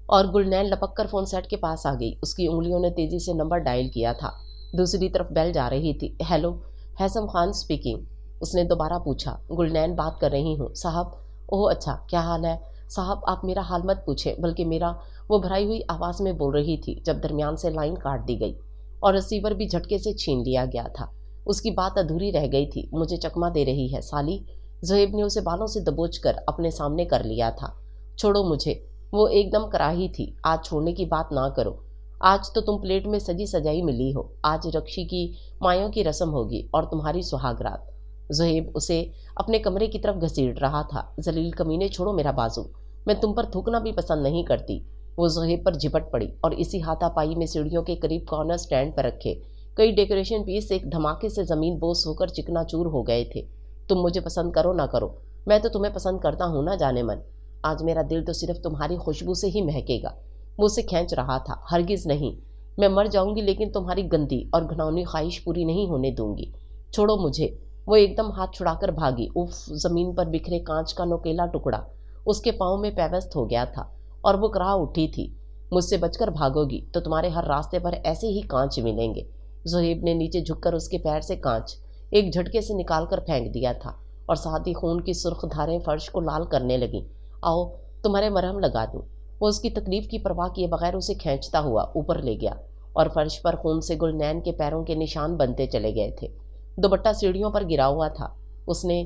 और गुलनैन लपक कर फ़ोन सेट के पास आ गई। उसकी उंगलियों ने तेज़ी से नंबर डायल किया था। दूसरी तरफ बेल जा रही थी। Hello, Haisam Khan speaking. उसने दोबारा पूछा। गुलनैन बात कर रही हूँ साहब। ओह अच्छा, क्या हाल है साहब? आप मेरा हाल मत पूछें, बल्कि मेरा, वो भराई हुई आवाज़ में बोल रही थी जब दरमियान से लाइन काट दी गई और रिसीवर भी झटके से छीन लिया गया था। उसकी बात अधूरी रह गई थी। मुझे चकमा दे रही है साली। ज़ुहैब ने उसे बालों से दबोच कर अपने सामने कर लिया था। छोड़ो मुझे। वो एकदम कराही थी। आज छोड़ने की बात ना करो। आज तो तुम प्लेट में सजी सजाई मिली हो। आज रक्षी की मायों की रस्म होगी और तुम्हारी सुहागरात। ज़ुहैब उसे अपने कमरे की तरफ घसीट रहा था। जलील कमीने, छोड़ो मेरा बाजू, मैं तुम पर थूकना भी पसंद नहीं करती। वो ज़ुहैब पर झिपट पड़ी और इसी हाथापाई में सीढ़ियों के करीब कॉर्नर स्टैंड पर रखे कई डेकोरेशन पीस एक धमाके से ज़मीन बोस होकर चिकनाचूर हो गए थे। तुम मुझे पसंद करो ना करो, मैं तो तुम्हें पसंद करता हूँ ना जाने मन। आज मेरा दिल तो सिर्फ तुम्हारी खुशबू से ही महकेगा। मुझसे खींच रहा था। हरगिज़ नहीं, मैं मर जाऊंगी लेकिन तुम्हारी गंदी और घिनौनी ख्वाहिश पूरी नहीं होने दूंगी। छोड़ो मुझे। वो एकदम हाथ छुड़ाकर भागी। उफ! जमीन पर बिखरे कांच का नोकीला टुकड़ा उसके पाँव में पेवस्त हो गया था और वो कराह उठी थी, मुझसे बचकर भागोगी तो तुम्हारे हर रास्ते पर ऐसे ही कांच मिलेंगे। ज़ोहेब ने नीचे झुककर उसके पैर से कांच एक झटके से निकालकर फेंक दिया था और साथ ही खून की सुर्ख धारें फर्श को लाल करने लगी। आओ तुम्हारे मरहम लगा दूं। वो उसकी तकलीफ की परवाह किए बगैर उसे खींचता हुआ ऊपर ले गया और फर्श पर खून से गुलनैन के पैरों के निशान बनते चले गए थे। दुपट्टा सीढ़ियों पर गिरा हुआ था। उसने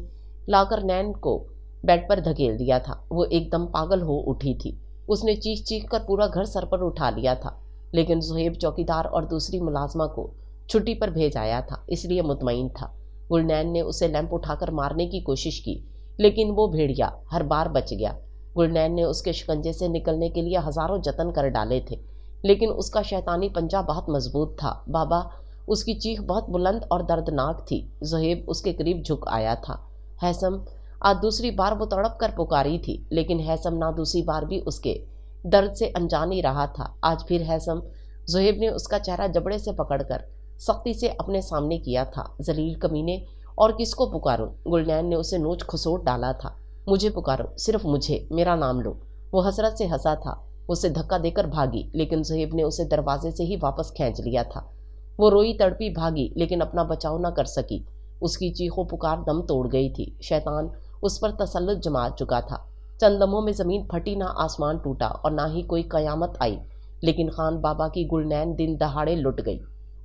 लाकर नैन को बेड पर धकेल दिया था। वो एकदम पागल हो उठी थी। उसने चीख चीख कर पूरा घर सर पर उठा लिया था, लेकिन ज़ोहेब चौकीदार और दूसरी मुलाजमा को छुट्टी पर भेज आया था, इसलिए मुतमईन था। गुलनैन ने उसे लैंप उठाकर मारने की कोशिश की, लेकिन वो भेड़िया हर बार बच गया। गुलनैन ने उसके शिकंजे से निकलने के लिए हजारों जतन कर डाले थे, लेकिन उसका शैतानी पंजा बहुत मजबूत था। बाबा! उसकी चीख बहुत बुलंद और दर्दनाक थी। ज़ोहेब उसके करीब झुक आया था। हैसम! आज दूसरी बार वो तड़प कर पुकारी थी, लेकिन हैसम ना दूसरी बार भी उसके दर्द से अनजान ही रहा था। आज फिर हैसम! ज़ोहेब ने उसका चेहरा जबड़े से पकड़कर सख्ती से अपने सामने किया था। जलील कमीने, और किसको पुकारूं? गुलनैन ने उसे नोच खसोट डाला था। मुझे पुकारो, सिर्फ मुझे, मेरा नाम लो। वो हसरत से हंसा था। उसे धक्का देकर भागी, लेकिन ज़ोहेब ने उसे दरवाजे से ही वापस खींच लिया था। वो रोई तड़पी भागी, लेकिन अपना बचाव न कर सकी। उसकी चीखों पुकार दम तोड़ गई थी। शैतान उस पर तसल्लुत जमा चुका था। चंद लम्हों में ज़मीन फटी, ना आसमान टूटा और ना ही कोई कयामत आई, लेकिन खान बाबा की गुलनैन दिन दहाड़े लुट गई।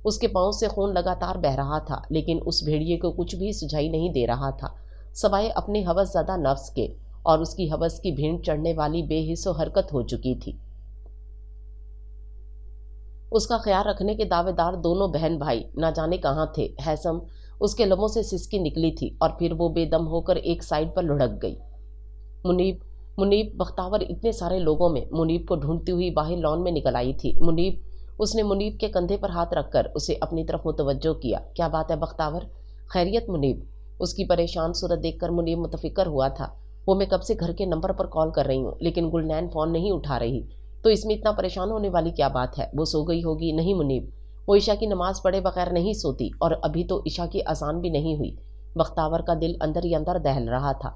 उसके पाँव से खून लगातार बह रहा था, लेकिन उस भेड़िए को कुछ भी सुझाई नहीं दे रहा था, सवाए अपने हवस ज़्यादा नफ्स के, और उसकी हवस की भीड़ चढ़ने वाली बेहिस्सो हरकत हो चुकी थी। उसका ख्याल रखने के दावेदार दोनों बहन भाई ना जाने कहाँ थे। हैसम! उसके लबों से सिसकी निकली थी और फिर वो बेदम होकर एक साइड पर लुढ़क गई। मुनीब! मुनीब! बख्तावर इतने सारे लोगों में मुनीब को ढूंढती हुई बाहर लॉन में निकल आई थी। मुनीब! उसने मुनीब के कंधे पर हाथ रखकर उसे अपनी तरफ मुतवज्जो किया। क्या बात है बख्तावर? खैरियत मुनीब? उसकी परेशान सूरत देखकर मुनीब मुतफिक्र हुआ था। वो मैं कब से घर के नंबर पर कॉल कर रही हूँ, लेकिन गुलनैन फ़ोन नहीं उठा रही, तो इसमें इतना परेशान होने वाली क्या बात है? वो सो गई होगी। नहीं मुनीब, वो ईशा की नमाज पढ़े बगैर नहीं सोती, और अभी तो ईशा की अजान भी नहीं हुई। बख्तावर का दिल अंदर ही अंदर दहल रहा था।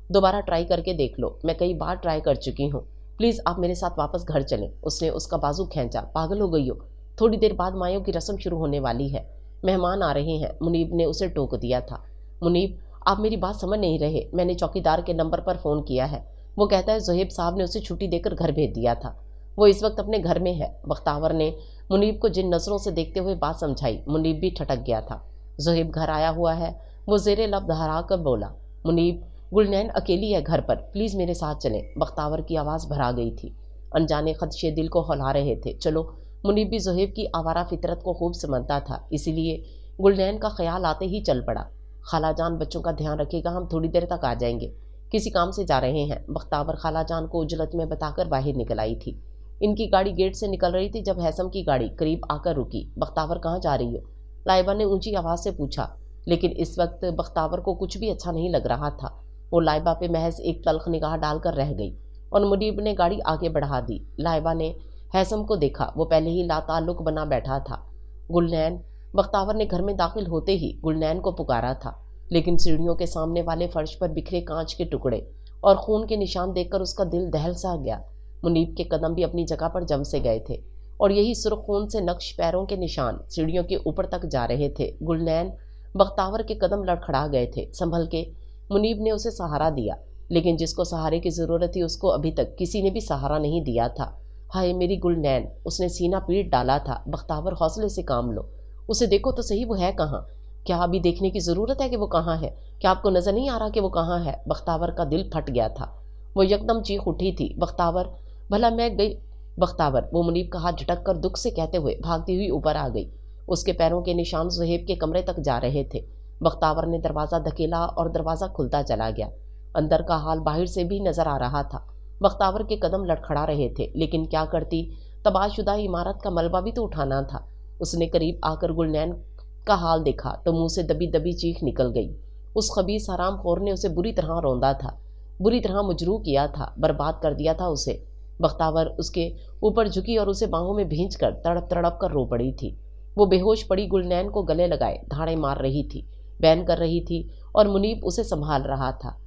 दोबारा ट्राई करके देख लो, मैं कई बार ट्राई कर चुकी हूँ। प्लीज़ आप मेरे साथ वापस घर चलें। उसने उसका बाजू खींचा। पागल हो गई हो? थोड़ी देर बाद मायों की रस्म शुरू होने वाली है, मेहमान आ रहे हैं। मुनीब ने उसे टोक दिया था। मुनीब, आप मेरी बात समझ नहीं रहे। मैंने चौकीदार के नंबर पर फ़ोन किया है। वो कहता है ज़ोहेब साहब ने उसे छुट्टी देकर घर भेज दिया था। वो इस वक्त अपने घर में है। बख्तावर ने मुनीब को जिन नज़रों से देखते हुए बात समझाई, मुनीब भी ठटक गया था। ज़ोहेब घर आया हुआ है, वो ज़ेरे लब दोहरा कर बोला। मुनीब, गुलनैन अकेली है घर पर, प्लीज़ मेरे साथ चलें। बख्तावर की आवाज़ भरा गई थी। अनजाने खदशे दिल को हौला रहे थे। चलो। मुनीब भी ज़ोहेब की आवारा फितरत को खूब समझता था, इसीलिए गुलनैन का ख्याल आते ही चल पड़ा। खाला जान बच्चों का ध्यान रखेगा, हम थोड़ी देर तक आ जाएंगे, किसी काम से जा रहे हैं। बख्तावर खाला जान को उजलत में बताकर बाहर निकल आई थी। इनकी गाड़ी गेट से निकल रही थी जब हैसम की गाड़ी करीब आकर रुकी। बख्तावर कहाँ जा रही हो? लाइबा ने ऊंची आवाज़ से पूछा, लेकिन इस वक्त बख्तावर को कुछ भी अच्छा नहीं लग रहा था। वो लाइबा पे महज एक तल्ख निगाह डालकर रह गई और मुनीब ने गाड़ी आगे बढ़ा दी। लाइबा ने हैसम को देखा, वो पहले ही लाताल्लुक बना बैठा था। गुलनैन! बख्तावर ने घर में दाखिल होते ही गुलनैन को पुकारा था, लेकिन सीढ़ियों के सामने वाले फर्श पर बिखरे कांच के टुकड़े और खून के निशान देखकर उसका दिल दहल सा गया। मुनीब के कदम भी अपनी जगह पर जम से गए थे और यही सुर्ख खून से नक्श पैरों के निशान सीढ़ियों के ऊपर तक जा रहे थे। गुलनैन! बख्तावर के कदम लड़खड़ा गए थे। संभल के। मुनीब ने उसे सहारा दिया, लेकिन जिसको सहारे की ज़रूरत थी उसको अभी तक किसी ने भी सहारा नहीं दिया था। हाय मेरी गुलनैन! उसने सीना पीट डाला था। बख्तावर, हौसले से काम लो, उसे देखो तो सही, वो है कहाँ? क्या अभी देखने की ज़रूरत है कि वो कहाँ है? क्या आपको नज़र नहीं आ रहा कि वो कहाँ है? बख्तावर का दिल फट गया था। वो यकदम चीख उठी थी, बख्तावर! भला मैं गई। बख्तावर! वो मुनीब का हाथ झटक कर दुख से कहते हुए भागती हुई ऊपर आ गई। उसके पैरों के निशान ज़ोहेब के कमरे तक जा रहे थे। बख्तावर ने दरवाज़ा धकेला और दरवाज़ा खुलता चला गया। अंदर का हाल बाहर से भी नज़र आ रहा था। बख्तावर के कदम लड़खड़ा रहे थे, लेकिन क्या करती, तबाहशुदा इमारत का मलबा भी तो उठाना था। उसने करीब आकर गुलनैन का हाल देखा तो मुंह से दबी दबी चीख निकल गई। उस खबीस हराम खोर ने उसे बुरी तरह रौंदा था, बुरी तरह मजरूह किया था, बर्बाद कर दिया था उसे। बख्तावर उसके ऊपर झुकी और उसे बाहों में भींच कर तड़प तड़प कर रो पड़ी थी। वो बेहोश पड़ी गुलनैन को गले लगाए धाड़े मार रही थी। बहन कर रही थी और मुनीब उसे संभाल रहा था।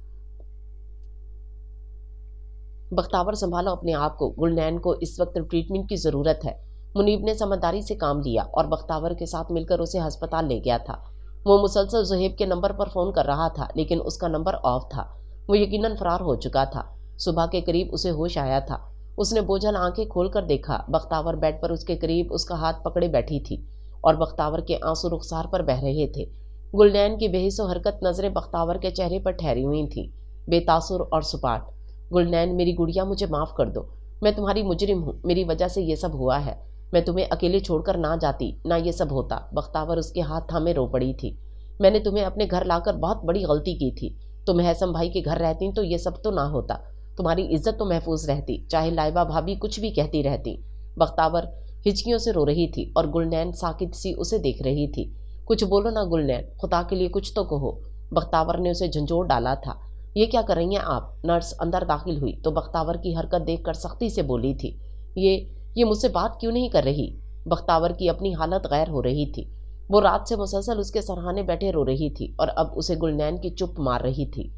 बख्तावर संभालो अपने आप को, गुलनैन को इस वक्त ट्रीटमेंट की ज़रूरत है। मुनीब ने समझदारी से काम लिया और बख्तावर के साथ मिलकर उसे अस्पताल ले गया था। वो मुसलसल ज़ुहैब के नंबर पर फ़ोन कर रहा था, लेकिन उसका नंबर ऑफ था। वो यकीनन फरार हो चुका था। सुबह के करीब उसे होश आया था। उसने बोझल आंखें खोलकर देखा, बख्तावर बेड पर उसके करीब उसका हाथ पकड़े बैठी थी और बख्तावर के आंसू रुखसार पर बह रहे थे। गुलनैन की बेहिस्सो हरकत नज़रें बख्तावर के चेहरे पर ठहरी हुई थीं, बेतासुर और सुपाट। गुलनैन, मेरी गुड़िया, मुझे माफ़ कर दो। मैं तुम्हारी मुजरिम हूँ, मेरी वजह से ये सब हुआ है। मैं तुम्हें अकेले छोड़कर ना जाती, ना ये सब होता। बख्तावर उसके हाथ थामे रो पड़ी थी। मैंने तुम्हें अपने घर लाकर बहुत बड़ी गलती की थी। तुम हैसम भाई के घर रहती तो ये सब तो ना होता। तुम्हारी इज्जत तो महफूज रहती, चाहे लाइबा भाभी कुछ भी कहती रहती। बख्तावर हिचकियों से रो रही थी और गुलनैन साकित सी उसे देख रही थी। कुछ बोलो ना गुलनैन, खुदा के लिए कुछ तो कहो। बख्तावर ने उसे झंझोड़ डाला था। ये क्या कर रही हैं आप? नर्स अंदर दाखिल हुई तो बख्तावर की हरकत देखकर सख्ती से बोली थी, ये मुझसे बात क्यों नहीं कर रही? बख्तावर की अपनी हालत गैर हो रही थी। वो रात से मुसलसल उसके सरहाने बैठे रो रही थी और अब उसे गुलनैन की चुप मार रही थी।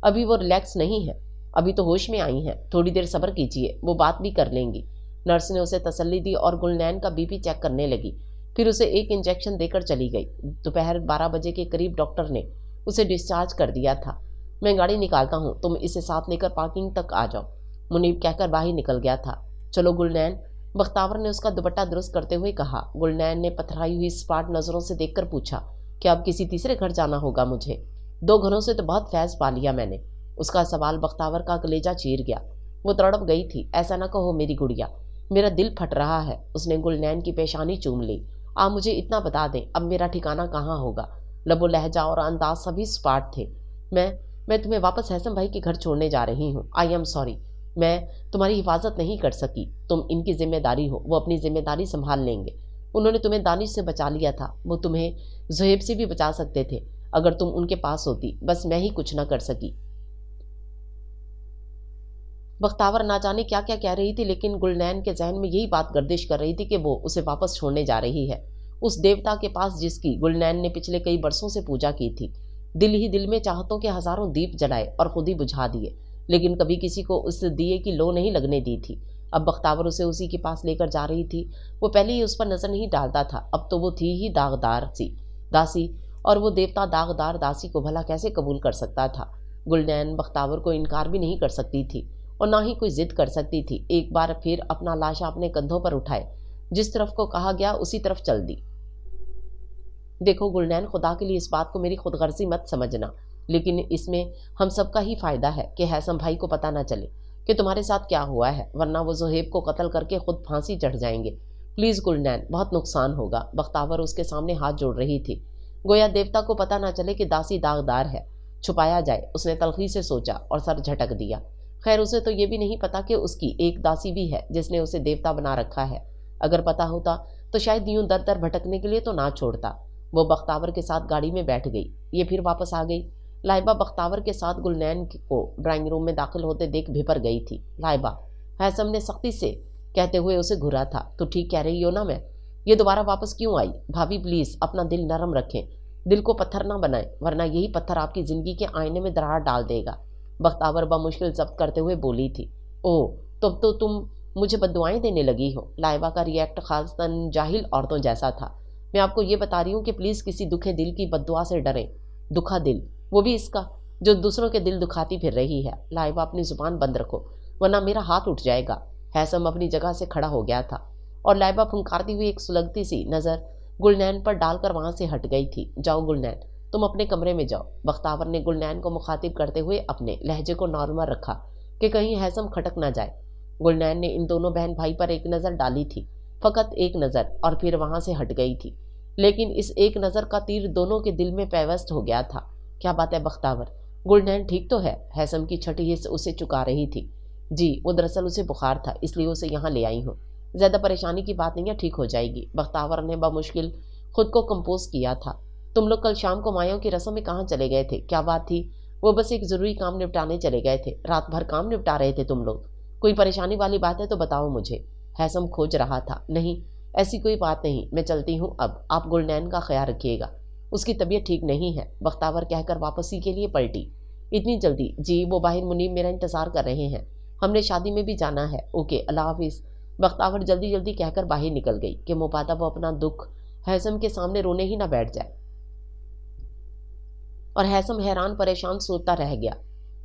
अभी वो रिलैक्स नहीं है, अभी तो होश में आई हैं, थोड़ी देर सब्र कीजिए, वो बात भी कर लेंगी। नर्स ने उसे तसल्ली दी और गुलनैन का बीपी चेक करने लगी। फिर उसे एक इंजेक्शन देकर चली गई। दोपहर 12 बजे के करीब डॉक्टर ने उसे डिस्चार्ज कर दिया था। मैं गाड़ी निकालता हूँ, तुम इसे साथ लेकर पार्किंग तक आ जाओ, मुनीब कहकर बाहर निकल गया था। चलो गुलनैन, बख्तावर ने उसका दुपट्टा दुरुस्त करते हुए कहा। गुलनैन ने पथराई हुई स्पाट नज़रों से देखकर पूछा, क्या अब किसी तीसरे घर जाना होगा मुझे? 2 घरों से तो बहुत फैज़ पा लिया मैंने। उसका सवाल बख्तावर का कलेजा चीर गया। वो तड़प गई थी। ऐसा न कहो मेरी गुड़िया, मेरा दिल फट रहा है। उसने गुलनैन की पेशानी चूम ली। आप मुझे इतना बता दें, अब मेरा ठिकाना कहाँ होगा? लबो लहजा और अंदाज सभी स्पाट थे। मैं तुम्हें वापस हैसम भाई के घर छोड़ने जा रही हूँ। आई एम सॉरी, मैं तुम्हारी हिफाजत नहीं कर सकी। तुम इनकी जिम्मेदारी हो, वो अपनी जिम्मेदारी संभाल लेंगे। उन्होंने तुम्हें दानिश से बचा लिया था, वो तुम्हें ज़ुहैब से भी बचा सकते थे अगर तुम उनके पास होती। बस मैं ही कुछ न कर सकी। बख्तावर ना जाने क्या क्या कह रही थी, लेकिन गुलनैन के जहन में यही बात गर्दिश कर रही थी कि वो उसे वापस छोड़ने जा रही है, उस देवता के पास जिसकी गुलनैन ने पिछले कई बरसों से पूजा की थी। दिल ही दिल में चाहतों के हजारों दीप जलाए और खुद ही बुझा दिए, लेकिन कभी किसी को उस दिए की लो नहीं लगने दी थी। अब बख्तावर उसे उसी के पास लेकर जा रही थी। वो पहले ही उस पर नजर नहीं डालता था, अब तो वो थी ही दागदार सी दासी, और वो देवता दागदार दासी को भला कैसे कबूल कर सकता था? गुलनैन बख्तावर को इनकार भी नहीं कर सकती थी और ना ही कोई जिद कर सकती थी। एक बार फिर अपना लाशा अपने कंधों पर उठाए, जिस तरफ को कहा गया उसी तरफ चल दी। देखो गुलनैन, खुदा के लिए इस बात को मेरी खुदगर्जी मत समझना, लेकिन इसमें हम सबका ही फायदा है कि हैसम भाई को पता ना चले कि तुम्हारे साथ क्या हुआ है, वरना वो ज़ुहैब को कत्ल करके खुद फांसी चढ़ जाएंगे। प्लीज़ गुलनैन, बहुत नुकसान होगा। बख्तावर उसके सामने हाथ जोड़ रही थी, गोया देवता को पता ना चले कि दासी दागदार है, छुपाया जाए। उसने तलखी से सोचा और सर झटक दिया। खैर, उसे तो ये भी नहीं पता कि उसकी एक दासी भी है जिसने उसे देवता बना रखा है। अगर पता होता तो शायद यूं दर दर भटकने के लिए तो ना छोड़ता। वो बख्तावर के साथ गाड़ी में बैठ गई। ये फिर वापस आ गई। लाइबा बख्तावर के साथ गुलनैन को ड्राइंग रूम में दाखिल होते देख भिपर गई थी। लाइबा, हैसम ने सख्ती से कहते हुए उसे घुरा था। तो ठीक कह रही हो ना, मैं ये दोबारा वापस क्यों आई? भाभी प्लीज़ अपना दिल नरम रखें, दिल को पत्थर ना बनाएं, वरना यही पत्थर आपकी ज़िंदगी के आईने में दरार डाल देगा। बख्तावर बमुश्किल जब्त करते हुए बोली थी। ओह, तब तो तुम मुझे बद्दुआएं देने लगी हो। लाइबा का रिएक्ट खासतन जाहिल औरतों जैसा था। मैं आपको ये बता रही हूँ कि प्लीज़ किसी दुखे दिल की बद्दुआ से डरें। दुखा दिल, वो भी इसका जो दूसरों के दिल दुखाती फिर रही है। लाइबा, अपनी ज़ुबान बंद रखो, वरना मेरा हाथ उठ जाएगा। हैसम अपनी जगह से खड़ा हो गया था और लाइबा फुंकारती हुई एक सुलगती सी नज़र गुलनैन पर डालकर वहाँ से हट गई थी। जाओ गुलनैन, तुम अपने कमरे में जाओ। बख्तावर ने गुलनैन को मुखातिब करते हुए अपने लहजे को नॉर्मल रखा कि कहीं हैसम खटक ना जाए। गुलनैन ने इन दोनों बहन भाई पर एक नज़र डाली थी, फ़कत एक नज़र, और फिर वहाँ से हट गई थी। लेकिन इस एक नज़र का तीर दोनों के दिल में पैवस्त हो गया था। क्या बात है बख्तावर, गुलनैन ठीक तो है? हैसम की छठी हिस्स उसे चुका रही थी। जी, वो दरअसल उसे बुखार था, इसलिए उसे यहाँ ले आई हूँ। ज़्यादा परेशानी की बात नहीं है, ठीक हो जाएगी। बख्तावर ने बमुश्किल खुद को कंपोज किया था। तुम लोग कल शाम को मायों की रस्म में कहाँ चले गए थे? क्या बात थी? वो बस एक ज़रूरी काम निपटाने चले गए थे। रात भर काम निपटा रहे थे तुम लोग? कोई परेशानी वाली बात है तो बताओ मुझे। हैसम खोज रहा था। नहीं, ऐसी कोई बात नहीं, मैं चलती हूँ अब, आप गुलनैन का ख्याल रखिएगा। उसकी तबीयत ठीक नहीं है, बख्तावर कहकर वापसी के लिए पलटी। इतनी जल्दी? जी वो बाहिर मुनीब मेरा इंतज़ार कर रहे हैं, हमने शादी में भी जाना है। ओके अल्लाह हाफिज़। बख्तावर जल्दी जल्दी कहकर बाहर निकल गई कि मुबादा वो अपना दुख हैसम के सामने रोने ही ना बैठ जाए। और हैसम हैरान परेशान सोचता रह गया,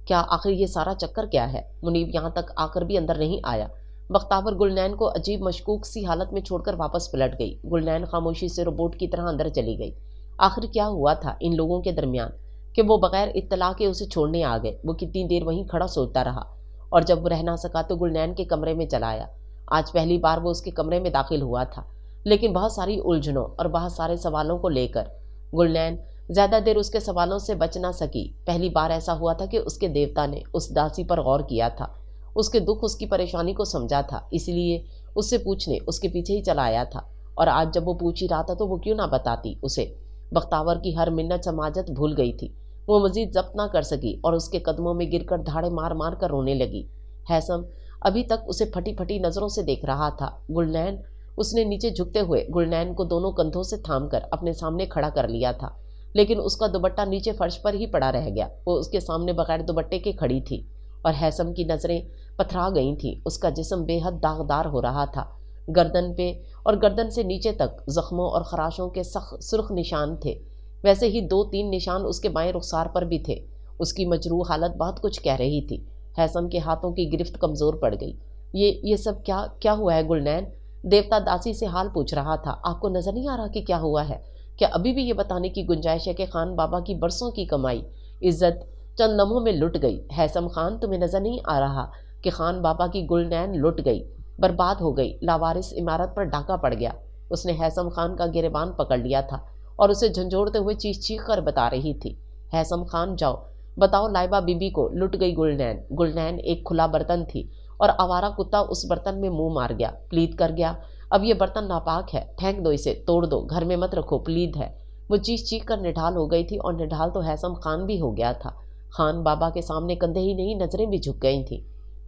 क्या आखिर ये सारा चक्कर क्या है? मुनीब यहाँ तक आकर भी अंदर नहीं आया। बख्तावर गुलनैन को अजीब मशकूक सी हालत में छोड़कर वापस पलट गई। गुलनैन खामोशी से रोबोट की तरह अंदर चली गई। आखिर क्या हुआ था इन लोगों के दरमियान कि वो बगैर इत्तला के उसे छोड़ने आ गए? वो कितनी देर वहीं खड़ा सोचता रहा, और जब वो रह ना सका तो गुलनैन के कमरे में चला आया। आज पहली बार वो उसके कमरे में दाखिल हुआ था, लेकिन बहुत सारी उलझनों और बहुत सारे सवालों को लेकर। गुलनैन ज़्यादा देर उसके सवालों से बच ना सकी। पहली बार ऐसा हुआ था कि उसके देवता ने उस दासी पर गौर किया था, उसके दुख उसकी परेशानी को समझा था, इसलिए उससे पूछने उसके पीछे ही चला आया था। और आज जब वो पूछ ही रहा था तो वो क्यों ना बताती उसे? बख्तावर की हर मिन्नत समाजत भूल गई थी। वो मजीद जब्त ना कर सकी और उसके कदमों में गिरकर धाड़े मार मार कर रोने लगी। हैसम अभी तक उसे फटी फटी नज़रों से देख रहा था। गुलनैन उसने नीचे झुकते हुए गुलनैन को दोनों कंधों से थामकर अपने सामने खड़ा कर लिया था, लेकिन उसका दुपट्टा नीचे फर्श पर ही पड़ा रह गया। वो उसके सामने बगैर दुपट्टे के खड़ी थी और हैसम की नज़रें पथरा गई थीं। उसका जिस्म बेहद दागदार हो रहा था। गर्दन पे और गर्दन से नीचे तक जख्मों और खराशों के सुर्ख निशान थे। वैसे ही 2-3 निशान उसके बाएं रुखसार पर भी थे। उसकी मजरूह हालत बहुत कुछ कह रही थी। हैसम के हाथों की गिरफ्त कमज़ोर पड़ गई। ये सब क्या क्या हुआ है गुलनैन? देवता दासी से हाल पूछ रहा था। आपको नज़र नहीं आ रहा कि क्या हुआ है? क्या अभी भी ये बताने की गुंजाइश है कि खान बाबा की बरसों की कमाई इज्जत चंद लम्हों में लुट गई? हैसम खान, तुम्हें नज़र नहीं आ रहा कि खान बाबा की गुलनैन लुट गई, बर्बाद हो गई, लावारिस इमारत पर डाका पड़ गया? उसने हैसम खान का गिरेबान पकड़ लिया था और उसे झंझोड़ते हुए चीख चीख कर बता रही थी। हैसम खान, जाओ बताओ लाइबा बीबी को लुट गई गुलनैन। गुलनैन एक खुला बर्तन थी और आवारा कुत्ता उस बर्तन में मुंह मार गया, प्लीद कर गया। अब ये बर्तन नापाक है, फेंक दो इसे, तोड़ दो, घर में मत रखो, प्लीद है। वो चीख चीख कर निढाल हो गई थी और निढाल तो हैसम खान भी हो गया था। खान बाबा के सामने कंधे ही नहीं नजरें भी झुक गई थीं।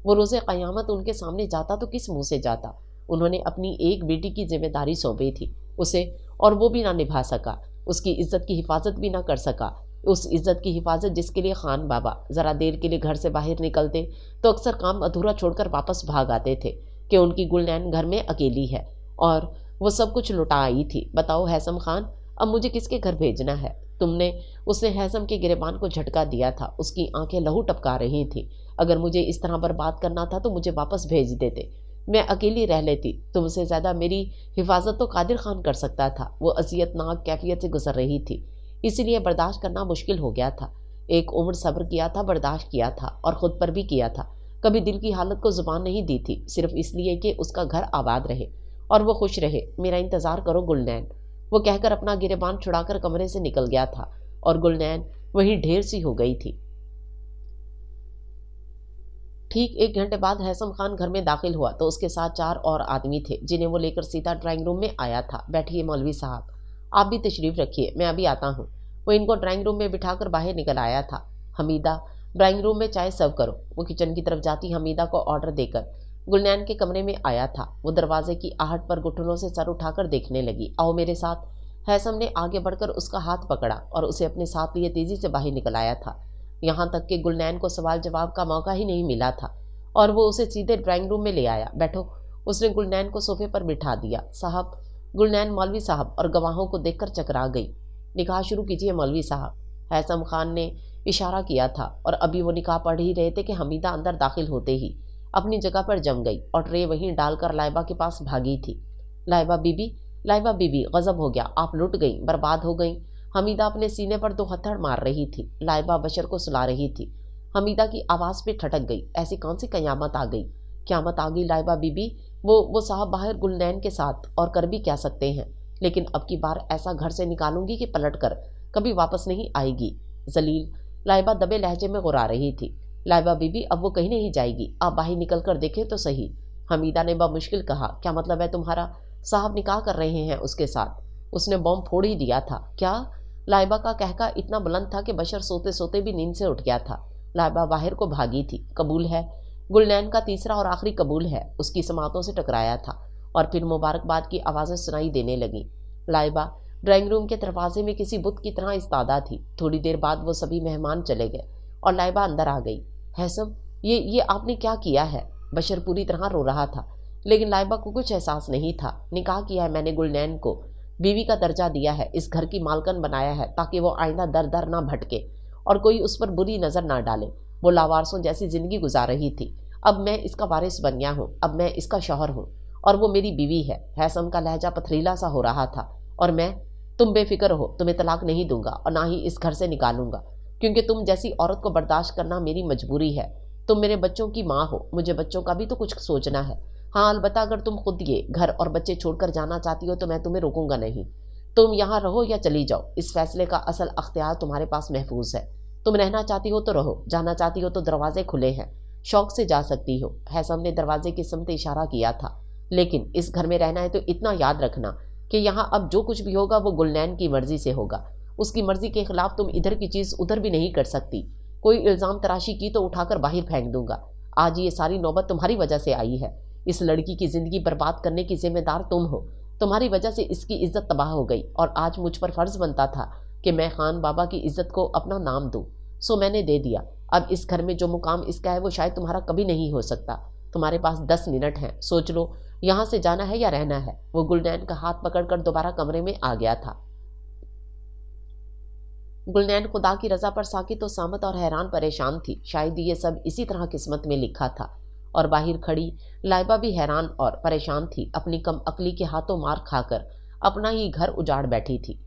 वो रोज़े क़यामत उनके सामने जाता तो किस मुंह से जाता? उन्होंने अपनी एक बेटी की जिम्मेदारी सौंपी थी उसे, और वो भी ना निभा सका, उसकी इज्जत की हिफाजत भी ना कर सका। उस इज्जत की हिफाजत जिसके लिए खान बाबा ज़रा देर के लिए घर से बाहर निकलते तो अक्सर काम अधूरा छोड़कर वापस भाग आते थे कि उनकी गुलनैन घर में अकेली है और वो सब कुछ लुटा आई थी। बताओ हैसम खान, अब मुझे किसके घर भेजना है? तुमने उसने हैसम के गिरेबान को झटका दिया था। उसकी आंखें लहू टपका रही थी। अगर मुझे इस तरह बर्बाद करना था तो मुझे वापस भेज देते, मैं अकेली रह लेती। तुमसे ज़्यादा मेरी हिफाजत तो कादिर खान कर सकता था। वो अजियतनाक कैफियत से गुजर रही थी, इसलिए बर्दाश्त करना मुश्किल हो गया था। एक उम्र सब्र किया था, बर्दाश्त किया था और ख़ुद पर भी किया था। कभी दिल की हालत को ज़ुबान नहीं दी थी, सिर्फ इसलिए कि उसका घर आबाद रहे और वो खुश रहे। मेरा इंतज़ार करो गुलनैन, वो कहकर अपना गिरेबान छुड़ाकर कमरे से निकल गया था और गुलनैन वहीं ढेर सी हो गई थी। ठीक 1 घंटे बाद हैसम खान घर में दाखिल हुआ तो उसके साथ 4 और आदमी थे, जिन्हें वो लेकर सीधा ड्राइंग रूम में आया था। बैठिए मौलवी साहब, आप भी तशरीफ़ रखिए, मैं अभी आता हूँ। वो इनको ड्राइंग रूम में बिठाकर बाहर निकल आया था। हमीदा, ड्राइंग रूम में चाय सर्व करो। वो किचन की तरफ जाती हमीदा को ऑर्डर देकर गुलनैन के कमरे में आया था। वो दरवाजे की आहट पर घुटनों से सर उठाकर देखने लगी। आओ मेरे साथ। हैसम ने आगे बढ़कर उसका हाथ पकड़ा और उसे अपने साथ लिए तेज़ी से बाहर निकल आया था। यहाँ तक कि गुलनैन को सवाल जवाब का मौका ही नहीं मिला था और वो उसे सीधे ड्राइंग रूम में ले आया। बैठो। उसने गुलनैन को सोफे पर बिठा दिया। साहब, गुलनैन मौलवी साहब और गवाहों को देखकर चकरा गई। निकाह शुरू कीजिए मौलवी साहब, हैसम खान ने इशारा किया था और अभी वो निकाह पढ़ ही रहे थे कि हमीदा अंदर दाखिल होते ही अपनी जगह पर जम गई और ट्रे वहीं डालकर लाइबा के पास भागी थी। लाइबा बीबी, गज़ब हो गया, आप लुट गई, बर्बाद हो गई। हमीदा अपने सीने पर 2 हथड़ मार रही थी। लाइबा बशर को सुला रही थी। हमीदा की आवाज़ पे ठटक गई। ऐसी कौन सी क़यामत आ गई? क़यामत आ गई लाइबा बीबी। वो साहब बाहर गुलनैन के साथ, और कर भी क्या सकते हैं, लेकिन अब की बार ऐसा घर से निकालूंगी कि पलट कर कभी वापस नहीं आएगी। जलील, लाइबा दबे लहजे में गुर्रा रही थी। लाइबा बीबी, अब वो कहीं नहीं जाएगी, आप बाहर निकल कर देखें तो सही। हमीदा ने बमुश्किल कहा। क्या मतलब है तुम्हारा? साहब निकाह कर रहे हैं उसके साथ। उसने बॉम्ब फोड़ ही दिया था। क्या? लाइबा का कहका इतना बुलंद था कि बशर सोते सोते भी नींद से उठ गया था। लाइबा बाहर को भागी थी। कबूल है, गुलनैन का तीसरा और आखिरी कबूल है। उसकी समातों से टकराया था और फिर मुबारकबाद की आवाज़ें सुनाई देने लगीं। लाइबा, ड्राइंग रूम के दरवाजे में किसी बुत की तरह इस्तादा थी। थोड़ी देर बाद वो सभी मेहमान चले गए और लाइबा अंदर आ गई। हैसम, ये आपने क्या किया है? बशर पूरी तरह रो रहा था, लेकिन लाइबा को कुछ एहसास नहीं था। निकाह किया है मैंने, गुलनैन को बीवी का दर्जा दिया है, इस घर की मालकन बनाया है ताकि वो आइंदा दर दर ना भटके और कोई उस पर बुरी नज़र ना डाले। वो लावारसों जैसी ज़िंदगी गुजार रही थी। अब मैं इसका वारिस बन गया हूँ, अब मैं इसका शौहर हूँ और वो मेरी बीवी है। हैसम का लहजा पथरीला सा हो रहा था। और मैं, तुम बेफिक्र हो, तुम्हें तलाक नहीं दूंगा और ना ही इस घर से निकालूंगा, क्योंकि तुम जैसी औरत को बर्दाश्त करना मेरी मजबूरी है। तुम मेरे बच्चों की माँ हो, मुझे बच्चों का भी तो कुछ सोचना है। हाँ, अलबत्ता अगर तुम खुद ये घर और बच्चे छोड़कर जाना चाहती हो तो मैं तुम्हें रोकूंगा नहीं। तुम यहाँ रहो या चली जाओ, इस फैसले का असल अख्तियार तुम्हारे पास महफूज है। तुम रहना चाहती हो तो रहो, जाना चाहती हो तो दरवाजे खुले हैं, शौक से जा सकती हो। हैसम ने दरवाजे की समत इशारा किया था। लेकिन इस घर में रहना है तो इतना याद रखना कि यहाँ अब जो कुछ भी होगा वो गुलनैन की मर्जी से होगा। उसकी मर्जी के खिलाफ तुम इधर की चीज़ उधर भी नहीं कर सकती। कोई इल्ज़ाम तराशी की तो उठाकर बाहर फेंक दूंगा। आज ये सारी नौबत तुम्हारी वजह से आई है। इस लड़की की ज़िंदगी बर्बाद करने की जिम्मेदार तुम हो। तुम्हारी वजह से इसकी इज्जत तबाह हो गई और आज मुझ पर फ़र्ज़ बनता था कि मैं खान बाबा की इज्जत को अपना नाम दूँ, सो मैंने दे दिया। अब इस घर में जो मुकाम इसका है वो शायद तुम्हारा कभी नहीं हो सकता। तुम्हारे पास 10 मिनट हैं, सोच लो यहाँ से जाना है या रहना है। वो गुलनैन का हाथ पकड़कर दोबारा कमरे में आ गया था। गुलनैन खुदा की रज़ा पर साकित और सामत और हैरान परेशान थी। शायद ये सब इसी तरह किस्मत में लिखा था। और बाहर खड़ी लाइबा भी हैरान और परेशान थी। अपनी कम अकली के हाथों मार खाकर अपना ही घर उजाड़ बैठी थी।